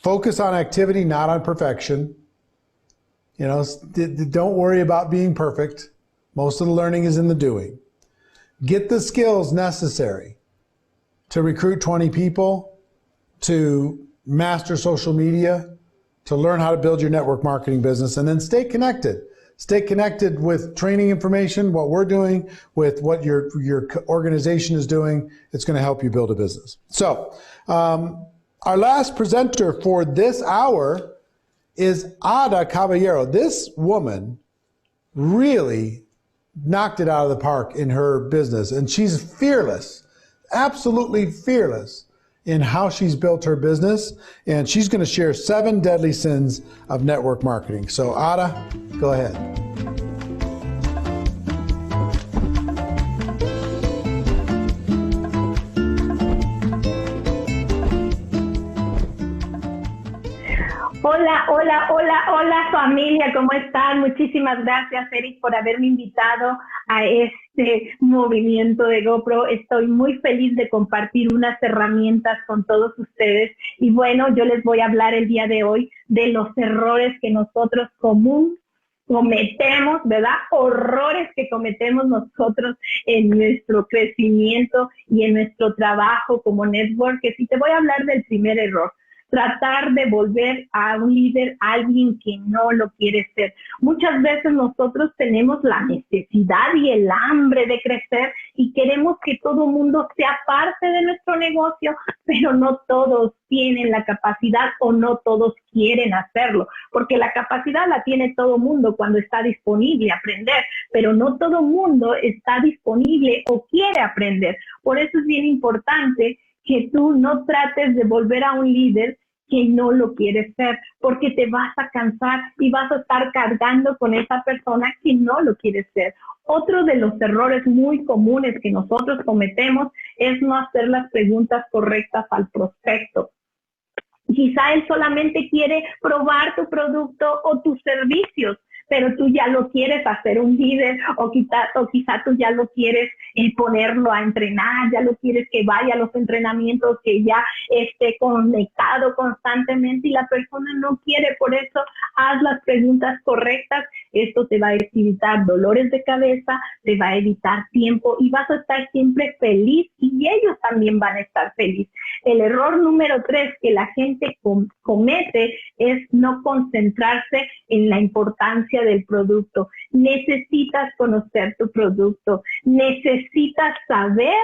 focus on activity, not on perfection. You know, don't worry about being perfect. Most of the learning is in the doing. Get the skills necessary to recruit 20 people, to master social media, to learn how to build your network marketing business, and then stay connected. Stay connected with training information, what we're doing, with what your organization is doing. It's going to help you build a business. So our last presenter for this hour is Ada Caballero. This woman really knocked it out of the park in her business, and she's fearless, absolutely fearless in how she's built her business, and she's going to share 7 deadly sins of network marketing. So Ada, go ahead. Hola, hola, hola, hola familia, ¿cómo están? Muchísimas gracias, Eric, por haberme invitado a este movimiento de GoPro. Estoy muy feliz de compartir unas herramientas con todos ustedes. Y bueno, yo les voy a hablar el día de hoy de los errores que nosotros cometemos, ¿verdad? Horrores que cometemos nosotros en nuestro crecimiento y en nuestro trabajo como networkers. Y te voy a hablar del primer error. tratar de volver a un líder a alguien que no lo quiere ser. Muchas veces nosotros tenemos la necesidad y el hambre de crecer y queremos que todo el mundo sea parte de nuestro negocio, pero no todos tienen la capacidad o no todos quieren hacerlo, porque la capacidad la tiene todo el mundo cuando está disponible a aprender, pero no todo el mundo está disponible o quiere aprender. Por eso es bien importante que tú no trates de volver a un líder que no lo quieres ser, porque te vas a cansar y vas a estar cargando con esa persona que no lo quiere ser. Otro de los errores muy comunes que nosotros cometemos es no hacer las preguntas correctas al prospecto. Quizá él solamente quiere probar tu producto o tus servicios, pero tú ya lo quieres hacer un líder o quizá tú ya lo quieres ponerlo a entrenar, ya lo quieres que vaya a los entrenamientos, que ya esté conectado constantemente y la persona no quiere. Por eso haz las preguntas correctas. Esto te va a evitar dolores de cabeza, te va a evitar tiempo y vas a estar siempre feliz y ellos también van a estar felices. El error número 3 que la gente comete es no concentrarse en la importancia del producto. Necesitas conocer tu producto, necesitas saber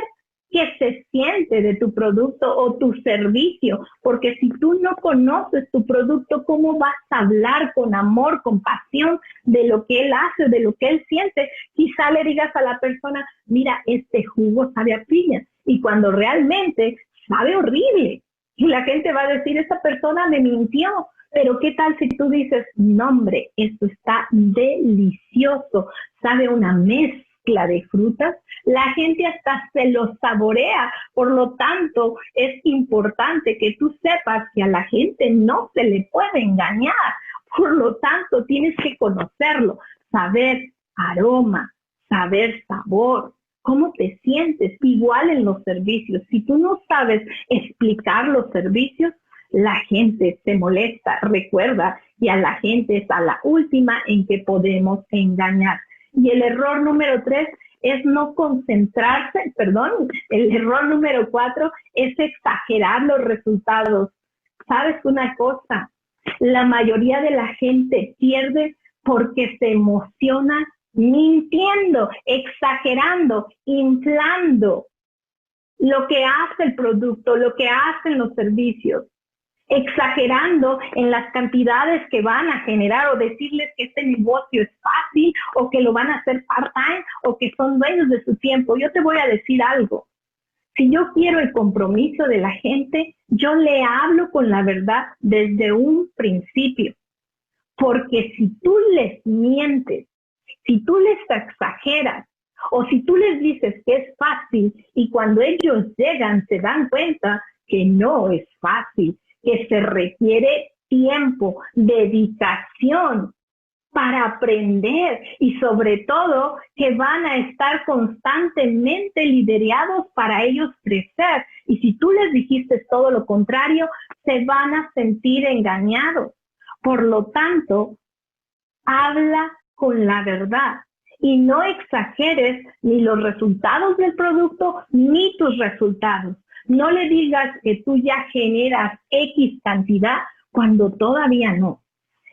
qué se siente de tu producto o tu servicio, porque si tú no conoces tu producto, ¿cómo vas a hablar con amor, con pasión de lo que él hace, de lo que él siente? Quizá le digas a la persona, mira, este jugo sabe a piña, y cuando realmente sabe horrible, y la gente va a decir, esa persona me mintió. Pero ¿qué tal si tú dices, no hombre, esto está delicioso, sabe una mezcla de frutas? La gente hasta se lo saborea. Por lo tanto, es importante que tú sepas que a la gente no se le puede engañar. Por lo tanto, tienes que conocerlo, saber aroma, saber sabor. ¿Cómo te sientes? Igual en los servicios. Si tú no sabes explicar los servicios, la gente se molesta, recuerda, y a la gente es a la última en que podemos engañar. Y el error número 3 es no concentrarse, el error número 4 es exagerar los resultados. ¿Sabes una cosa? La mayoría de la gente pierde porque se emociona mintiendo, exagerando, inflando lo que hace el producto, lo que hacen los servicios, exagerando en las cantidades que van a generar o decirles que este negocio es fácil o que lo van a hacer part-time o que son dueños de su tiempo. Yo te voy a decir algo. Si yo quiero el compromiso de la gente, yo le hablo con la verdad desde un principio. Porque si tú les mientes, si tú les exageras o si tú les dices que es fácil y cuando ellos llegan se dan cuenta que no es fácil, que se requiere tiempo, dedicación para aprender y sobre todo que van a estar constantemente liderados para ellos crecer. Y si tú les dijiste todo lo contrario, se van a sentir engañados. Por lo tanto, habla con la verdad y no exageres ni los resultados del producto ni tus resultados. No le digas que tú ya generas X cantidad cuando todavía no.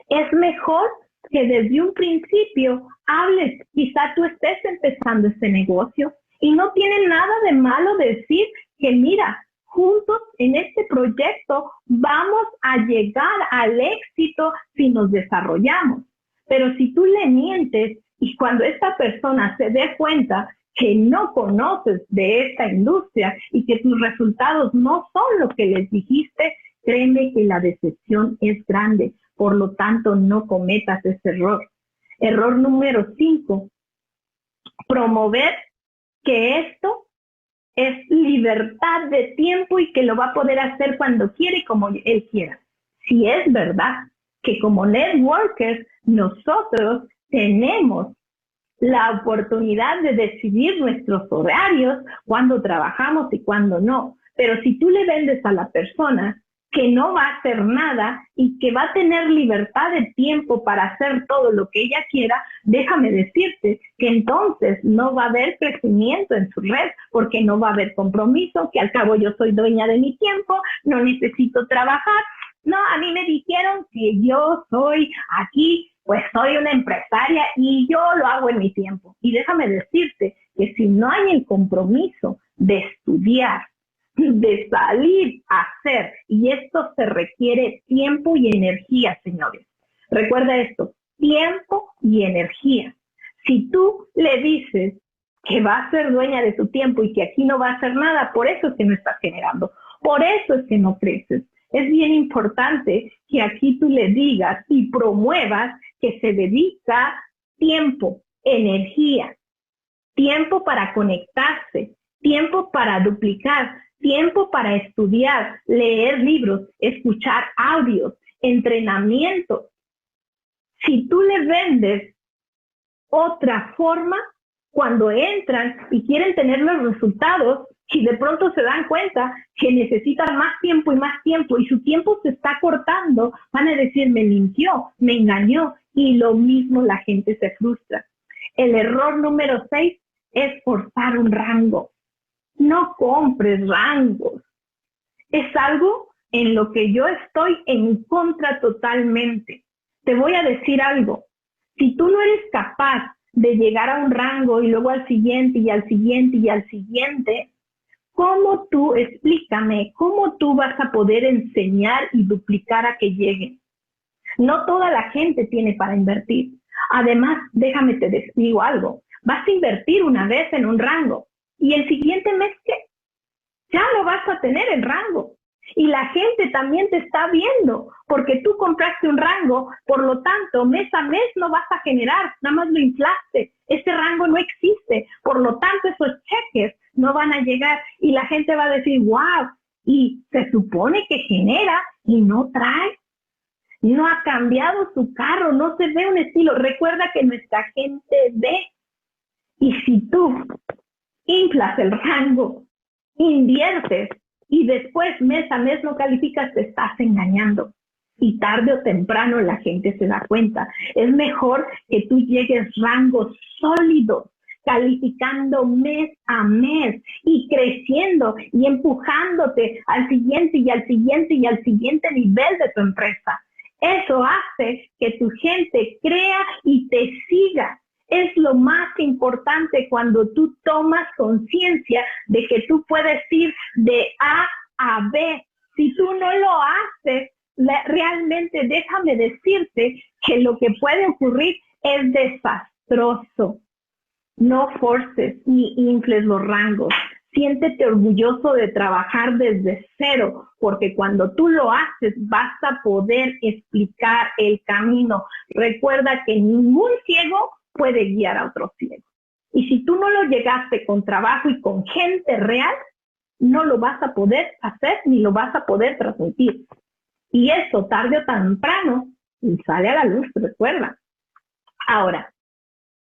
Es mejor que desde un principio hables. Quizá tú estés empezando este negocio y no tiene nada de malo decir que mira, juntos en este proyecto vamos a llegar al éxito si nos desarrollamos. Pero si tú le mientes y cuando esta persona se dé cuenta que no conoces de esta industria y que tus resultados no son lo que les dijiste, créeme que la decepción es grande. Por lo tanto, no cometas ese error. Error número 5, promover que esto es libertad de tiempo y que lo va a poder hacer cuando quiere y como él quiera. Si es verdad que como networkers nosotros tenemos la oportunidad de decidir nuestros horarios, cuándo trabajamos y cuándo no. Pero si tú le vendes a la persona que no va a hacer nada y que va a tener libertad de tiempo para hacer todo lo que ella quiera, déjame decirte que entonces no va a haber crecimiento en su red porque no va a haber compromiso, que al cabo yo soy dueña de mi tiempo, no necesito trabajar No, a mí me dijeron que yo soy aquí, pues soy una empresaria y yo lo hago en mi tiempo. Y déjame decirte que si no hay el compromiso de estudiar, de salir a hacer, y esto se requiere tiempo y energía, señores. Recuerda esto, tiempo y energía. Si tú le dices que va a ser dueña de tu tiempo y que aquí no va a hacer nada, por eso es que no estás generando, por eso es que no creces. Es bien importante que aquí tú le digas y promuevas que se dedica tiempo, energía, tiempo para conectarse, tiempo para duplicar, tiempo para estudiar, leer libros, escuchar audios, entrenamiento. Si tú le vendes otra forma, cuando entran y quieren tener los resultados, y de pronto se dan cuenta que necesitan más tiempo y su tiempo se está cortando, van a decir, me mintió, me engañó, y lo mismo la gente se frustra. El error número 6 es forzar un rango. No compres rangos. Es algo en lo que yo estoy en contra totalmente. Te voy a decir algo. Si tú no eres capaz de llegar a un rango y luego al siguiente y al siguiente y al siguiente, ¿cómo tú, explícame, cómo tú vas a poder enseñar y duplicar a que lleguen? No toda la gente tiene para invertir. Además, déjame te digo algo. Vas a invertir una vez en un rango y el siguiente mes, ¿qué? Ya lo vas a tener el rango. Y la gente también te está viendo porque tú compraste un rango, por lo tanto, mes a mes no vas a generar, nada más lo inflaste. Ese rango no existe, por lo tanto, esos cheques no van a llegar y la gente va a decir, wow, y se supone que genera y no trae. No ha cambiado su carro, no se ve un estilo. Recuerda que nuestra gente ve. Y si tú inflas el rango, inviertes y después mes a mes no calificas, te estás engañando. Y tarde o temprano la gente se da cuenta. Es mejor que tú llegues rangos sólidos, calificando mes a mes y creciendo y empujándote al siguiente y al siguiente y al siguiente nivel de tu empresa. Eso hace que tu gente crea y te siga. Es lo más importante cuando tú tomas conciencia de que tú puedes ir de A a B. Si tú no lo haces, realmente déjame decirte que lo que puede ocurrir es desastroso. No forces ni infles los rangos. Siéntete orgulloso de trabajar desde cero, porque cuando tú lo haces vas a poder explicar el camino. Recuerda que ningún ciego puede guiar a otro ciego. Y si tú no lo llegaste con trabajo y con gente real, no lo vas a poder hacer ni lo vas a poder transmitir. Y eso tarde o temprano sale a la luz, recuerda. Ahora,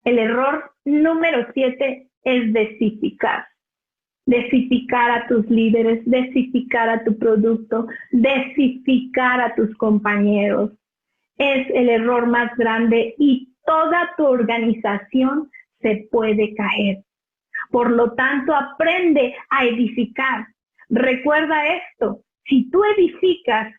el error número 7 es desificar. Desificar a tus líderes, desificar a tu producto, desificar a tus compañeros. Es el error más grande y toda tu organización se puede caer. Por lo tanto, aprende a edificar. Recuerda esto, si tú edificas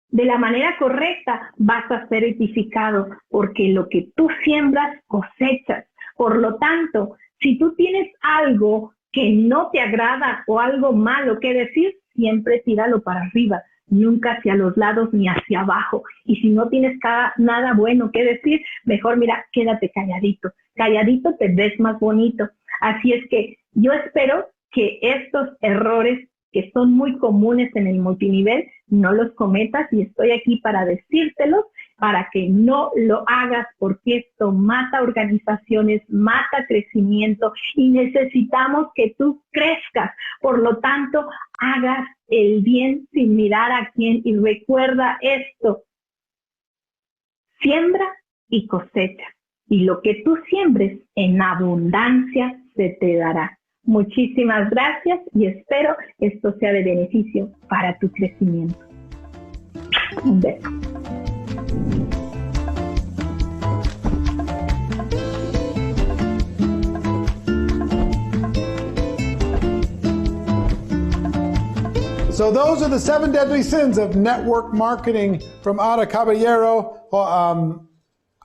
de la manera correcta, vas a ser edificado, porque lo que tú siembras, cosechas. Por lo tanto, si tú tienes algo que no te agrada o algo malo que decir, siempre tíralo para arriba, nunca hacia los lados ni hacia abajo. Y si no tienes nada bueno que decir, mejor mira, quédate calladito. Calladito te ves más bonito. Así es que yo espero que estos errores que son muy comunes en el multinivel, no los cometas, y estoy aquí para decírtelos, para que no lo hagas, porque esto mata organizaciones, mata crecimiento, y necesitamos que tú crezcas. Por lo tanto, hagas el bien sin mirar a quién, y recuerda esto: siembra y cosecha, y lo que tú siembres en abundancia se te dará. Muchísimas gracias y espero que esto sea de beneficio para tu crecimiento. Un beso. So So those are the 7 deadly sins of network marketing from Ada Caballero.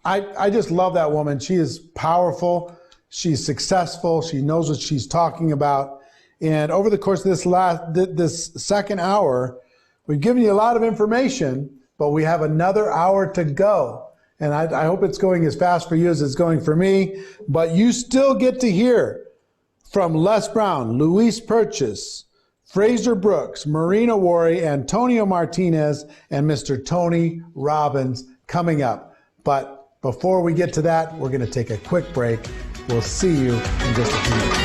I just love that woman. She is powerful. She's successful. She knows what she's talking about. And over the course of this second hour, we've given you a lot of information, but we have another hour to go. And I hope it's going as fast for you as it's going for me. But you still get to hear from Les Brown, Luis Purchase, Fraser Brooks, Marina Worry, Antonio Martinez, and Mr. Tony Robbins coming up. But before we get to that, we're going to take a quick break. We'll see you in just a few minutes.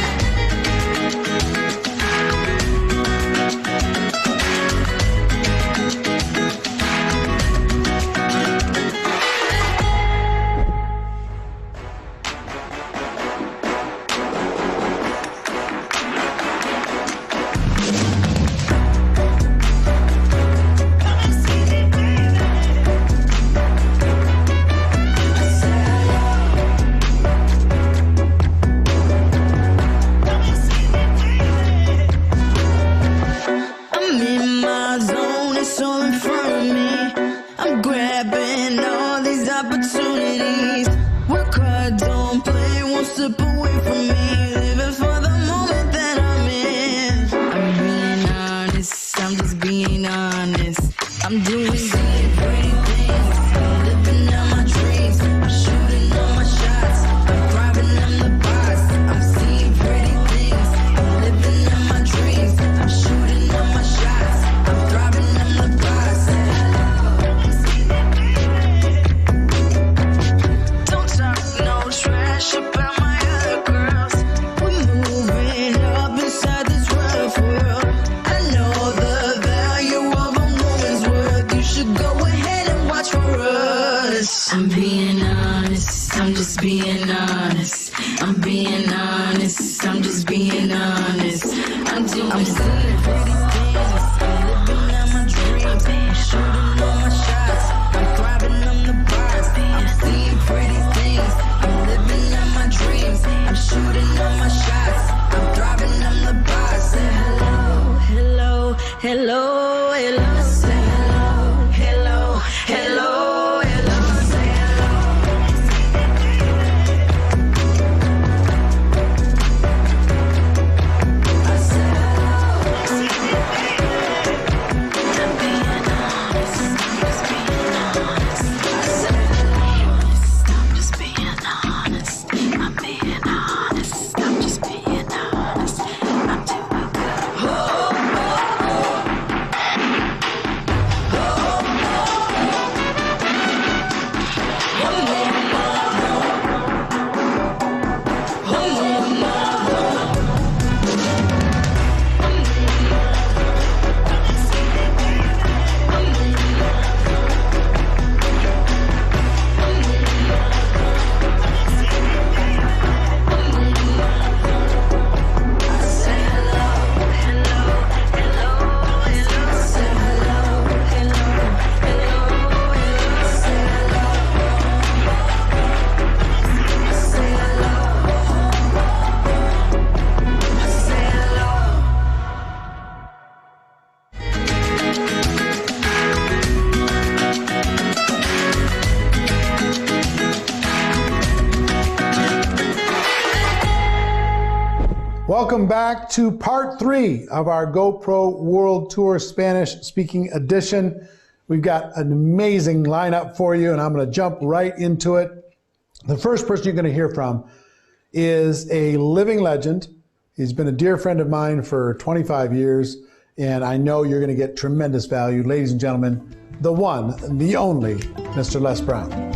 Welcome back to part 3 of our GoPro World Tour Spanish Speaking Edition. We've got an amazing lineup for you, and I'm going to jump right into it. The first person you're going to hear from is a living legend. He's been a dear friend of mine for 25 years, and I know you're going to get tremendous value. Ladies and gentlemen, the one, the only, Mr. Les Brown.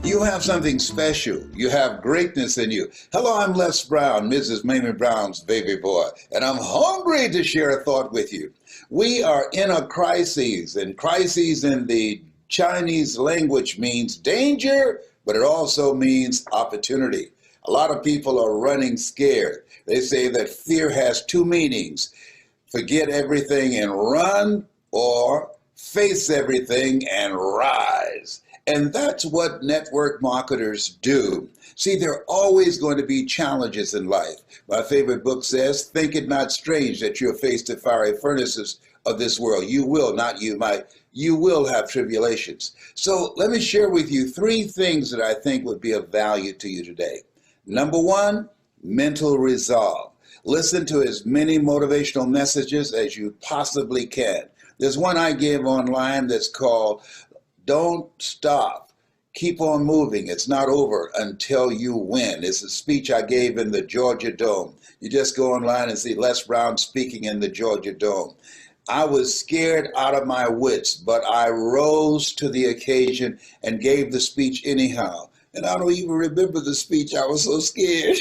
You have something special. You have greatness in you. Hello, I'm Les Brown, Mrs. Mamie Brown's baby boy, and I'm hungry to share a thought with you. We are in a crisis, and crisis in the Chinese language means danger, but it also means opportunity. A lot of people are running scared. They say that fear has 2 meanings: forget everything and run, or face everything, and rise. And that's what network marketers do. See, there are always going to be challenges in life. My favorite book says, think it not strange that you'll face the fiery furnaces of this world. You will, not you might. You will have tribulations. So let me share with you 3 things that I think would be of value to you today. Number 1, mental resolve. Listen to as many motivational messages as you possibly can. There's one I give online that's called Don't Stop. Keep on moving. It's not over until you win. It's a speech I gave in the Georgia Dome. You just go online and see Les Brown speaking in the Georgia Dome. I was scared out of my wits, but I rose to the occasion and gave the speech anyhow. And I don't even remember the speech. I was so scared.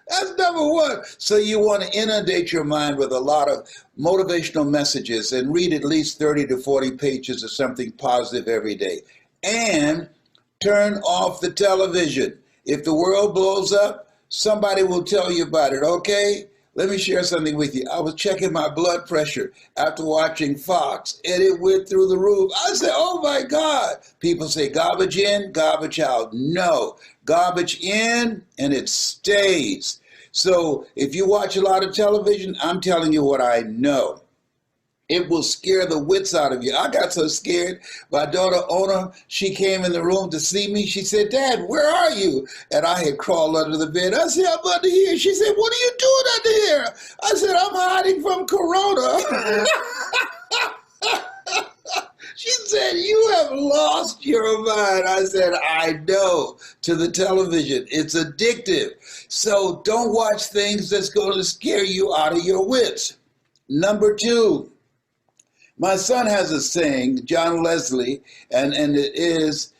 That's number 1. So you want to inundate your mind with a lot of motivational messages and read at least 30 to 40 pages of something positive every day. And turn off the television. If the world blows up, somebody will tell you about it, okay? Let me share something with you. I was checking my blood pressure after watching Fox, and it went through the roof. I said, oh my God. People say garbage in, garbage out. No, garbage in, and it stays. So if you watch a lot of television, I'm telling you what I know. It will scare the wits out of you. I got so scared. My daughter, Ona, she came in the room to see me. She said, Dad, where are you? And I had crawled under the bed. I said, I'm under here. She said, what are you doing under here? I said, I'm hiding from Corona. She said, you have lost your mind. I said, I know, to the television. It's addictive. So don't watch things that's going to scare you out of your wits. Number 2, my son has a saying, John Leslie, and it is,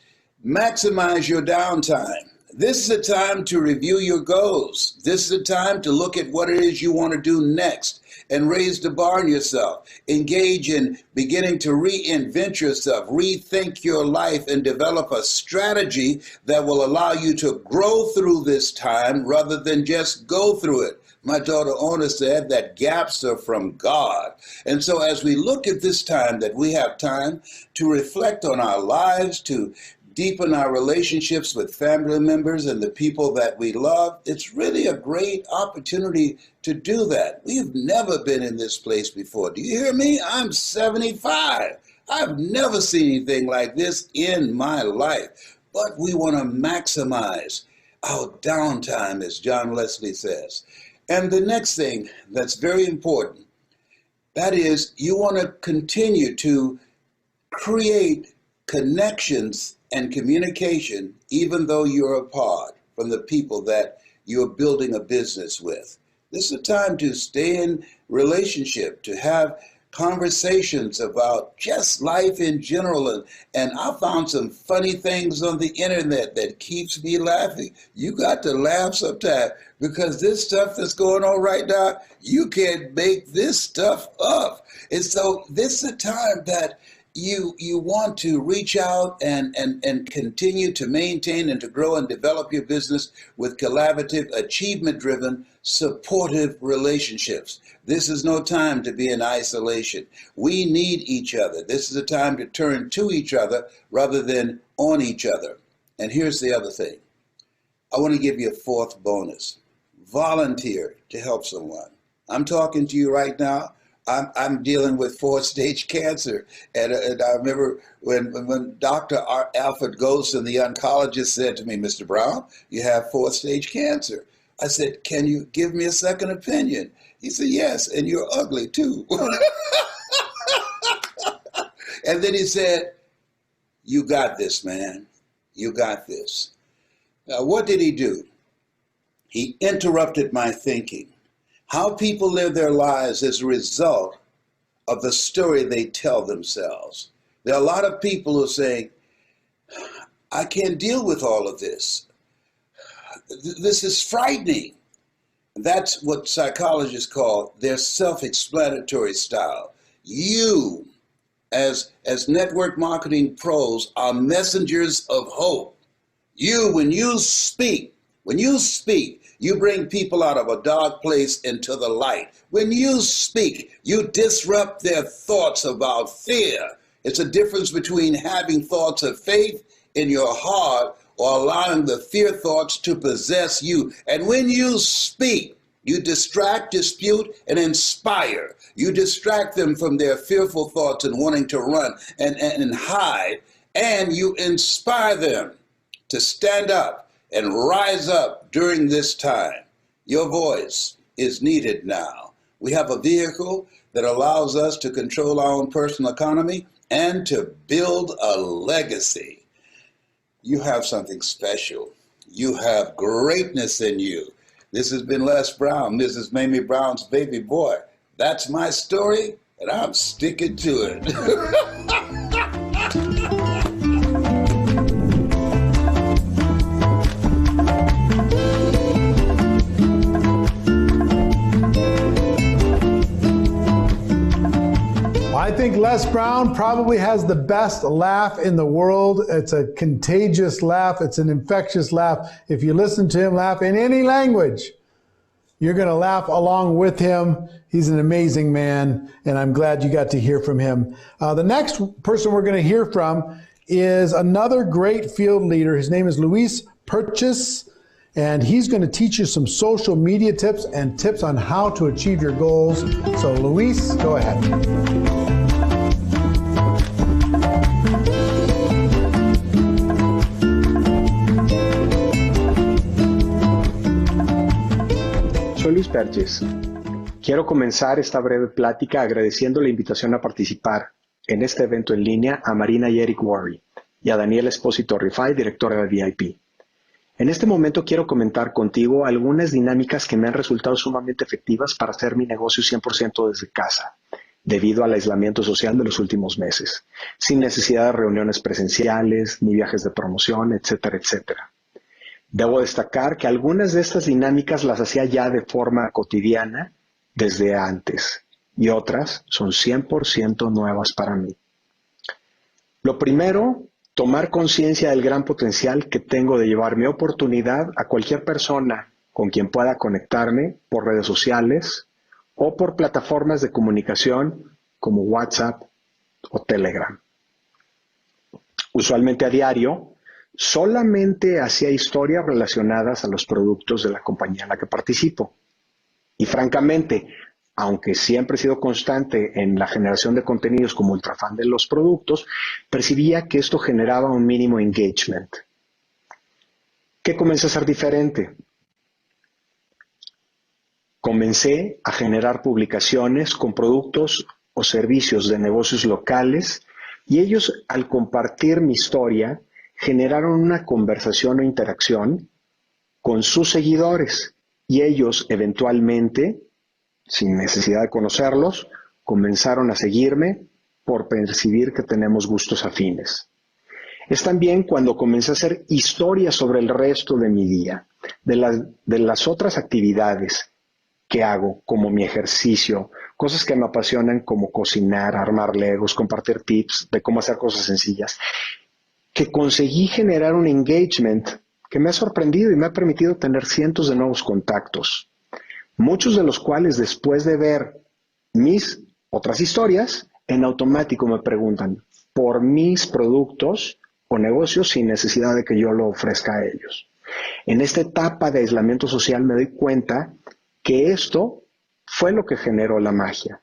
maximize your downtime. This is a time to review your goals. This is a time to look at what it is you want to do next and raise the bar on yourself. Engage in beginning to reinvent yourself, rethink your life, and develop a strategy that will allow you to grow through this time rather than just go through it. My daughter Ona said that gaps are from God. And so as we look at this time, that we have time to reflect on our lives, to deepen our relationships with family members and the people that we love, it's really a great opportunity to do that. We've never been in this place before. Do you hear me? I'm 75. I've never seen anything like this in my life. But we want to maximize our downtime, as John Leslie says. And the next thing that's very important, that is, you want to continue to create connections and communication, even though you're apart from the people that you're building a business with. This is a time to stay in relationship, to have conversations about just life in general. And I found some funny things on the internet that keeps me laughing. You got to laugh sometime, because this stuff that's going on right now, you can't make this stuff up. And so this is a time that you want to reach out and continue to maintain and to grow and develop your business with collaborative, achievement-driven, supportive relationships. This is no time to be in isolation. We need each other. This is a time to turn to each other rather than on each other. And here's the other thing. I want to give you a 4th bonus. Volunteer to help someone. I'm talking to you right now. I'm dealing with 4th-stage cancer. And I remember when Dr. Alfred Golson, the oncologist, said to me, Mr. Brown, you have 4th-stage cancer. I said, can you give me a second opinion? He said, yes, and you're ugly too. And then he said, you got this, man. You got this. Now, what did he do? He interrupted my thinking. How people live their lives is a result of the story they tell themselves. There are a lot of people who are saying, I can't deal with all of this. This is frightening. That's what psychologists call their self-explanatory style. You, as network marketing pros, are messengers of hope. You, when you speak, When you speak, you bring people out of a dark place into the light. When you speak, you disrupt their thoughts about fear. It's a difference between having thoughts of faith in your heart or allowing the fear thoughts to possess you. And when you speak, you distract, dispute, and inspire. You distract them from their fearful thoughts and wanting to run and hide. And you inspire them to stand up and rise up during this time. Your voice is needed now. We have a vehicle that allows us to control our own personal economy and to build a legacy. You have something special. You have greatness in you. This has been Les Brown, Mrs. Mamie Brown's baby boy. That's my story, and I'm sticking to it. I think Les Brown probably has the best laugh in the world. It's a contagious laugh. It's an infectious laugh. If you listen to him laugh in any language, you're going to laugh along with him. He's an amazing man, and I'm glad you got to hear from him. The next person we're going to hear from is another great field leader. His name is Luis Purchase, and he's going to teach you some social media tips and tips on how to achieve your goals. So Luis, go ahead. Soy Luis Perches. Quiero comenzar esta breve plática agradeciendo la invitación a participar en este evento en línea a Marina y Eric Worre y a Daniel Espósito Rifai, directora de VIP. En este momento quiero comentar contigo algunas dinámicas que me han resultado sumamente efectivas para hacer mi negocio 100% desde casa, debido al aislamiento social de los últimos meses, sin necesidad de reuniones presenciales, ni viajes de promoción, etcétera, etcétera. Debo destacar que algunas de estas dinámicas las hacía ya de forma cotidiana desde antes y otras son 100% nuevas para mí. Lo primero, tomar conciencia del gran potencial que tengo de llevar mi oportunidad a cualquier persona con quien pueda conectarme por redes sociales o por plataformas de comunicación como WhatsApp o Telegram. Usualmente a diario, solamente hacía historias relacionadas a los productos de la compañía en la que participo. Y francamente, aunque siempre he sido constante en la generación de contenidos como ultrafan de los productos, percibía que esto generaba un mínimo engagement. ¿Qué comencé a hacer diferente? Comencé a generar publicaciones con productos o servicios de negocios locales y ellos, al compartir mi historia, generaron una conversación o interacción con sus seguidores y ellos eventualmente, sin necesidad de conocerlos, comenzaron a seguirme por percibir que tenemos gustos afines. Es también cuando comencé a hacer historias sobre el resto de mi día, de las otras actividades que hago, como mi ejercicio, cosas que me apasionan como cocinar, armar legos, compartir tips de cómo hacer cosas sencillas, que conseguí generar un engagement que me ha sorprendido y me ha permitido tener cientos de nuevos contactos, muchos de los cuales después de ver mis otras historias, en automático me preguntan por mis productos o negocios sin necesidad de que yo lo ofrezca a ellos. En esta etapa de aislamiento social me doy cuenta que esto fue lo que generó la magia.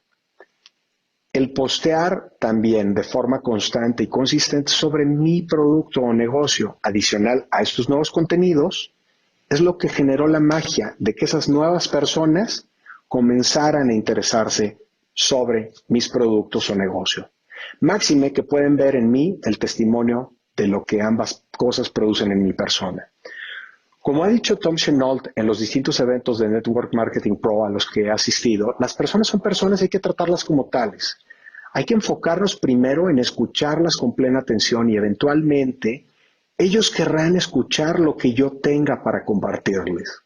El postear también de forma constante y consistente sobre mi producto o negocio adicional a estos nuevos contenidos es lo que generó la magia de que esas nuevas personas comenzaran a interesarse sobre mis productos o negocio. Máxime que pueden ver en mí el testimonio de lo que ambas cosas producen en mi persona. Como ha dicho Tom Chenault en los distintos eventos de Network Marketing Pro a los que he asistido, las personas son personas y hay que tratarlas como tales. Hay que enfocarnos primero en escucharlas con plena atención y eventualmente ellos querrán escuchar lo que yo tenga para compartirles.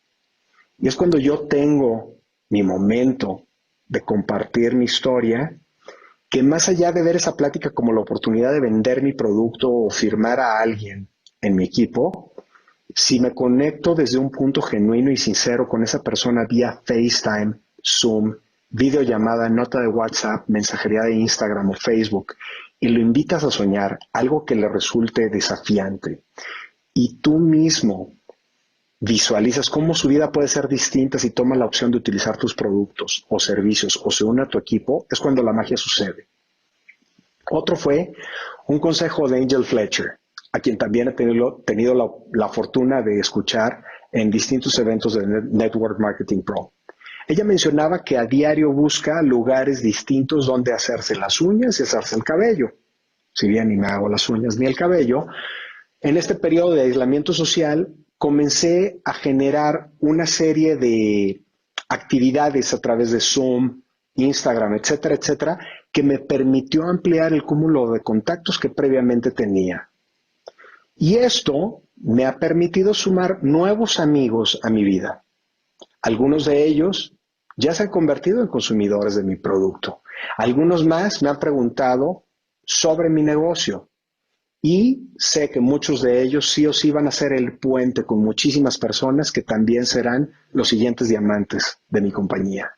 Y es cuando yo tengo mi momento de compartir mi historia, que más allá de ver esa plática como la oportunidad de vender mi producto o firmar a alguien en mi equipo, Si me conecto desde un punto genuino y sincero con esa persona vía FaceTime, Zoom, videollamada, nota de WhatsApp, mensajería de Instagram o Facebook, y lo invitas a soñar algo que le resulte desafiante, y tú mismo visualizas cómo su vida puede ser distinta si toma la opción de utilizar tus productos o servicios o se une a tu equipo, es cuando la magia sucede. Otro fue un consejo de Angel Fletcher, a quien también he tenido la fortuna de escuchar en distintos eventos de Network Marketing Pro. Ella mencionaba que a diario busca lugares distintos donde hacerse las uñas y hacerse el cabello. Si bien ni me hago las uñas ni el cabello, en este periodo de aislamiento social comencé a generar una serie de actividades a través de Zoom, Instagram, etcétera, etcétera, que me permitió ampliar el cúmulo de contactos que previamente tenía. Y esto me ha permitido sumar nuevos amigos a mi vida. Algunos de ellos ya se han convertido en consumidores de mi producto. Algunos más me han preguntado sobre mi negocio. Y sé que muchos de ellos sí o sí van a ser el puente con muchísimas personas que también serán los siguientes diamantes de mi compañía.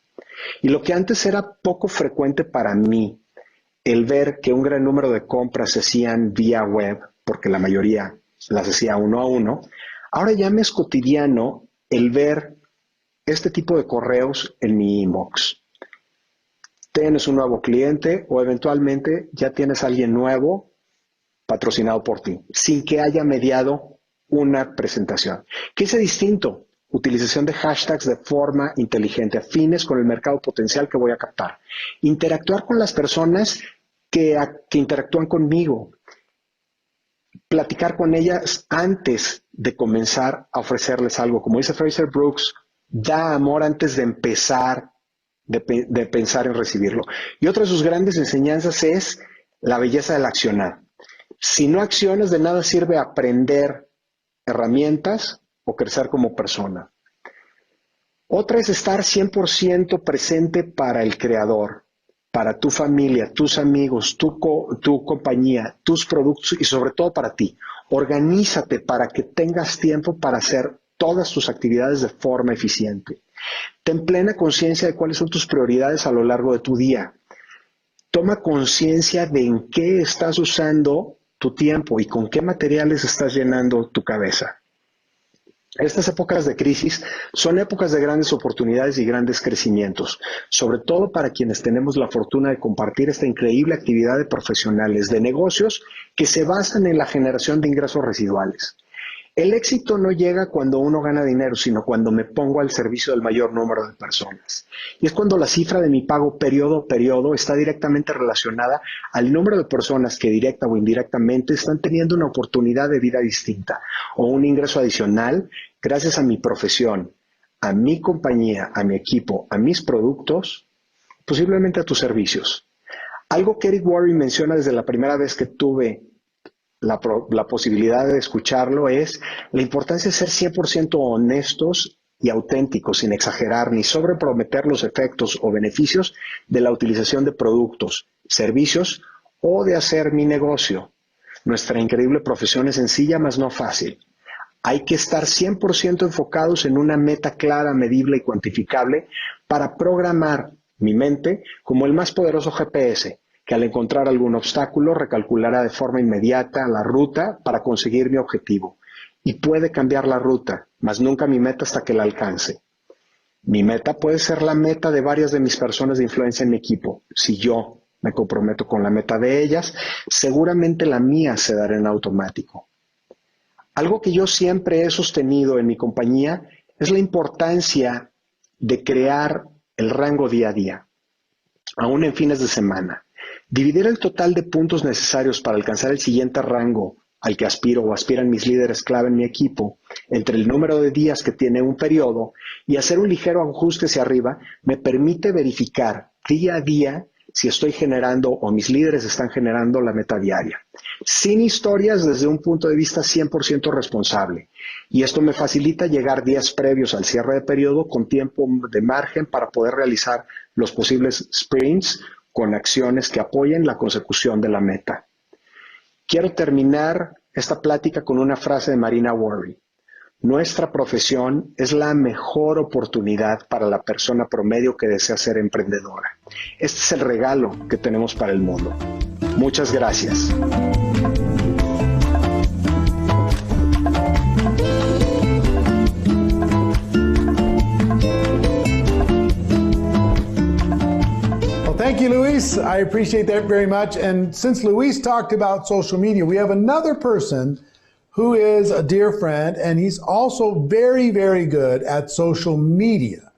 Y lo que antes era poco frecuente para mí, el ver que un gran número de compras se hacían vía web, porque la mayoría las hacía uno a uno, ahora ya me es cotidiano el ver este tipo de correos en mi inbox. Tienes un nuevo cliente o eventualmente ya tienes a alguien nuevo patrocinado por ti, sin que haya mediado una presentación. ¿Qué es distinto? Utilización de hashtags de forma inteligente, afines con el mercado potencial que voy a captar. Interactuar con las personas que interactúan conmigo. Platicar con ellas antes de comenzar a ofrecerles algo. Como dice Fraser Brooks, da amor antes de empezar de pensar en recibirlo. Y otra de sus grandes enseñanzas es la belleza del accionar. Si no accionas, de nada sirve aprender herramientas o crecer como persona. Otra es estar 100% presente para el creador, para tu familia, tus amigos, tu compañía, tus productos y sobre todo para ti. Organízate para que tengas tiempo para hacer todas tus actividades de forma eficiente. Ten plena conciencia de cuáles son tus prioridades a lo largo de tu día. Toma conciencia de en qué estás usando tu tiempo y con qué materiales estás llenando tu cabeza. Estas épocas de crisis son épocas de grandes oportunidades y grandes crecimientos, sobre todo para quienes tenemos la fortuna de compartir esta increíble actividad de profesionales de negocios que se basan en la generación de ingresos residuales. El éxito no llega cuando uno gana dinero, sino cuando me pongo al servicio del mayor número de personas. Y es cuando la cifra de mi pago periodo a periodo está directamente relacionada al número de personas que directa o indirectamente están teniendo una oportunidad de vida distinta o un ingreso adicional gracias a mi profesión, a mi compañía, a mi equipo, a mis productos, posiblemente a tus servicios. Algo que Eric Worre menciona desde la primera vez que tuve la posibilidad de escucharlo es la importancia de ser 100% honestos y auténticos, sin exagerar ni sobreprometer los efectos o beneficios de la utilización de productos, servicios o de hacer mi negocio. Nuestra increíble profesión es sencilla, mas no fácil. Hay que estar 100% enfocados en una meta clara, medible y cuantificable para programar mi mente como el más poderoso GPS, que al encontrar algún obstáculo recalculará de forma inmediata la ruta para conseguir mi objetivo. Y puede cambiar la ruta, mas nunca mi meta hasta que la alcance. Mi meta puede ser la meta de varias de mis personas de influencia en mi equipo. Si yo me comprometo con la meta de ellas, seguramente la mía se dará en automático. Algo que yo siempre he sostenido en mi compañía es la importancia de crear el rango día a día, aún en fines de semana. Dividir el total de puntos necesarios para alcanzar el siguiente rango al que aspiro o aspiran mis líderes clave en mi equipo entre el número de días que tiene un periodo y hacer un ligero ajuste hacia arriba me permite verificar día a día si estoy generando o mis líderes están generando la meta diaria. Sin historias desde un punto de vista 100% responsable. Y esto me facilita llegar días previos al cierre de periodo con tiempo de margen para poder realizar los posibles sprints con acciones que apoyen la consecución de la meta. Quiero terminar esta plática con una frase de Marina Worre. Nuestra profesión es la mejor oportunidad para la persona promedio que desea ser emprendedora. Este es el regalo que tenemos para el mundo. Muchas gracias. Thank you, Luis. I appreciate that very much. And since Luis talked about social media, we have another person who is a dear friend, and he's also very, very good at social media.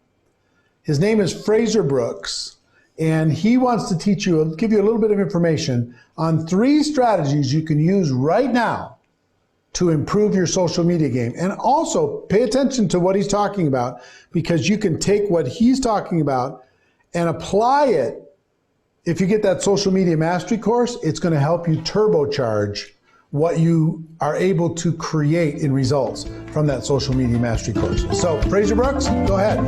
His name is Fraser Brooks, and he wants to give you a little bit of information on 3 strategies you can use right now to improve your social media game. And also pay attention to what he's talking about, because you can take what he's talking about and apply it. If you get that social media mastery course, it's going to help you turbocharge what you are able to create in results from that social media mastery course. So, Fraser Brooks, go ahead.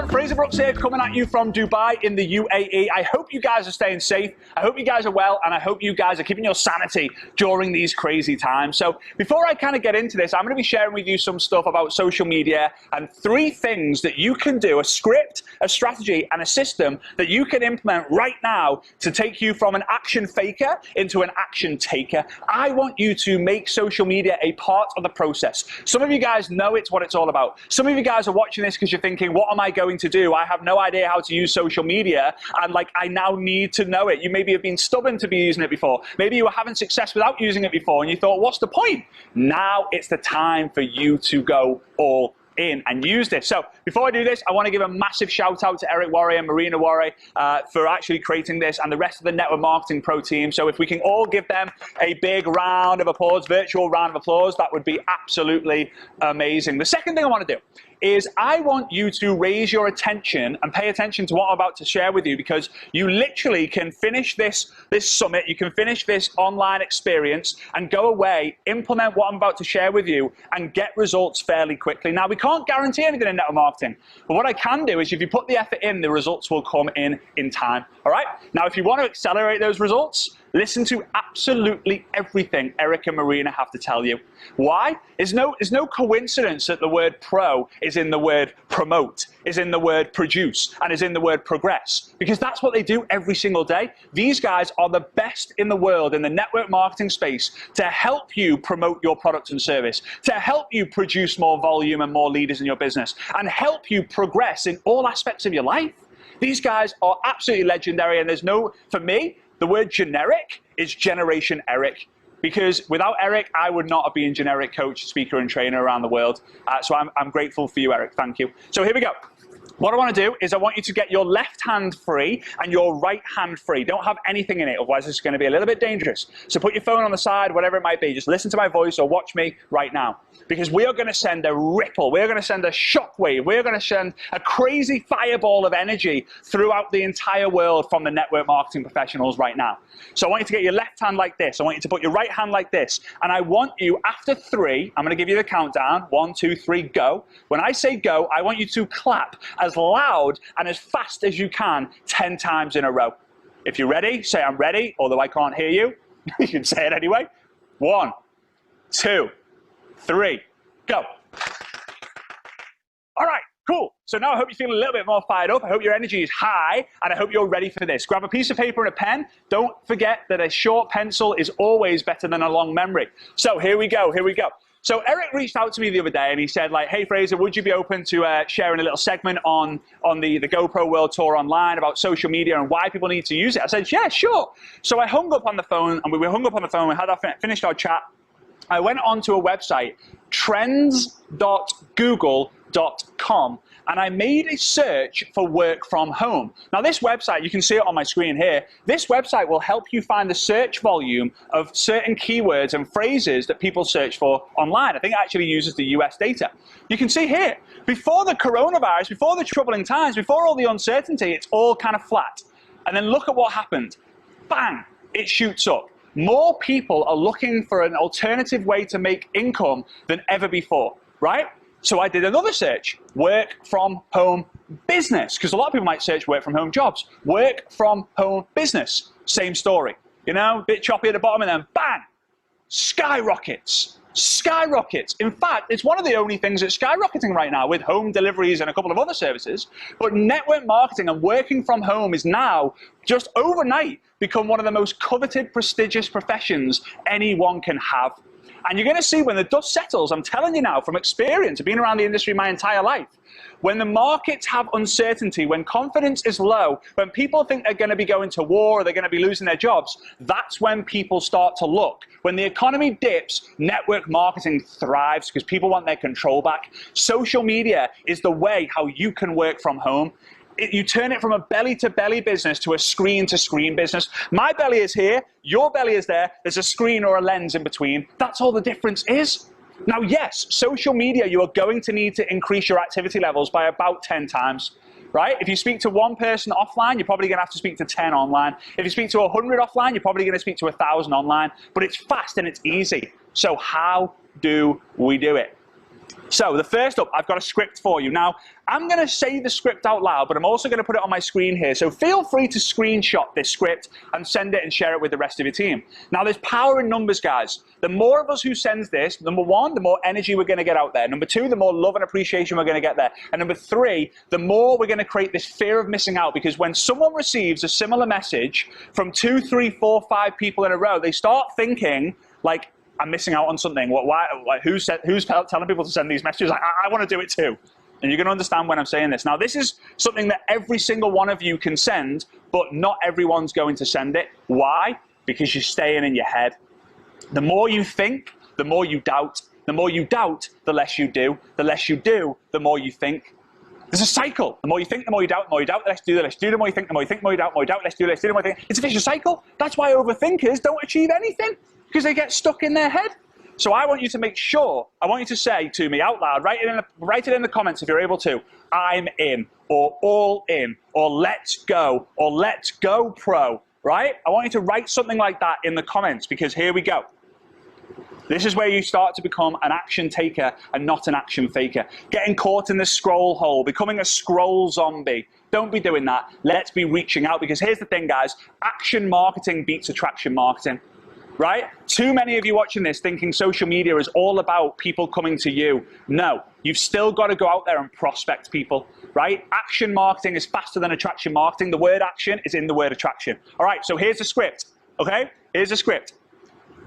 Fraser Brooks here, coming at you from Dubai in the UAE. I hope you guys are staying safe. I hope you guys are well, and I hope you guys are keeping your sanity during these crazy times. So before I kind of get into this, I'm going to be sharing with you some stuff about social media and 3 things that you can do, a script, a strategy, and a system that you can implement right now to take you from an action faker into an action taker. I want you to make social media a part of the process. Some of you guys know it's what it's all about. Some of you guys are watching this because you're thinking, what am I going to do? I have no idea how to use social media, and I now need to know it. You maybe have been stubborn to be using it before. Maybe you were having success without using it before, and you thought, what's the point? Now it's the time for you to go all in and use this. So before I do this, I want to give a massive shout out to Eric Worre and Marina Worre for actually creating this, and the rest of the Network Marketing Pro team. So if we can all give them a big round of applause, virtual round of applause, that would be absolutely amazing. The second thing I want to do is I want you to raise your attention and pay attention to what I'm about to share with you, because you literally can finish this summit, you can finish this online experience and go away, implement what I'm about to share with you, and get results fairly quickly. Now, we can't guarantee anything in network marketing, but what I can do is if you put the effort in, the results will come in time. All right? Now, if you want to accelerate those results, listen to absolutely everything Eric and Marina have to tell you. Why? It's no coincidence that the word pro is in the word promote, is in the word produce, and is in the word progress, because that's what they do every single day. These guys are the best in the world in the network marketing space to help you promote your product and service, to help you produce more volume and more leaders in your business, and help you progress in all aspects of your life. These guys are absolutely legendary, and for me, the word generic is Generation Eric, because without Eric, I would not have been generic coach, speaker, and trainer around the world. So I'm grateful for you, Eric. Thank you. So here we go. What I want to do is I want you to get your left hand free and your right hand free. Don't have anything in it, otherwise it's going to be a little bit dangerous. So put your phone on the side, whatever it might be. Just listen to my voice or watch me right now, because we are going to send a ripple. We're going to send a shockwave. We're going to send a crazy fireball of energy throughout the entire world from the network marketing professionals right now. So I want you to get your left hand like this. I want you to put your right hand like this. And I want you, after 3, I'm going to give you the countdown. 1, 2, 3, go. When I say go, I want you to clap as loud and as fast as you can 10 times in a row. If you're ready, say I'm ready, although I can't hear you. You can say it anyway. 1, 2, 3, go. All right, cool. So now I hope you feel a little bit more fired up. I hope your energy is high, and I hope you're ready for this. Grab a piece of paper and a pen. Don't forget that a short pencil is always better than a long memory. So here we go, here we go. So Eric reached out to me the other day and he said, hey Fraser, would you be open to sharing a little segment on the GoPro World Tour online about social media and why people need to use it? I said, yeah, sure. So I hung up on the phone, and we hung up on the phone, we had finished our chat. I went onto a website, trends.google.com, and I made a search for work from home. Now this website, you can see it on my screen here, this website will help you find the search volume of certain keywords and phrases that people search for online. I think it actually uses the US data. You can see here, before the coronavirus, before the troubling times, before all the uncertainty, it's all kind of flat. And then look at what happened. Bang, it shoots up. More people are looking for an alternative way to make income than ever before, right? So I did another search, work from home business, because a lot of people might search work from home jobs. Work from home business, same story. You know, bit choppy at the bottom and then bang, skyrockets. Skyrockets. In fact, it's one of the only things that's skyrocketing right now with home deliveries and a couple of other services. But network marketing and working from home is now just overnight become one of the most coveted, prestigious professions anyone can have. And you're going to see when the dust settles, I'm telling you now from experience, I've been around the industry my entire life, when the markets have uncertainty, when confidence is low, when people think they're going to be going to war or they're going to be losing their jobs, that's when people start to look. When the economy dips, network marketing thrives because people want their control back. Social media is the way how you can work from home. You turn it from a belly-to-belly business to a screen-to-screen business. My belly is here, your belly is there, there's a screen or a lens in between. That's all the difference is. Now, yes, social media, you are going to need to increase your activity levels by about 10 times, right? If you speak to one person offline, you're probably going to have to speak to 10 online. If you speak to 100 offline, you're probably going to speak to 1,000 online. But it's fast and it's easy. So how do we do it? So the first up, I've got a script for you. Now, I'm going to say the script out loud, but I'm also going to put it on my screen here. So feel free to screenshot this script and send it and share it with the rest of your team. Now, there's power in numbers, guys. The more of us who sends this, number one, the more energy we're going to get out there. Number two, the more love and appreciation we're going to get there. And number three, the more we're going to create this fear of missing out, because when someone receives a similar message from 2, 3, 4, 5 people in a row, they start thinking like, I'm missing out on something. Who's telling people to send these messages? I want to do it too. And you're going to understand when I'm saying this. Now, this is something that every single one of you can send, but not everyone's going to send it. Why? Because you're staying in your head. The more you think, the more you doubt. The more you doubt, the less you do. The less you do, the more you think. There's a cycle. The more you think, the more you doubt. The more you doubt, the less you do. The less you do, the more you think. The more you think, the more you doubt. The more you doubt, the less you do. The less you do, the more you think. It's a vicious cycle. That's why overthinkers don't achieve anything, because they get stuck in their head. So I want you to make sure, I want you to say to me out loud, write it in the comments if you're able to, I'm in, or all in, or let's go, or let's go pro, right? I want you to write something like that in the comments, because here we go. This is where you start to become an action taker and not an action faker. Getting caught in the scroll hole, becoming a scroll zombie. Don't be doing that. Let's be reaching out, because here's the thing, guys. Action marketing beats attraction marketing. Right? Too many of you watching this thinking social media is all about people coming to you. No, you've still got to go out there and prospect people, right? Action marketing is faster than attraction marketing. The word action is in the word attraction. All right, so here's the script, okay? Here's the script.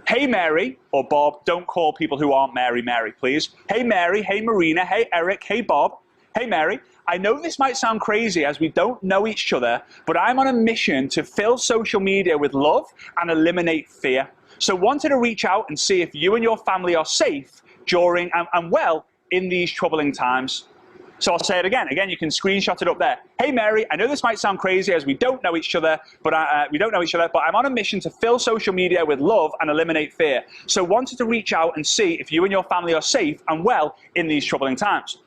Hey, Mary, or Bob, don't call people who aren't Mary, Mary, please. Hey, Mary, hey, Marina, hey, Eric, hey, Bob, hey, Mary. I know this might sound crazy as we don't know each other, but I'm on a mission to fill social media with love and eliminate fear. So wanted to reach out and see if you and your family are safe during and well in these troubling times. So I'll say it again. Again, you can screenshot it up there. Hey, Mary, I know this might sound crazy as we don't know each other, but I'm on a mission to fill social media with love and eliminate fear. So wanted to reach out and see if you and your family are safe and well in these troubling times.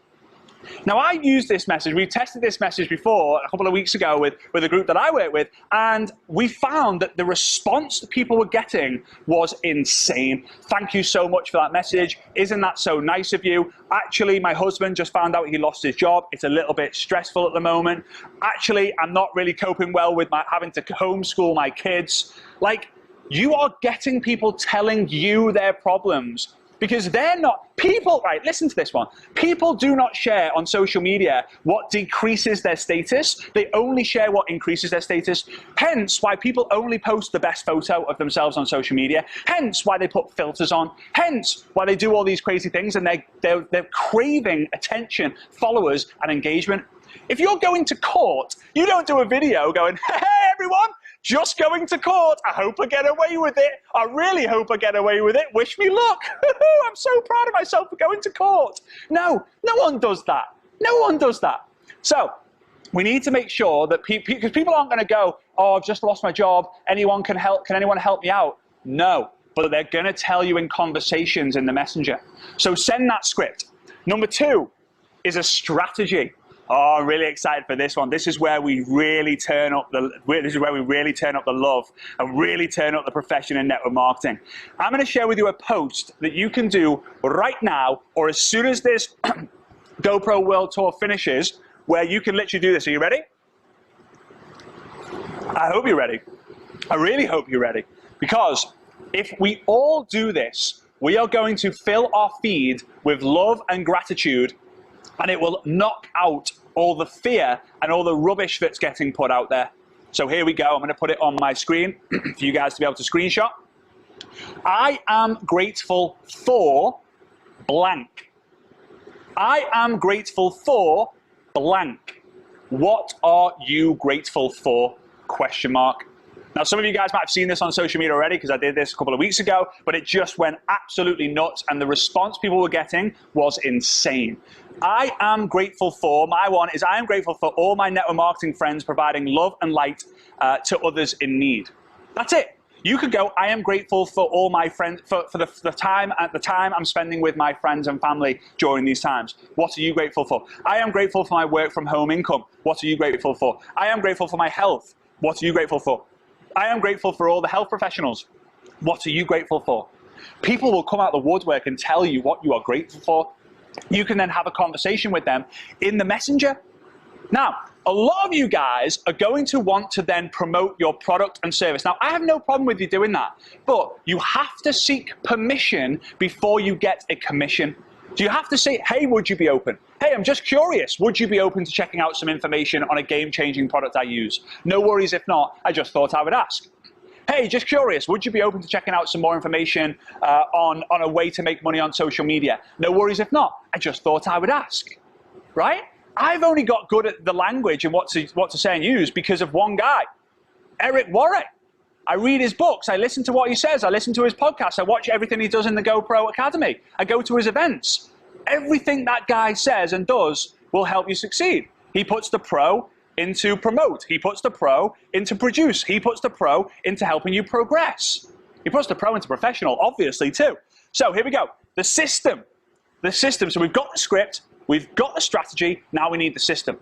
Now, I used this message. We tested this message before a couple of weeks ago with a group that I work with, and we found that the response that people were getting was insane. Thank you so much for that message. Isn't that so nice of you? Actually, my husband just found out he lost his job. It's a little bit stressful at the moment. Actually, I'm not really coping well with having to homeschool my kids. Like, you are getting people telling you their problems. Because they're not, people, right, listen to this one. People do not share on social media what decreases their status. They only share what increases their status. Hence why people only post the best photo of themselves on social media. Hence why they put filters on. Hence why they do all these crazy things, and they're craving attention, followers, and engagement. If you're going to court, you don't do a video going, hey, everyone, just going to court. I hope I get away with it. I really hope I get away with it. Wish me luck. I'm so proud of myself for going to court. No, no one does that. No one does that. So we need to make sure that because people aren't going to go, oh, I've just lost my job. Anyone can help. Can anyone help me out? No, but they're going to tell you in conversations in the messenger. So send that script. Number 2 is a strategy. Oh, I'm really excited for this one. This is where we really turn up the love and really turn up the profession in network marketing. I'm going to share with you a post that you can do right now, or as soon as this GoPro World Tour finishes where you can literally do this. Are you ready? I hope you're ready. I really hope you're ready. Because if we all do this, we are going to fill our feed with love and gratitude, and it will knock out all the fear and all the rubbish that's getting put out there. So here we go. I'm going to put it on my screen for you guys to be able to screenshot. I am grateful for blank. I am grateful for blank. What are you grateful for? Question mark. Now, some of you guys might have seen this on social media already because I did this a couple of weeks ago, but it just went absolutely nuts, and the response people were getting was insane. I am grateful for, my one is I am grateful for all my network marketing friends providing love and light to others in need. That's it. You could go, I am grateful for all my friends, for the time I'm spending with my friends and family during these times. What are you grateful for? I am grateful for my work from home income. What are you grateful for? I am grateful for my health. What are you grateful for? I am grateful for all the health professionals. What are you grateful for? People will come out of the woodwork and tell you what you are grateful for. You can then have a conversation with them in the messenger. Now, a lot of you guys are going to want to then promote your product and service. Now, I have no problem with you doing that, but you have to seek permission before you get a commission. Do you have to say, hey, would you be open? Hey, I'm just curious. Would you be open to checking out some information on a game-changing product I use? No worries if not. I just thought I would ask. Hey, just curious. Would you be open to checking out some more information on a way to make money on social media? No worries if not. I just thought I would ask. Right? I've only got good at the language and what to say and use because of one guy, Eric Warwick. I read his books. I listen to what he says. I listen to his podcasts. I watch everything he does in the GoPro Academy. I go to his events. Everything that guy says and does will help you succeed. He puts the pro into promote. He puts the pro into produce. He puts the pro into helping you progress. He puts the pro into professional, obviously, too. So here we go. The system. The system. So we've got the script. We've got the strategy. Now we need the system.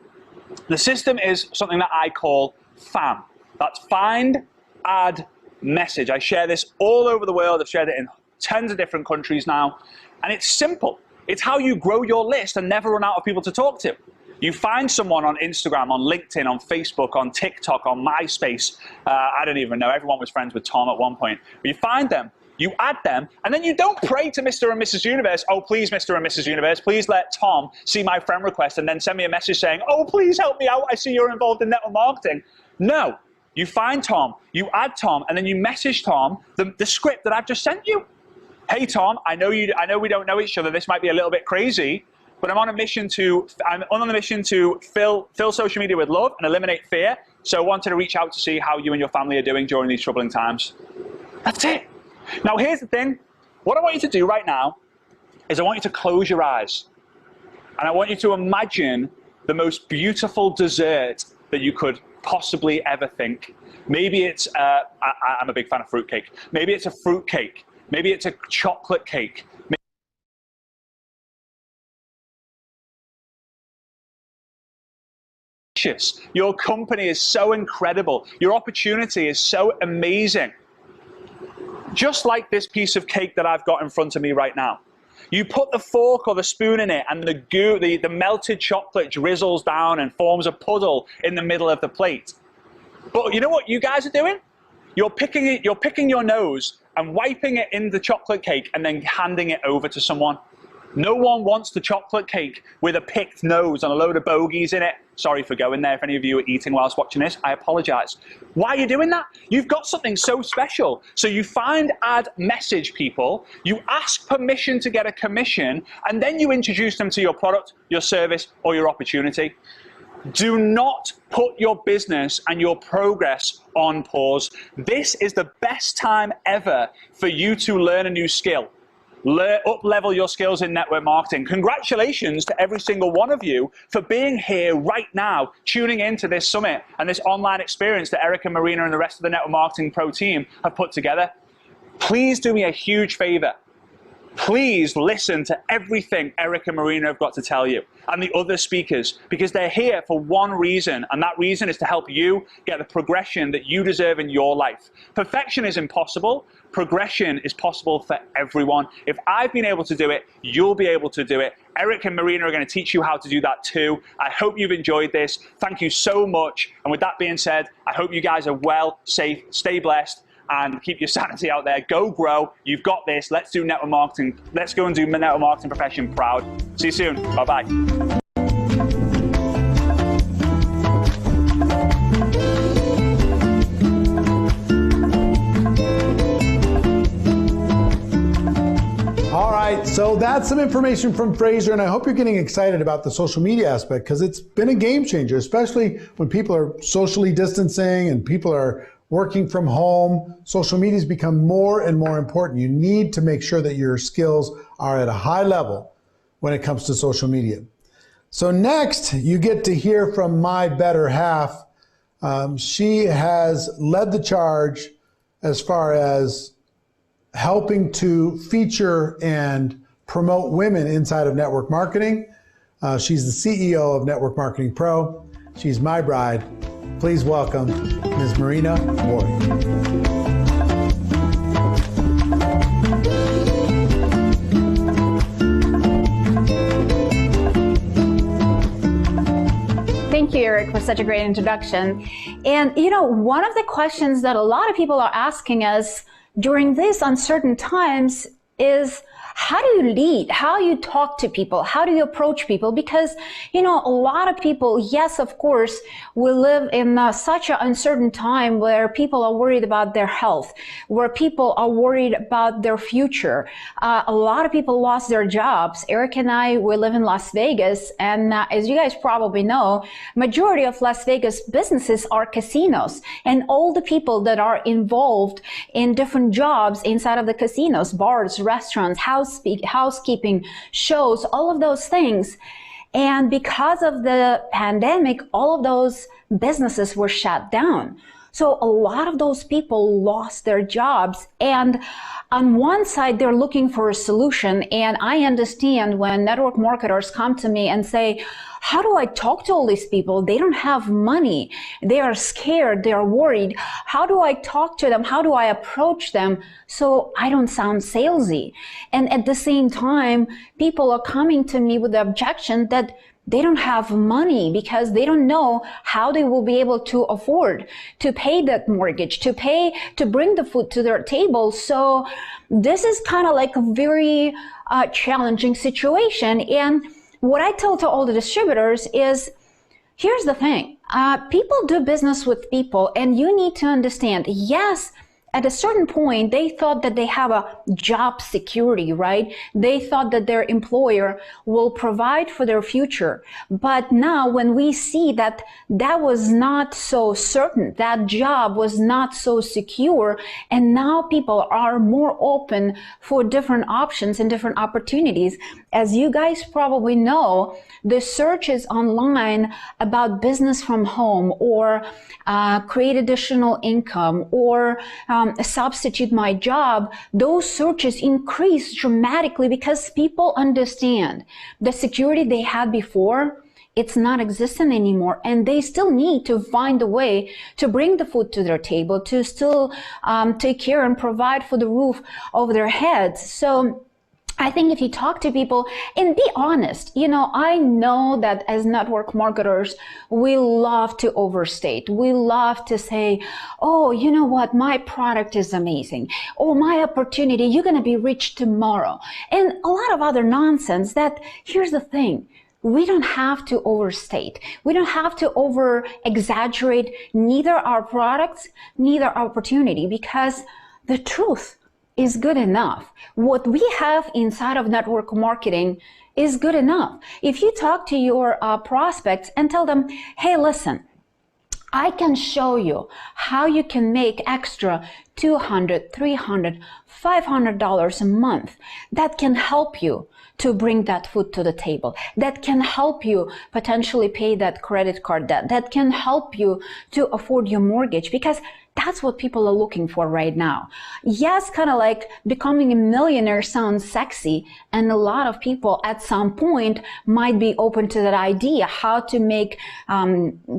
The system is something that I call FAM. That's find, add, message. I share this all over the world. I've shared it in tons of different countries now. And it's simple. It's how you grow your list and never run out of people to talk to. You find someone on Instagram, on LinkedIn, on Facebook, on TikTok, on MySpace. I don't even know. Everyone was friends with Tom at one point. But you find them, you add them, and then you don't pray to Mr. and Mrs. Universe, oh, please, Mr. and Mrs. Universe, please let Tom see my friend request and then send me a message saying, oh, please help me out. I see you're involved in network marketing. No. You find Tom, you add Tom, and then you message Tom the script that I've just sent you. Hey, Tom, I know we don't know each other. This might be a little bit crazy, but I'm on a mission to fill social media with love and eliminate fear. So I wanted to reach out to see how you and your family are doing during these troubling times. That's it. Now, here's the thing. What I want you to do right now is I want you to close your eyes. And I want you to imagine the most beautiful dessert that you could possibly ever think. Maybe it's, I'm a big fan of fruitcake. Maybe it's a fruitcake. Maybe it's a chocolate cake. Your company is so incredible. Your opportunity is so amazing. Just like this piece of cake that I've got in front of me right now. You put the fork or the spoon in it and the melted chocolate drizzles down and forms a puddle in the middle of the plate. But you know what you guys are doing? You're picking your nose and wiping it in the chocolate cake and then handing it over to someone. No one wants the chocolate cake with a picked nose and a load of bogeys in it. Sorry for going there. If any of you are eating whilst watching this, I apologize. Why are you doing that? You've got something so special. So you find, add, message people, you ask permission to get a commission, and then you introduce them to your product, your service, or your opportunity. Do not put your business and your progress on pause. This is the best time ever for you to learn a new skill. Up-level your skills in network marketing. Congratulations to every single one of you for being here right now, tuning into this summit and this online experience that Eric and Marina and the rest of the Network Marketing Pro team have put together. Please do me a huge favor. please listen to everything Eric and Marina have got to tell you and the other speakers, because they're here for one reason, and that reason is to help you get the progression that you deserve in your life. Perfection is impossible. Progression is possible for everyone. If I've been able to do it, you'll be able to do it. Eric and Marina are going to teach you how to do that too. I hope you've enjoyed this. Thank you so much. And with that being said, I hope you guys are well, safe, stay blessed, and keep your sanity out there. Go grow. You've got this. Let's do network marketing. Let's go and do network marketing profession proud. See you soon. Bye-bye. All right, so that's some information from Fraser, and I hope you're getting excited about the social media aspect, because it's been a game changer, especially when people are socially distancing and people are working from home. Social media has become more and more important. You need to make sure that your skills are at a high level when it comes to social media. So next, you get to hear from my better half. She has led the charge as far as helping to feature and promote women inside of network marketing. She's the CEO of Network Marketing Pro. She's my bride. Please welcome Ms. Marina Ward. Thank you, Eric, for such a great introduction. And you know, one of the questions that a lot of people are asking us during these uncertain times is, how do you lead? How you talk to people? How do you approach people? Because, you know, a lot of people, yes, of course, we live in such an uncertain time where people are worried about their health, where people are worried about their future. A lot of people lost their jobs. Eric and I, we live in Las Vegas, and as you guys probably know, majority of Las Vegas businesses are casinos, and all the people that are involved in different jobs inside of the casinos, bars, restaurants, housekeeping, shows, all of those things. And because of the pandemic, all of those businesses were shut down. So a lot of those people lost their jobs. And on one side, they're looking for a solution. And I understand when network marketers come to me and say, how do I talk to all these people? They don't have money. They are scared. They are worried. How do I talk to them? How do I approach them so I don't sound salesy? And at the same time, people are coming to me with the objection that they don't have money because they don't know how they will be able to afford to pay that mortgage, to bring the food to their table. So this is kind of like a very challenging situation. And what I tell to all the distributors is, here's the thing. People do business with people, and you need to understand, yes, at a certain point, they thought that they have a job security, right? They thought that their employer will provide for their future. But now when we see that that was not so certain, that job was not so secure, and now people are more open for different options and different opportunities. As you guys probably know, the searches online about business from home or create additional income or substitute my job, those searches increase dramatically because people understand the security they had before, it's not existent anymore, and they still need to find a way to bring the food to their table, to still take care and provide for the roof over their heads. So I think if you talk to people and be honest, you know, I know that as network marketers, we love to overstate. We love to say, oh, you know what, my product is amazing. Oh, my opportunity, you're going to be rich tomorrow. And a lot of other nonsense that, here's the thing. We don't have to overstate. We don't have to over exaggerate neither our products, neither our opportunity, because the truth is good enough. What we have inside of network marketing is good enough. If you talk to your prospects and tell them, hey, listen, I can show you how you can make extra $200, $300, $500 a month. That can help you to bring that food to the table. That can help you potentially pay that credit card debt. That can help you to afford your mortgage, because That's what people are looking for right now. Yes, kind of like becoming a millionaire sounds sexy, and a lot of people at some point might be open to that idea, how to make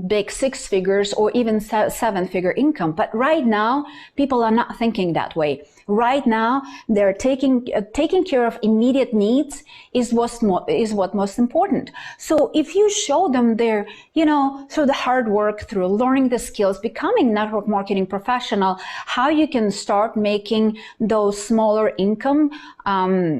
big six figures or even seven-figure income. But right now, people are not thinking that way. Right now, they're taking care of immediate needs is what most important. So if you show them their, through the hard work, through learning the skills, becoming network marketing professional, how you can start making those smaller income,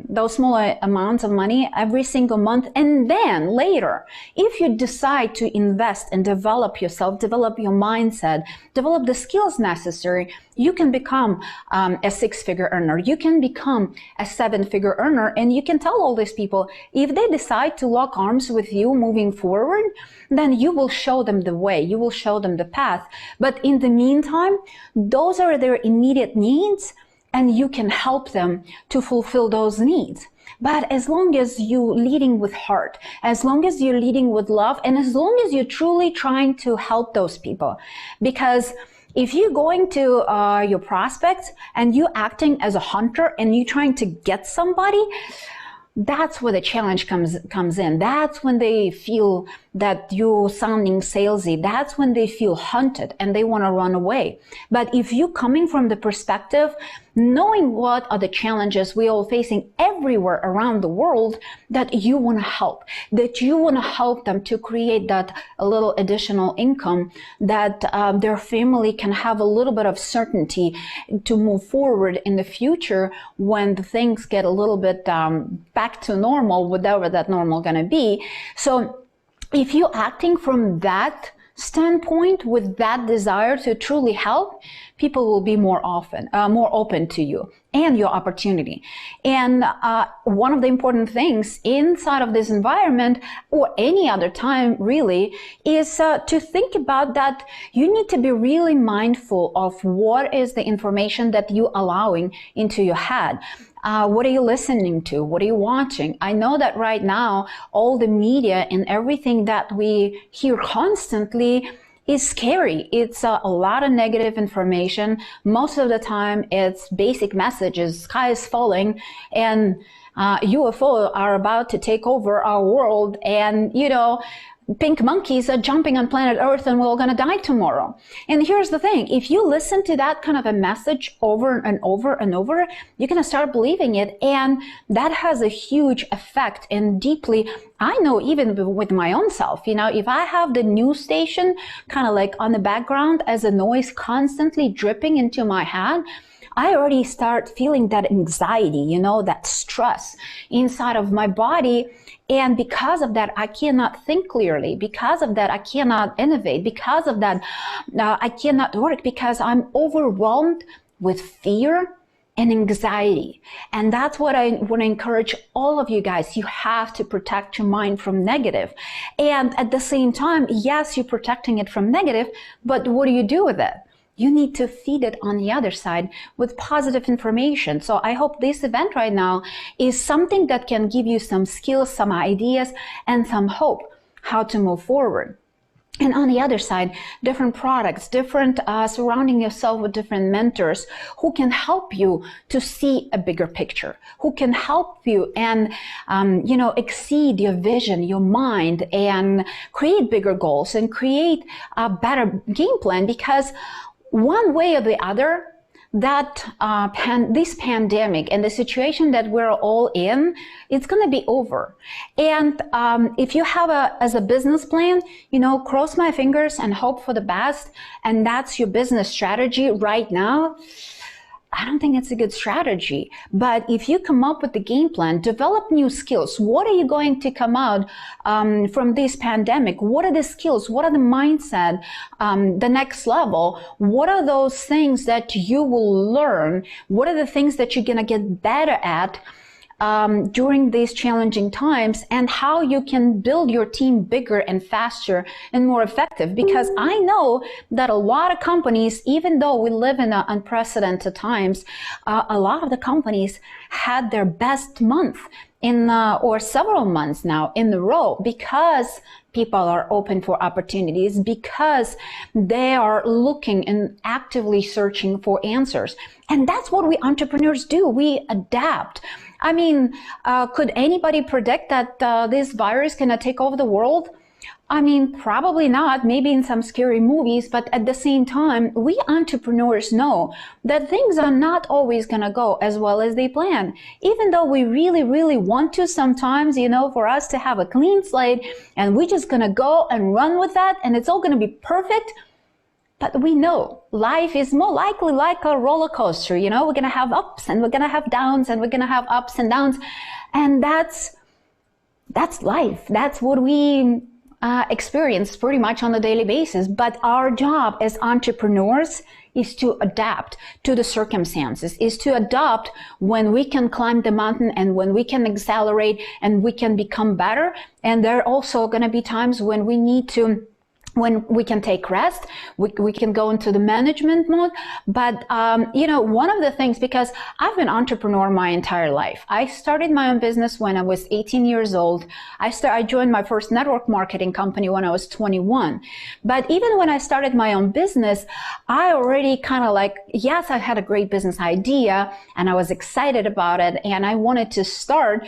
those smaller amounts of money every single month, and then later, if you decide to invest and develop yourself, develop your mindset, develop the skills necessary, you can become a six-figure earner. You can become a seven-figure earner, and you can tell all these people, if they decide to lock arms with you moving forward, then you will show them the way, you will show them the path. But in the meantime, those are their immediate needs, and you can help them to fulfill those needs. But as long as you're leading with heart, as long as you're leading with love, and as long as you're truly trying to help those people, because if you're going to your prospects and you're acting as a hunter and you're trying to get somebody, that's where the challenge comes in. That's when they feel that you're sounding salesy. That's when they feel hunted and they want to run away. But if you're coming from the perspective, knowing what are the challenges we're all facing everywhere around the world, that you want to help, that you want to help them to create that a little additional income, that their family can have a little bit of certainty to move forward in the future when the things get a little bit back to normal, whatever that normal going to be. So if you're acting from that standpoint with that desire to truly help, people will be more open to you and your opportunity. And one of the important things inside of this environment, or any other time really, is to think about that you need to be really mindful of what is the information that you're allowing into your head. What are you listening to? What are you watching? I know that right now, all the media and everything that we hear constantly is scary. It's a lot of negative information. Most of the time, it's basic messages, sky is falling, and UFO are about to take over our world, and pink monkeys are jumping on planet Earth and we're all going to die tomorrow. And here's the thing, if you listen to that kind of a message over and over and over, you're going to start believing it, and that has a huge effect. And deeply, I know even with my own self, if I have the news station kind of like on the background as a noise constantly dripping into my head, I already start feeling that anxiety, that stress inside of my body. And because of that, I cannot think clearly. Because of that, I cannot innovate. Because of that, I cannot work, because I'm overwhelmed with fear and anxiety. And that's what I want to encourage all of you guys. You have to protect your mind from negative. And at the same time, yes, you're protecting it from negative, but what do you do with it? You need to feed it on the other side with positive information. So I hope this event right now is something that can give you some skills, some ideas, and some hope how to move forward. And on the other side, different products, surrounding yourself with different mentors who can help you to see a bigger picture, who can help you and, exceed your vision, your mind, and create bigger goals and create a better game plan. Because one way or the other, that this pandemic and the situation that we're all in, it's going to be over. And if you have as a business plan, cross my fingers and hope for the best, and that's your business strategy right now, I don't think it's a good strategy. But if you come up with the game plan, develop new skills. What are you going to come out from this pandemic? What are the skills? What are the mindset? The next level? What are those things that you will learn? What are the things that you're going to get better at during these challenging times, and how you can build your team bigger and faster and more effective. Because I know that a lot of companies, even though we live in unprecedented times, a lot of the companies had their best month in or several months now in a row, because people are open for opportunities, because they are looking and actively searching for answers. And that's what we entrepreneurs do. We adapt. I mean, could anybody predict that this virus is going to take over the world? I mean, probably not, maybe in some scary movies, but at the same time, we entrepreneurs know that things are not always going to go as well as they plan. Even though we really, really want to sometimes, you know, for us to have a clean slate, and we're just going to go and run with that, and it's all going to be perfect. But we know life is more likely like a roller coaster. You know, we're going to have ups and we're going to have downs and we're going to have ups and downs. And that's life. That's what we experience pretty much on a daily basis. But our job as entrepreneurs is to adapt to the circumstances, is to adapt when we can climb the mountain and when we can accelerate and we can become better. And there are also going to be times when we need to, when we can take rest, we can go into the management mode. But, you know, one of the things, because I've been an entrepreneur my entire life. I started my own business when I was 18 years old. I joined my first network marketing company when I was 21. But even when I started my own business, I already kind of like, yes, I had a great business idea and I was excited about it and I wanted to start.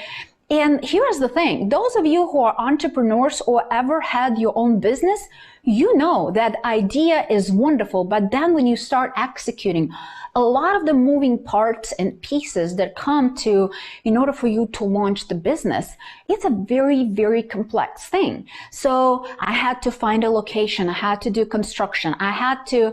And here's the thing, those of you who are entrepreneurs or ever had your own business, you know that idea is wonderful, but then when you start executing, a lot of the moving parts and pieces that come to in order for you to launch the business, it's a very, very complex thing. So I had to find a location, I had to do construction, I had to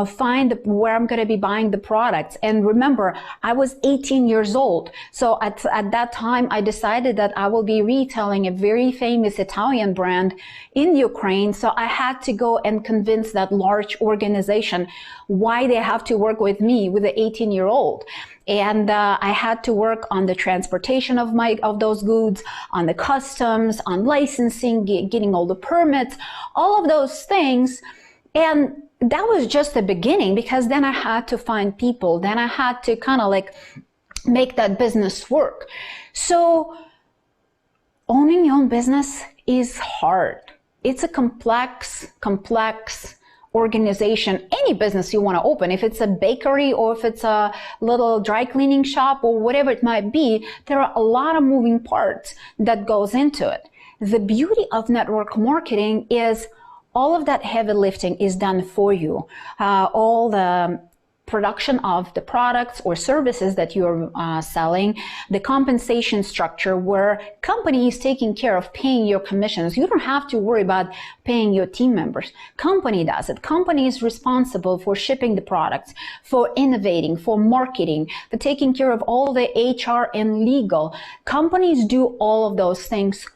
find where I'm going to be buying the products. And remember, I was 18 years old. So at that time, I decided that I will be retailing a very famous Italian brand in Ukraine. So I had to go and convince that large organization why they have to work with me, with an 18-year-old. And I had to work on the transportation of those goods, on the customs, on licensing, getting all the permits, all of those things. And that was just the beginning, because then I had to find people. Then I had to kind of like make that business work. So owning your own business is hard. It's a complex organization. Any business you want to open, if it's a bakery or if it's a little dry cleaning shop or whatever it might be, there are a lot of moving parts that goes into it. The beauty of network marketing is all of that heavy lifting is done for you. All the production of the products or services that you're selling, the compensation structure where company is taking care of paying your commissions. You don't have to worry about paying your team members. Company does it. Company is responsible for shipping the products, for innovating, for marketing, for taking care of all the HR and legal. Companies do all of those things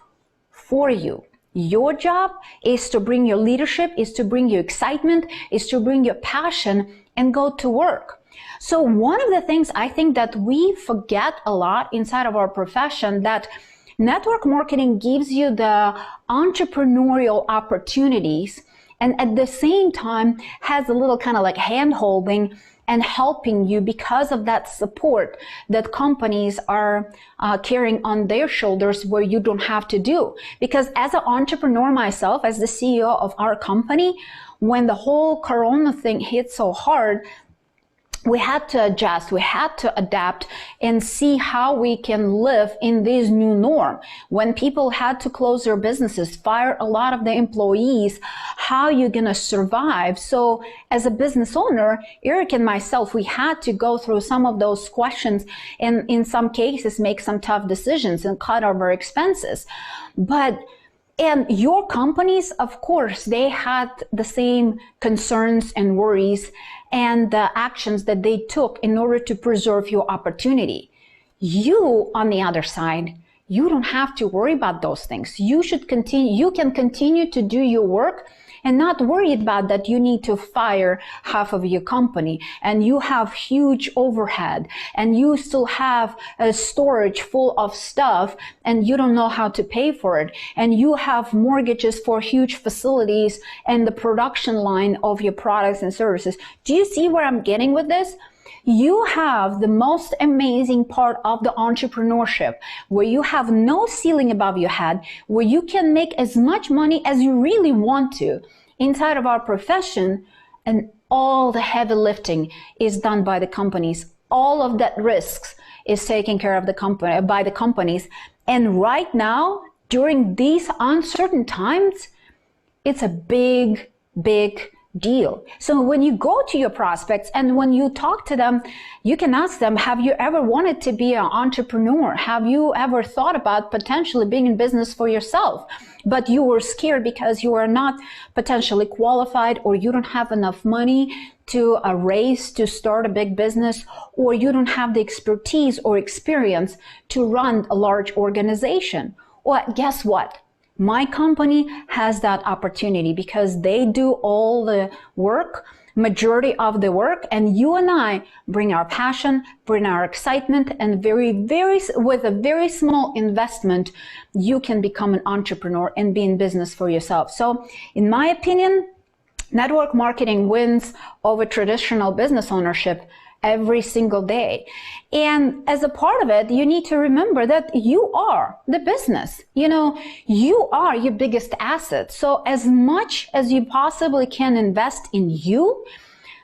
for you. Your job is to bring your leadership, is to bring your excitement, is to bring your passion and go to work. So one of the things I think that we forget a lot inside of our profession, that network marketing gives you the entrepreneurial opportunities and at the same time has a little kind of like hand-holding and helping you because of that support that companies are carrying on their shoulders where you don't have to do. Because as an entrepreneur myself, as the CEO of our company, when the whole Corona thing hit so hard, we had to adjust, we had to adapt and see how we can live in this new norm. When people had to close their businesses, fire a lot of the employees, how you're gonna survive? So as a business owner, Eric and myself, we had to go through some of those questions and in some cases make some tough decisions and cut our expenses. And your companies, of course, they had the same concerns and worries and the actions that they took in order to preserve your opportunity. You, on the other side, you don't have to worry about those things. You should continue, you can continue to do your work and not worried about that you need to fire half of your company and you have huge overhead and you still have a storage full of stuff and you don't know how to pay for it, and you have mortgages for huge facilities and the production line of your products and services. Do you see where I'm getting with this? You have the most amazing part of the entrepreneurship, where you have no ceiling above your head, where you can make as much money as you really want to inside of our profession, and all the heavy lifting is done by the companies. All of that risks is taken care of by the companies. And right now, during these uncertain times, it's a big, big deal. So when you go to your prospects and when you talk to them, you can ask them, have you ever wanted to be an entrepreneur? Have you ever thought about potentially being in business for yourself, but you were scared because you are not potentially qualified, or you don't have enough money to raise to start a big business, or you don't have the expertise or experience to run a large organization? Well, guess what? My company has that opportunity because they do all the work, majority of the work, and you and I bring our passion, bring our excitement, and with a very small investment, you can become an entrepreneur and be in business for yourself. So in my opinion, network marketing wins over traditional business ownership every single day. And as a part of it, you need to remember that you are the business. You know, you are your biggest asset. So as much as you possibly can invest in you,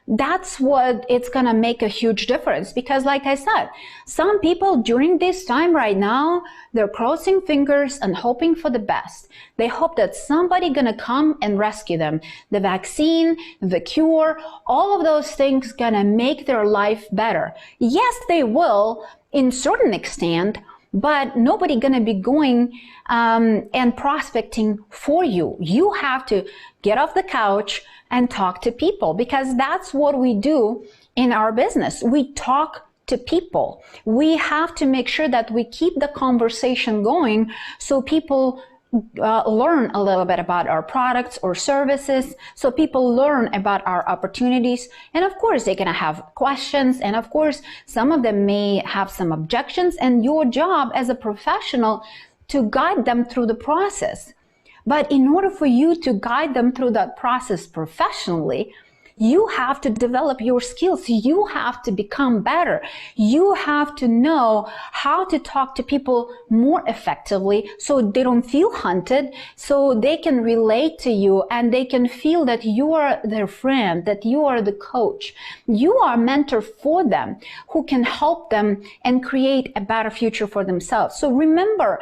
that's what it's going to make a huge difference. Because like I said, some people during this time right now, they're crossing fingers and hoping for the best. They hope that somebody going to come and rescue them. The vaccine, the cure, all of those things going to make their life better. Yes, they will in certain extent, but nobody going to be going and prospecting for you. You have to get off the couch and talk to people, because that's what we do in our business. We talk to people. We have to make sure that we keep the conversation going so people learn a little bit about our products or services, so people learn about our opportunities. And of course, they're going to have questions. And of course, some of them may have some objections, and your job as a professional to guide them through the process. But in order for you to guide them through that process professionally, you have to develop your skills. You have to become better. You have to know how to talk to people more effectively so they don't feel hunted, so they can relate to you and they can feel that you are their friend, that you are the coach. You are a mentor for them who can help them and create a better future for themselves. So remember,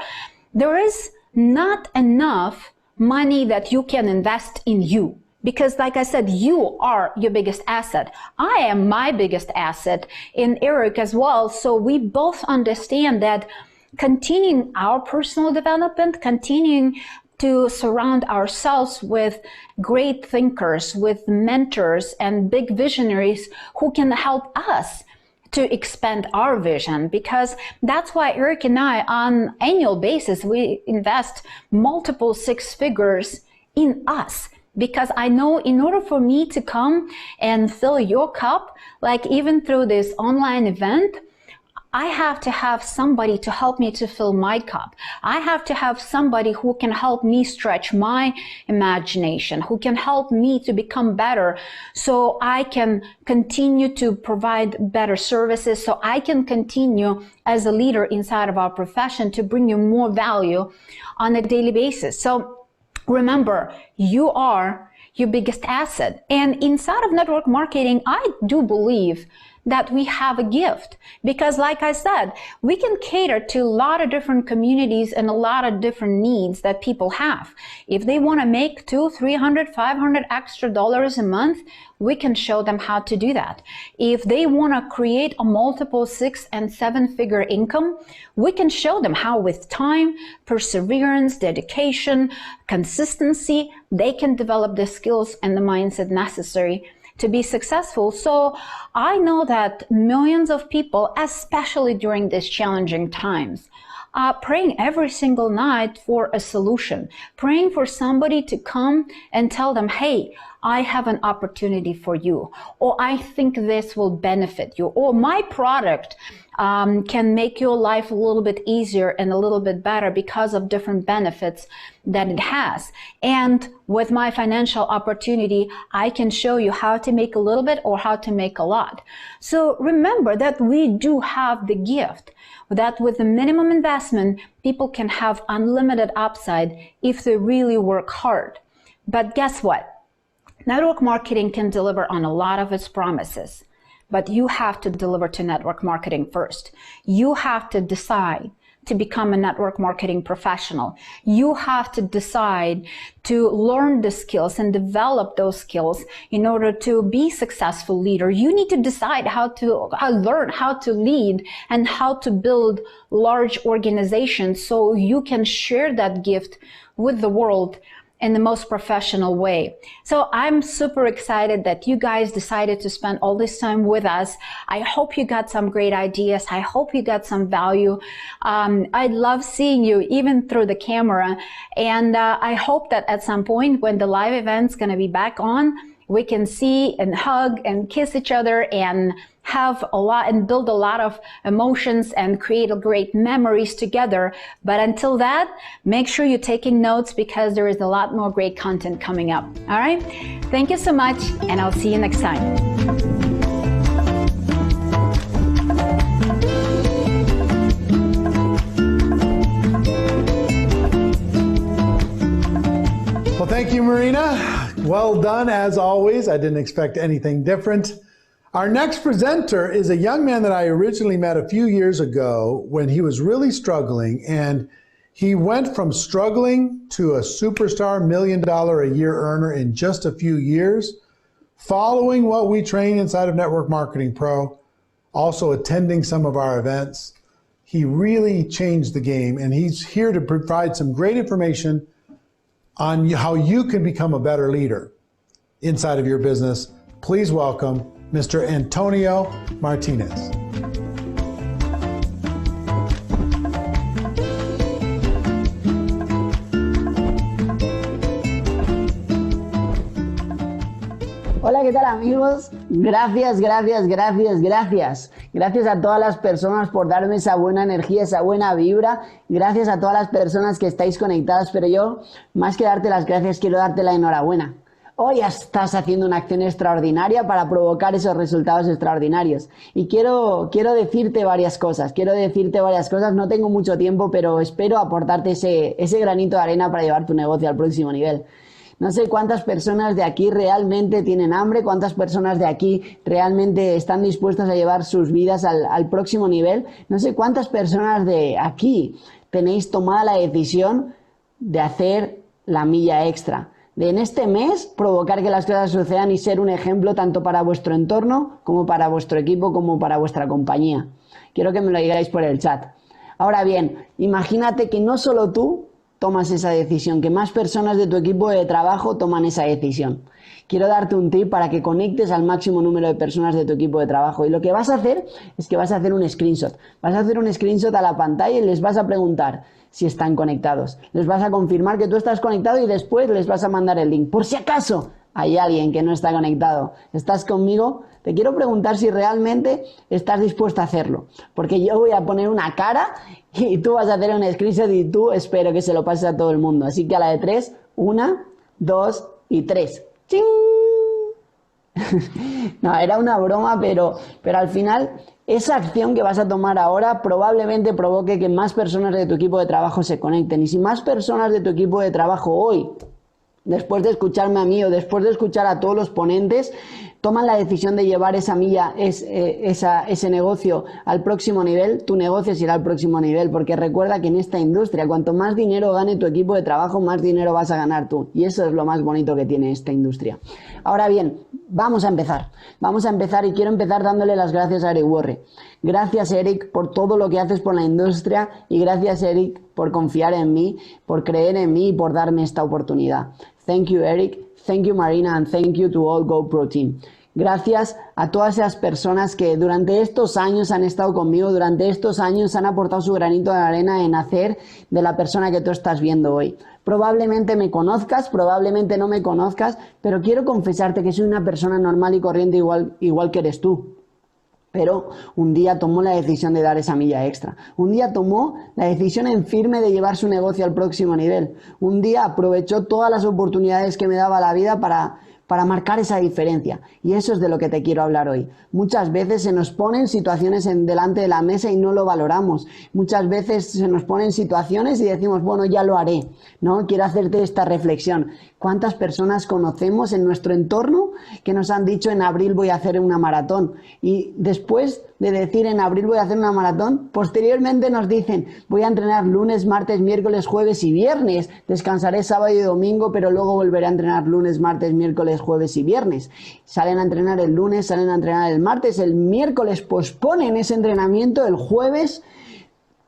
there is not enough money that you can invest in you. Because like I said, you are your biggest asset. I am my biggest asset, and Eric as well. So we both understand that continuing our personal development, continuing to surround ourselves with great thinkers, with mentors and big visionaries who can help us to expand our vision, because that's why Eric and I, on annual basis, we invest multiple six figures in us. Because I know in order for me to come and fill your cup, like even through this online event, I have to have somebody to help me to fill my cup. I have to have somebody who can help me stretch my imagination, who can help me to become better so I can continue to provide better services, so I can continue as a leader inside of our profession to bring you more value on a daily basis. So remember, you are your biggest asset. And inside of network marketing, I do believe that we have a gift, because like I said, we can cater to a lot of different communities and a lot of different needs that people have. If they want to make $200, $300, $500 extra dollars a month, we can show them how to do that. If they want to create a multiple 6- and 7-figure income, we can show them how with time, perseverance, dedication, consistency, they can develop the skills and the mindset necessary to be successful. So I know that millions of people, especially during these challenging times, praying every single night for a solution, praying for somebody to come and tell them, hey, I have an opportunity for you, or I think this will benefit you, or my product can make your life a little bit easier and a little bit better because of different benefits that it has. And with my financial opportunity, I can show you how to make a little bit or how to make a lot. So remember that we do have the gift that with the minimum investment, people can have unlimited upside if they really work hard. But guess what? Network marketing can deliver on a lot of its promises, but you have to deliver to network marketing first. You have to decide to become a network marketing professional. You have to decide to learn the skills and develop those skills in order to be a successful leader. You need to decide how to learn how to lead and how to build large organizations so you can share that gift with the world in the most professional way. So I'm super excited that you guys decided to spend all this time with us. I hope you got some great ideas. I hope you got some value. I love seeing you even through the camera. And I hope that at some point when the live event's gonna be back on, we can see and hug and kiss each other and have a lot and build a lot of emotions and create great memories together. But until that, make sure you're taking notes because there is a lot more great content coming up. All right. Thank you so much, and I'll see you next time. Well, thank you, Marina. Well done, as always. I didn't expect anything different. Our next presenter is a young man that I originally met a few years ago when he was really struggling, and he went from struggling to a superstar $1 million a year earner in just a few years, following what we train inside of Network Marketing Pro, also attending some of our events. He really changed the game, and he's here to provide some great information on how you can become a better leader inside of your business. Please welcome Mr. Antonio Martinez. Hola, ¿qué tal amigos? Gracias, gracias, gracias, gracias. Gracias a todas las personas por darme esa buena energía, esa buena vibra. Gracias a todas las personas que estáis conectadas, pero yo, más que darte las gracias, quiero darte la enhorabuena. Hoy estás haciendo una acción extraordinaria para provocar esos resultados extraordinarios. Y quiero decirte varias cosas. No tengo mucho tiempo, pero espero aportarte ese granito de arena para llevar tu negocio al próximo nivel. No sé cuántas personas de aquí realmente tienen hambre, cuántas personas de aquí realmente están dispuestas a llevar sus vidas al próximo nivel. No sé cuántas personas de aquí tenéis tomada la decisión de hacer la milla extra. De en este mes provocar que las cosas sucedan y ser un ejemplo tanto para vuestro entorno como para vuestro equipo como para vuestra compañía. Quiero que me lo digáis por el chat. Ahora bien, imagínate que no solo tú tomas esa decisión, que más personas de tu equipo de trabajo toman esa decisión. Quiero darte un tip para que conectes al máximo número de personas de tu equipo de trabajo. Y lo que vas a hacer es que vas a hacer un screenshot. Vas a hacer un screenshot a la pantalla y les vas a preguntar si están conectados. Les vas a confirmar que tú estás conectado y después les vas a mandar el link. Por si acaso hay alguien que no está conectado. ¿Estás conmigo? Te quiero preguntar si realmente estás dispuesto a hacerlo. Porque yo voy a poner una cara y tú vas a hacer un screenshot y tú espero que se lo pases a todo el mundo. Así que a la de 3, 1, 2 y 3. ¡Ching! No, era una broma, pero al final esa acción que vas a tomar ahora probablemente provoque que más personas de tu equipo de trabajo se conecten. Y si más personas de tu equipo de trabajo hoy, después de escucharme a mí o después de escuchar a todos los ponentes, toman la decisión de llevar esa milla, ese negocio al próximo nivel, tu negocio se irá al próximo nivel, porque recuerda que en esta industria, cuanto más dinero gane tu equipo de trabajo, más dinero vas a ganar tú. Y eso es lo más bonito que tiene esta industria. Ahora bien, vamos a empezar y quiero empezar dándole las gracias a Eric Worre. Gracias, Eric, por todo lo que haces por la industria y gracias, Eric, por confiar en mí, por creer en mí y por darme esta oportunidad. Thank you, Eric. Thank you, Marina, and thank you to all GoPro team. Gracias a todas esas personas que durante estos años han estado conmigo, durante estos años han aportado su granito de arena en hacer de la persona que tú estás viendo hoy. Probablemente me conozcas, probablemente no me conozcas, pero quiero confesarte que soy una persona normal y corriente igual que eres tú. Pero un día tomó la decisión de dar esa milla extra. Un día tomó la decisión en firme de llevar su negocio al próximo nivel. Un día aprovechó todas las oportunidades que me daba la vida para marcar esa diferencia. Y eso es de lo que te quiero hablar hoy. Muchas veces se nos ponen situaciones delante de la mesa y no lo valoramos. Muchas veces se nos ponen situaciones y decimos, bueno, ya lo haré, ¿no? Quiero hacerte esta reflexión. ¿Cuántas personas conocemos en nuestro entorno que nos han dicho en abril voy a hacer una maratón? Y después de decir en abril voy a hacer una maratón, posteriormente nos dicen voy a entrenar lunes, martes, miércoles, jueves y viernes, descansaré sábado y domingo, pero luego volveré a entrenar lunes, martes, miércoles, jueves y viernes. Salen a entrenar el lunes, salen a entrenar el martes, el miércoles posponen ese entrenamiento, el jueves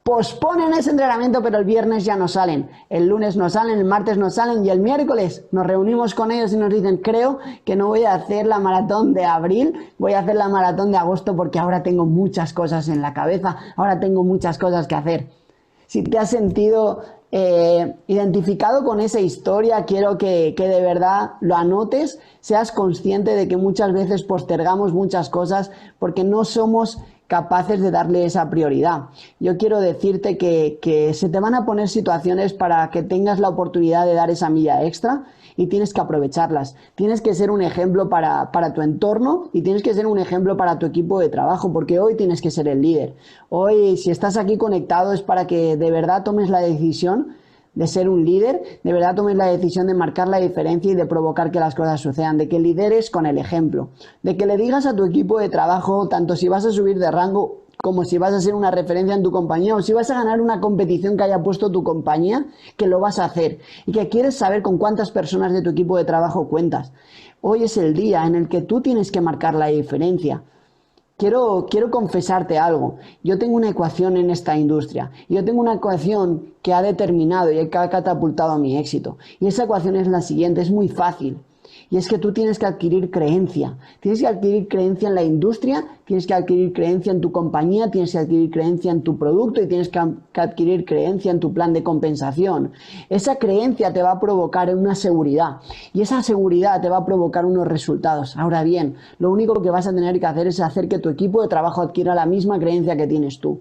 posponen ese entrenamiento, pero el viernes ya no salen, el lunes no salen, el martes no salen y el miércoles nos reunimos con ellos y nos dicen creo que no voy a hacer la maratón de abril, voy a hacer la maratón de agosto porque ahora tengo muchas cosas en la cabeza, ahora tengo muchas cosas que hacer. Si te has sentido identificado con esa historia, quiero que de verdad lo anotes, seas consciente de que muchas veces postergamos muchas cosas porque no somos capaces de darle esa prioridad. Yo quiero decirte que se te van a poner situaciones para que tengas la oportunidad de dar esa milla extra y tienes que aprovecharlas. Tienes que ser un ejemplo para tu entorno y tienes que ser un ejemplo para tu equipo de trabajo, porque hoy tienes que ser el líder. Hoy, si estás aquí conectado, es para que de verdad tomes la decisión de ser un líder, de verdad tomes la decisión de marcar la diferencia y de provocar que las cosas sucedan, de que lideres con el ejemplo, de que le digas a tu equipo de trabajo, tanto si vas a subir de rango como si vas a ser una referencia en tu compañía o si vas a ganar una competición que haya puesto tu compañía, que lo vas a hacer y que quieres saber con cuántas personas de tu equipo de trabajo cuentas. Hoy es el día en el que tú tienes que marcar la diferencia. Quiero confesarte algo. Yo tengo una ecuación en esta industria. Yo tengo una ecuación que ha determinado y que ha catapultado mi éxito. Y esa ecuación es la siguiente, es muy fácil. Y es que tú tienes que adquirir creencia. Tienes que adquirir creencia en la industria, tienes que adquirir creencia en tu compañía, tienes que adquirir creencia en tu producto y tienes que adquirir creencia en tu plan de compensación. Esa creencia te va a provocar una seguridad y esa seguridad te va a provocar unos resultados. Ahora bien, lo único que vas a tener que hacer es hacer que tu equipo de trabajo adquiera la misma creencia que tienes tú.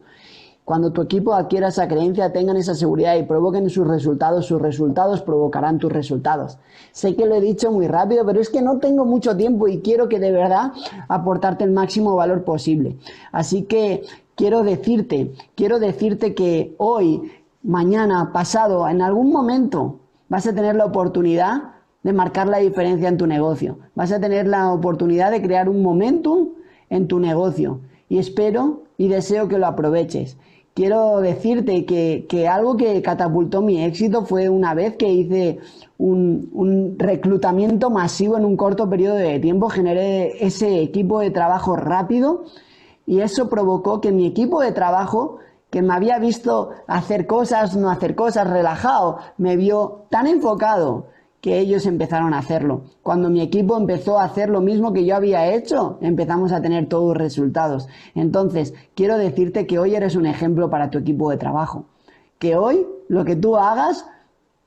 Cuando tu equipo adquiera esa creencia, tengan esa seguridad y provoquen sus resultados provocarán tus resultados. Sé que lo he dicho muy rápido, pero es que no tengo mucho tiempo y quiero que de verdad aportarte el máximo valor posible. Así que quiero decirte que hoy, mañana, pasado, en algún momento vas a tener la oportunidad de marcar la diferencia en tu negocio. Vas a tener la oportunidad de crear un momentum en tu negocio y espero y deseo que lo aproveches. Quiero decirte que algo que catapultó mi éxito fue una vez que hice un reclutamiento masivo en un corto periodo de tiempo, generé ese equipo de trabajo rápido y eso provocó que mi equipo de trabajo, que me había visto hacer cosas, no hacer cosas, relajado, me vio tan enfocado que ellos empezaron a hacerlo. Cuando mi equipo empezó a hacer lo mismo que yo había hecho, empezamos a tener todos resultados. Entonces, quiero decirte que hoy eres un ejemplo para tu equipo de trabajo. Que hoy, lo que tú hagas,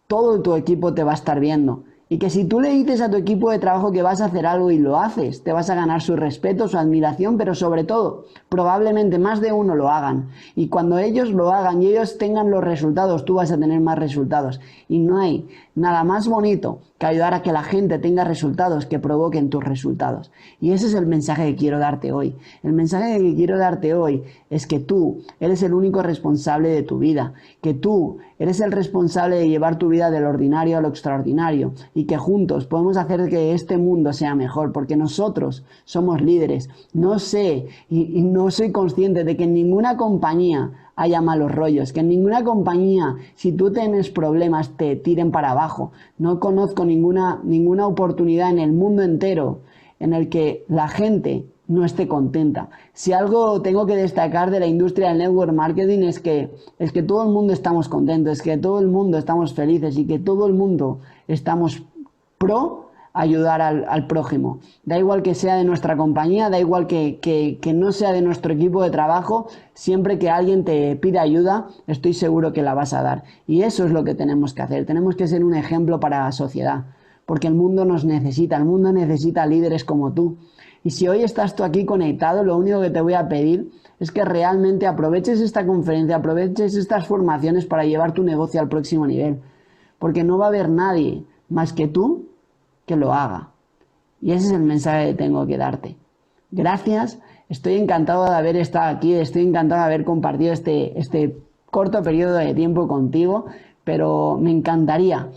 todo tu equipo te va a estar viendo. Y que si tú le dices a tu equipo de trabajo que vas a hacer algo y lo haces, te vas a ganar su respeto, su admiración, pero sobre todo, probablemente más de uno lo hagan. Y cuando ellos lo hagan y ellos tengan los resultados, tú vas a tener más resultados. Y no hay nada más bonito que ayudar a que la gente tenga resultados que provoquen tus resultados. Y ese es el mensaje que quiero darte hoy. El mensaje que quiero darte hoy es que tú eres el único responsable de tu vida, que tú eres el responsable de llevar tu vida del ordinario a lo extraordinario y que juntos podemos hacer que este mundo sea mejor porque nosotros somos líderes. No sé y no soy consciente de que en ninguna compañía haya malos rollos, que en ninguna compañía, si tú tienes problemas, te tiren para abajo. No conozco ninguna oportunidad en el mundo entero en el que la gente no esté contenta. Si algo tengo que destacar de la industria del network marketing es que todo el mundo estamos contentos, es que todo el mundo estamos felices y que todo el mundo estamos pro ayudar al prójimo. Da igual que sea de nuestra compañía, da igual que no sea de nuestro equipo de trabajo, siempre que alguien te pida ayuda, estoy seguro que la vas a dar. Y eso es lo que tenemos que hacer. Tenemos que ser un ejemplo para la sociedad, porque el mundo nos necesita, el mundo necesita líderes como tú. Y si hoy estás tú aquí conectado, lo único que te voy a pedir es que realmente aproveches esta conferencia, aproveches estas formaciones para llevar tu negocio al próximo nivel. Porque no va a haber nadie más que tú que lo haga. Y ese es el mensaje que tengo que darte. Gracias, estoy encantado de haber estado aquí, estoy encantado de haber compartido este corto periodo de tiempo contigo, pero me encantaría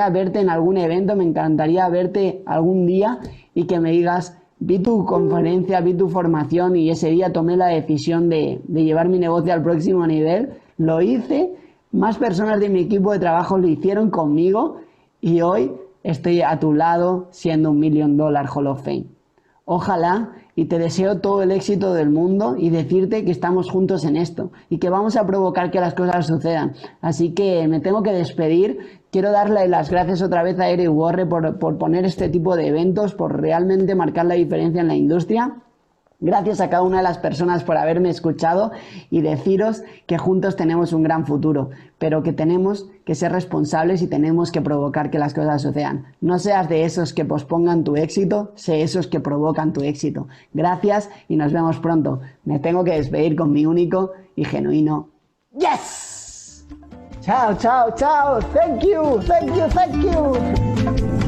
verte en algún evento, me encantaría verte algún día y que me digas, vi tu conferencia, vi tu formación y ese día tomé la decisión de llevar mi negocio al próximo nivel, lo hice, más personas de mi equipo de trabajo lo hicieron conmigo y hoy estoy a tu lado siendo un $1 Million Hall of Fame. Ojalá y te deseo todo el éxito del mundo y decirte que estamos juntos en esto y que vamos a provocar que las cosas sucedan. Así que me tengo que despedir. Quiero darle las gracias otra vez a Eric Worre por poner este tipo de eventos, por realmente marcar la diferencia en la industria. Gracias a cada una de las personas por haberme escuchado y deciros que juntos tenemos un gran futuro, pero que tenemos que ser responsables y tenemos que provocar que las cosas sucedan. No seas de esos que pospongan tu éxito, sé esos que provocan tu éxito. Gracias y nos vemos pronto. Me tengo que despedir con mi único y genuino ¡Yes! Chao, chao, chao. Thank you, thank you, thank you.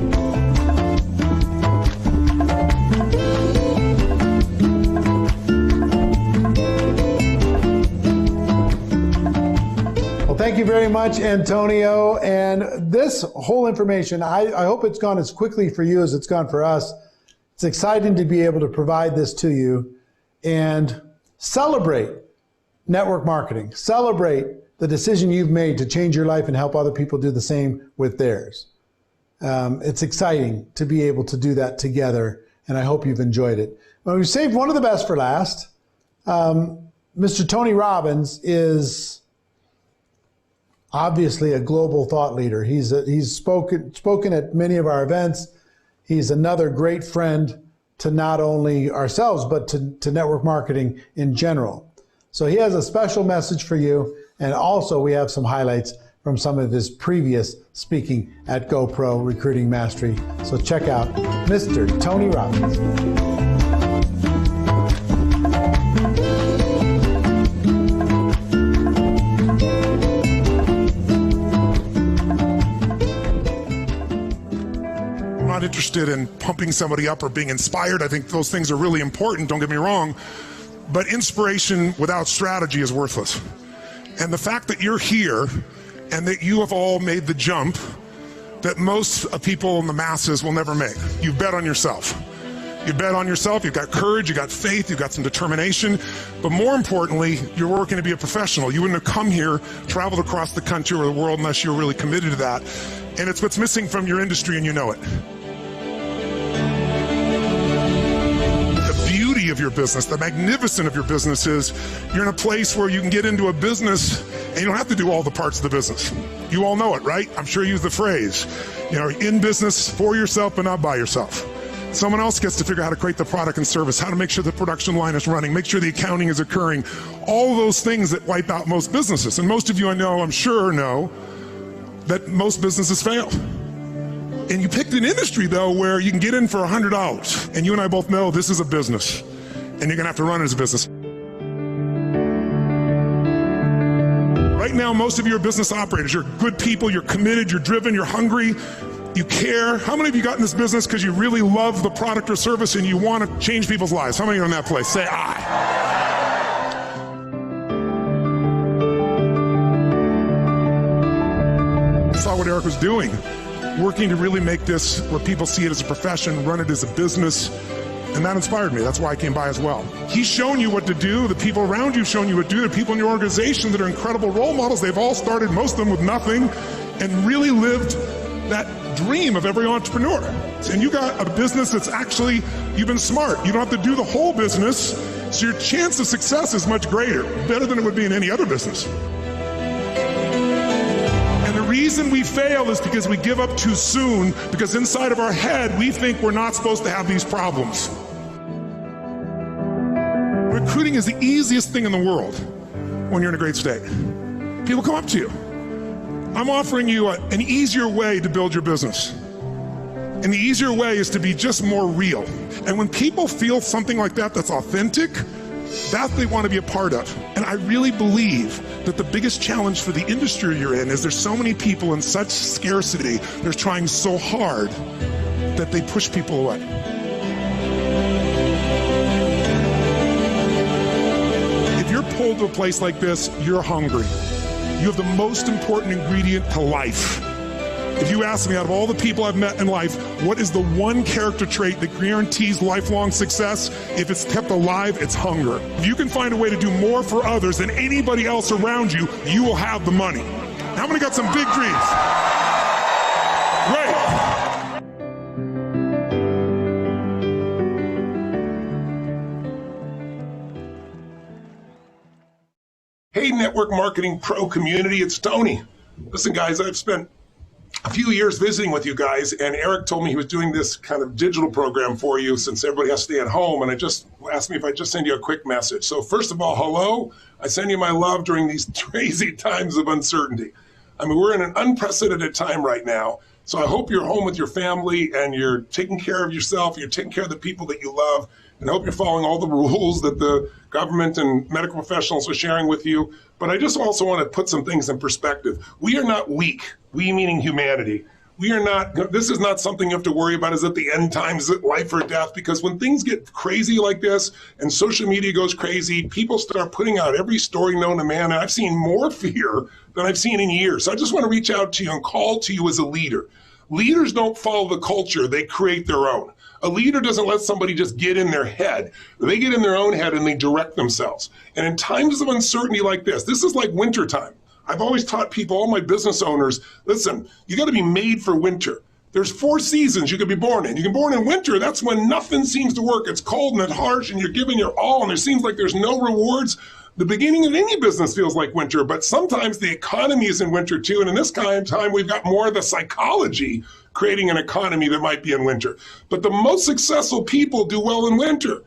Well, thank you very much, Antonio. And this whole information, I hope it's gone as quickly for you as it's gone for us. It's exciting to be able to provide this to you and celebrate network marketing. Celebrate the decision you've made to change your life and help other people do the same with theirs. It's exciting to be able to do that together, and I hope you've enjoyed it. Well, we saved one of the best for last. Mr. Tony Robbins is obviously a global thought leader. He's spoken at many of our events. He's another great friend to not only ourselves, but to network marketing in general. So he has a special message for you. And also we have some highlights from some of his previous speaking at GoPro Recruiting Mastery. So check out Mr. Tony Robbins. Not interested in pumping somebody up or being inspired. I think those things are really important, don't get me wrong, but inspiration without strategy is worthless. And the fact that you're here and that you have all made the jump that most people in the masses will never make. You've bet on yourself. You bet on yourself, you've got courage, you've got faith, you've got some determination, but more importantly, you're working to be a professional. You wouldn't have come here, traveled across the country or the world unless you were really committed to that. And it's what's missing from your industry and you know it. Of your business, the magnificence of your business is you're in a place where you can get into a business and you don't have to do all the parts of the business. You all know it, right? I'm sure you use the phrase, you know, in business for yourself but not by yourself. Someone else gets to figure out how to create the product and service, how to make sure the production line is running, make sure the accounting is occurring, all those things that wipe out most businesses. And most of you I know, I'm sure know, that most businesses fail. And you picked an industry though where you can get in for $100. And you and I both know this is a business. And you're gonna have to run it as a business. Right now, most of you are business operators. You're good people, you're committed, you're driven, you're hungry, you care. How many of you got in this business because you really love the product or service and you want to change people's lives? How many are in that place? Say aye. I saw what Eric was doing, working to really make this where people see it as a profession, run it as a business. And that inspired me. That's why I came by as well. He's shown you what to do. The people around you have shown you what to do. The people in your organization that are incredible role models. They've all started, most of them, with nothing and really lived that dream of every entrepreneur. And you got a business that's actually, you've been smart. You don't have to do the whole business, so your chance of success is much greater, better than it would be in any other business. And the reason reason we fail is because we give up too soon, because inside of our head, we think we're not supposed to have these problems. Recruiting is the easiest thing in the world when you're in a great state. People come up to you. I'm offering you an easier way to build your business. And the easier way is to be just more real. And when people feel something like that that's authentic, that they want to be a part of. And I really believe that the biggest challenge for the industry you're in is there's so many people in such scarcity, they're trying so hard that they push people away. If you're pulled to a place like this, you're hungry. You have the most important ingredient to life. If you ask me, out of all the people I've met in life, what is the one character trait that guarantees lifelong success? If it's kept alive, it's hunger. If you can find a way to do more for others than anybody else around you, you will have the money. How many got some big dreams? Great. Hey, Network Marketing Pro community, it's Tony. Listen, guys, I've spent a few years visiting with you guys, and Eric told me he was doing this kind of digital program for you since everybody has to stay at home, and I just asked me if I just send you a quick message. So first of all, hello. I send you my love during these crazy times of uncertainty. I mean, we're in an unprecedented time right now, so I hope you're home with your family and you're taking care of yourself, you're taking care of the people that you love, and I hope you're following all the rules that the government and medical professionals are sharing with you. But I just also want to put some things in perspective. We are not weak, we meaning humanity. We are not, this is not something you have to worry about, is it the end times, is it life or death? Because when things get crazy like this and social media goes crazy, people start putting out every story known to man, and I've seen more fear than I've seen in years. So I just want to reach out to you and call to you as a leader. Leaders don't follow the culture, they create their own. A leader doesn't let somebody just get in their head. They get in their own head and they direct themselves. And in times of uncertainty like this is like wintertime. I've always taught people, all my business owners, listen, you got to be made for winter. There's 4 seasons you could be born in. You can be born in winter. That's when nothing seems to work. It's cold and it's harsh and you're giving your all and it seems like there's no rewards. The beginning of any business feels like winter, but sometimes the economy is in winter too. And in this kind of time, we've got more of the psychology creating an economy that might be in winter. But the most successful people do well in winter.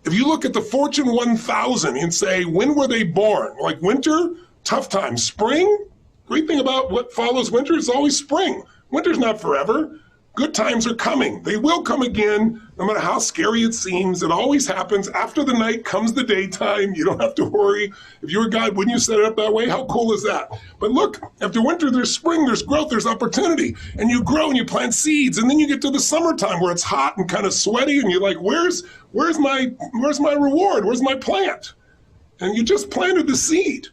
If you look at the Fortune 1000 and say, when were they born? Like winter, tough time. Spring, great thing about what follows winter is always spring. Winter's not forever. Good times are coming. They will come again, no matter how scary it seems. It always happens. After the night comes the daytime. You don't have to worry. If you were God, wouldn't you set it up that way? How cool is that? But look, after winter, there's spring, there's growth, there's opportunity. And you grow and you plant seeds. And then you get to the summertime where it's hot and kind of sweaty. And you're like, where's my reward? Where's my plant? And you just planted the seed.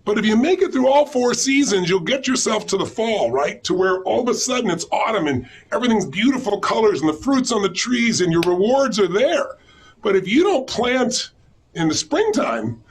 But if you make it through all 4 seasons, you'll get yourself to the fall, right? To where all of a sudden it's autumn and everything's beautiful colors and the fruits on the trees and your rewards are there. But if you don't plant in the springtime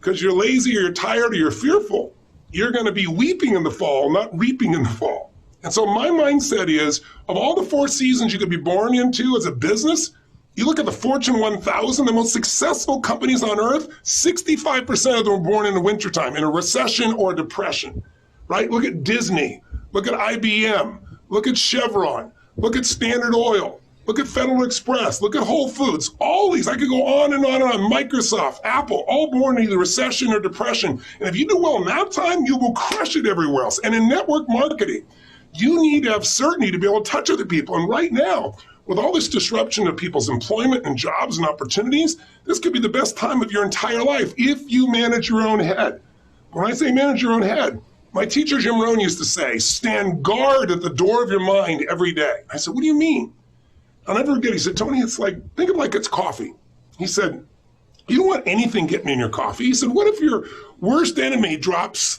because you're lazy or you're tired or you're fearful, you're going to be weeping in the fall, not reaping in the fall. And so my mindset is, of all the 4 seasons you could be born into as a business, you look at the Fortune 1000, the most successful companies on earth, 65% of them were born in the wintertime, in a recession or a depression, right? Look at Disney, look at IBM, look at Chevron, look at Standard Oil, look at Federal Express, look at Whole Foods, all these, I could go on and on and on, Microsoft, Apple, all born in either recession or depression. And if you do well in that time, you will crush it everywhere else. And in network marketing, you need to have certainty to be able to touch other people. And right now, with all this disruption of people's employment and jobs and opportunities, this could be the best time of your entire life if you manage your own head. When I say manage your own head, my teacher Jim Rohn used to say, stand guard at the door of your mind every day. I said, what do you mean? I'll never forget, he said, Tony, it's like, think of it like it's coffee. He said, you don't want anything getting in your coffee. He said, what if your worst enemy drops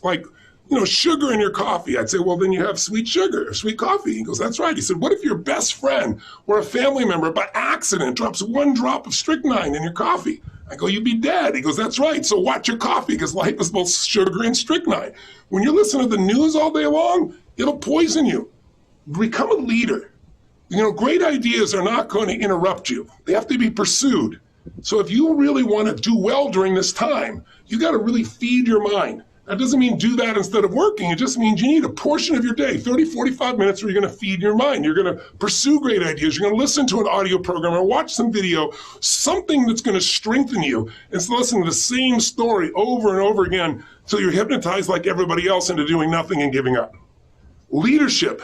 sugar in your coffee? I'd say, well, then you have sweet sugar, sweet coffee. He goes, that's right. He said, what if your best friend or a family member by accident drops 1 drop of strychnine in your coffee? I go, you'd be dead. He goes, that's right. So watch your coffee because life is both sugar and strychnine. When you listen to the news all day long, it'll poison you. Become a leader. Great ideas are not going to interrupt you. They have to be pursued. So if you really want to do well during this time, you got to really feed your mind. That doesn't mean do that instead of working. It just means you need a portion of your day, 30, 45 minutes, where you're going to feed your mind. You're going to pursue great ideas. You're going to listen to an audio program or watch some video, something that's going to strengthen you instead of listening to the same story over and over again until you're hypnotized like everybody else into doing nothing and giving up. Leadership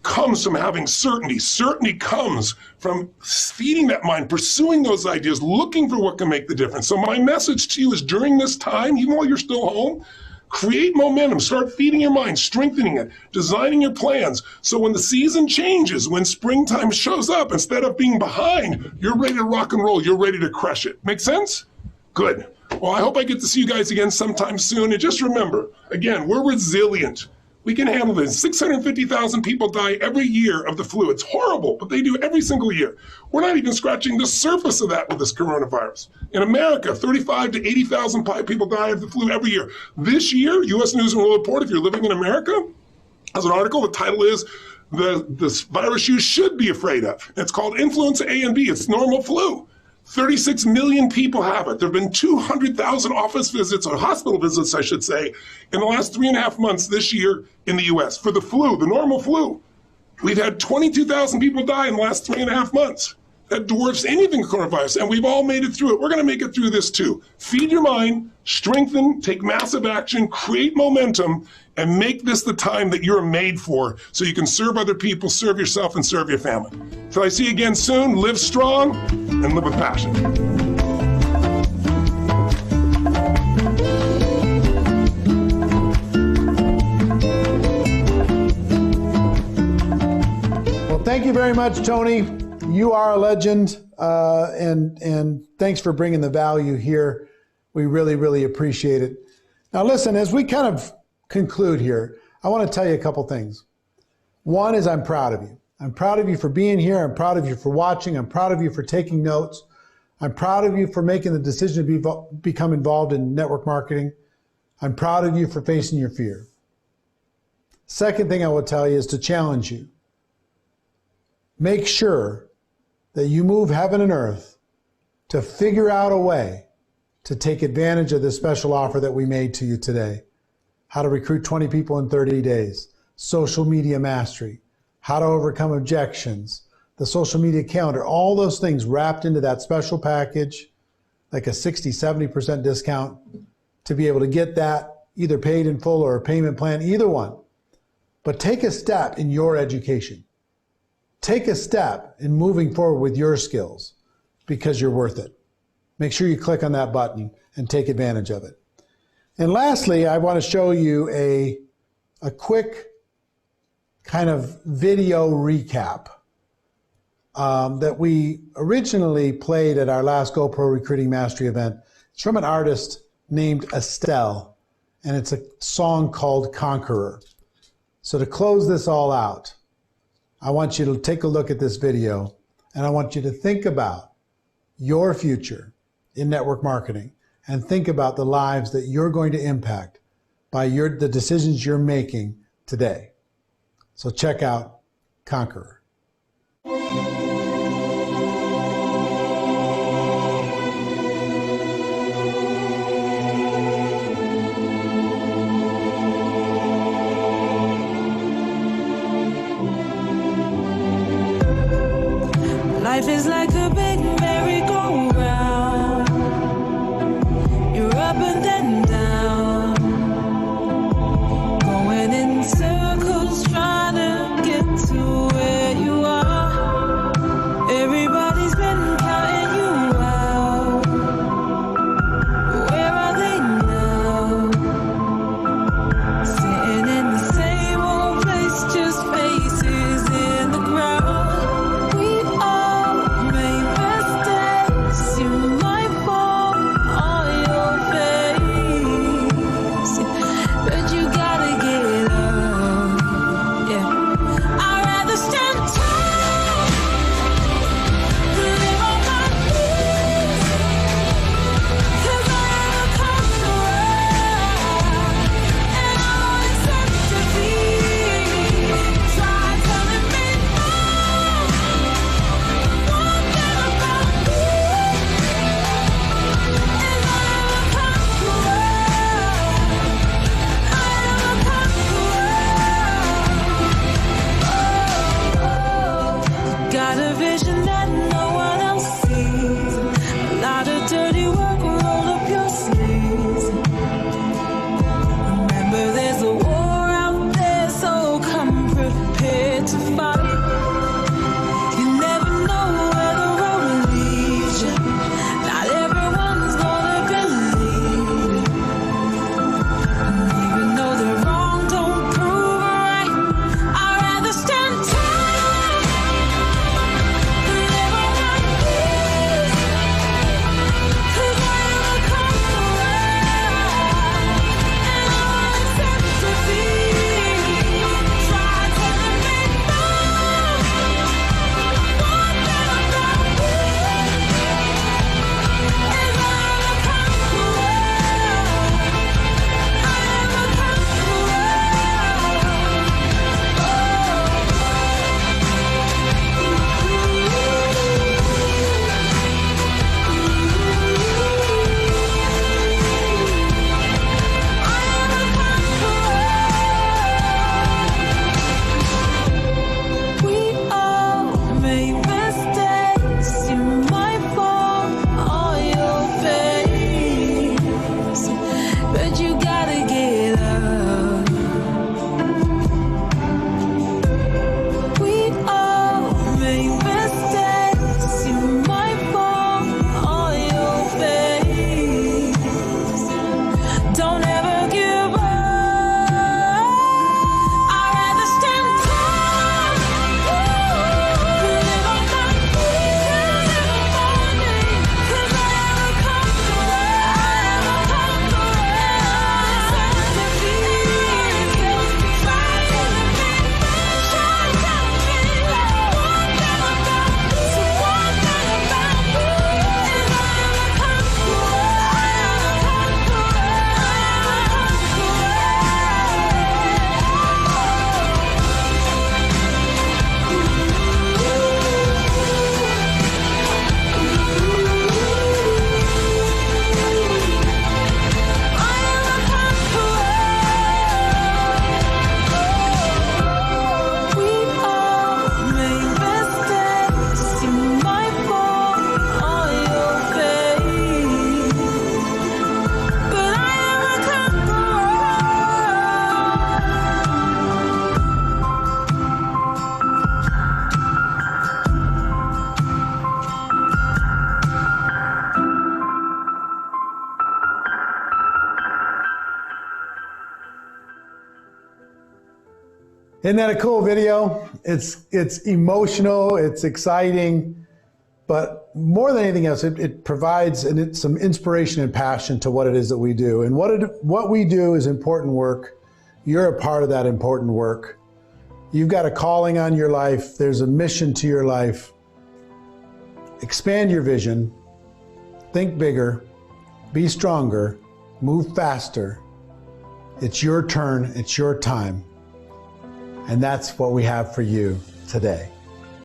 comes from having certainty. Certainty comes from feeding that mind, pursuing those ideas, looking for what can make the difference. So my message to you is during this time, even while you're still home, create momentum, start feeding your mind, strengthening it, designing your plans. So when the season changes, when springtime shows up, instead of being behind, you're ready to rock and roll. You're ready to crush it. Make sense? Good. Well, I hope I get to see you guys again sometime soon. And just remember, again, we're resilient. We can handle this. 650,000 people die every year of the flu. It's horrible, but they do every single year. We're not even scratching the surface of that with this coronavirus. In America, 35 to 80,000 people die of the flu every year. This year, U.S. News and World Report, if you're living in America, has an article. The title is "This Virus You Should Be Afraid of." It's called Influenza A and B. It's normal flu. 36 million people have it. There have been 200,000 office visits, or hospital visits, I should say, in the last 3.5 months this year in the U.S. for the flu, the normal flu. We've had 22,000 people die in the last 3.5 months. That dwarfs anything coronavirus, and we've all made it through it. We're going to make it through this too. Feed your mind, strengthen, take massive action, create momentum, and make this the time that you're made for so you can serve other people, serve yourself, and serve your family. Till I see you again soon, live strong and live with passion. Well, thank you very much, Tony. You are a legend, and thanks for bringing the value here. We really, really appreciate it. Now, listen, as we kind of conclude here, I want to tell you a couple things. One is I'm proud of you. I'm proud of you for being here. I'm proud of you for watching. I'm proud of you for taking notes. I'm proud of you for making the decision to become involved in network marketing. I'm proud of you for facing your fear. Second thing I will tell you is to challenge you. Make sure that you move heaven and earth to figure out a way to take advantage of this special offer that we made to you today. How to recruit 20 people in 30 days, social media mastery, how to overcome objections, the social media calendar, all those things wrapped into that special package, like a 60, 70% discount to be able to get that either paid in full or a payment plan, either one. But take a step in your education. Take a step in moving forward with your skills because you're worth it. Make sure you click on that button and take advantage of it. And lastly, I want to show you a quick kind of video recap that we originally played at our last GoPro Recruiting Mastery event. It's from an artist named Estelle, and it's a song called Conqueror. So to close this all out, I want you to take a look at this video, and I want you to think about your future in network marketing and think about the lives that you're going to impact by the decisions you're making today. So check out Conqueror. Life is like a big merry-go-round. You're up and then down, going in circles, trying to get to where you are. Everybody's been counting you out. Where are they now? Sitting in the same old place, just faces in the crowd. We all make mistakes. Isn't that a cool video? It's emotional, it's exciting, but more than anything else, it provides some inspiration and passion to what it is that we do. And what we do is important work. You're a part of that important work. You've got a calling on your life. There's a mission to your life. Expand your vision. Think bigger. Be stronger. Move faster. It's your turn. It's your time. And that's what we have for you today.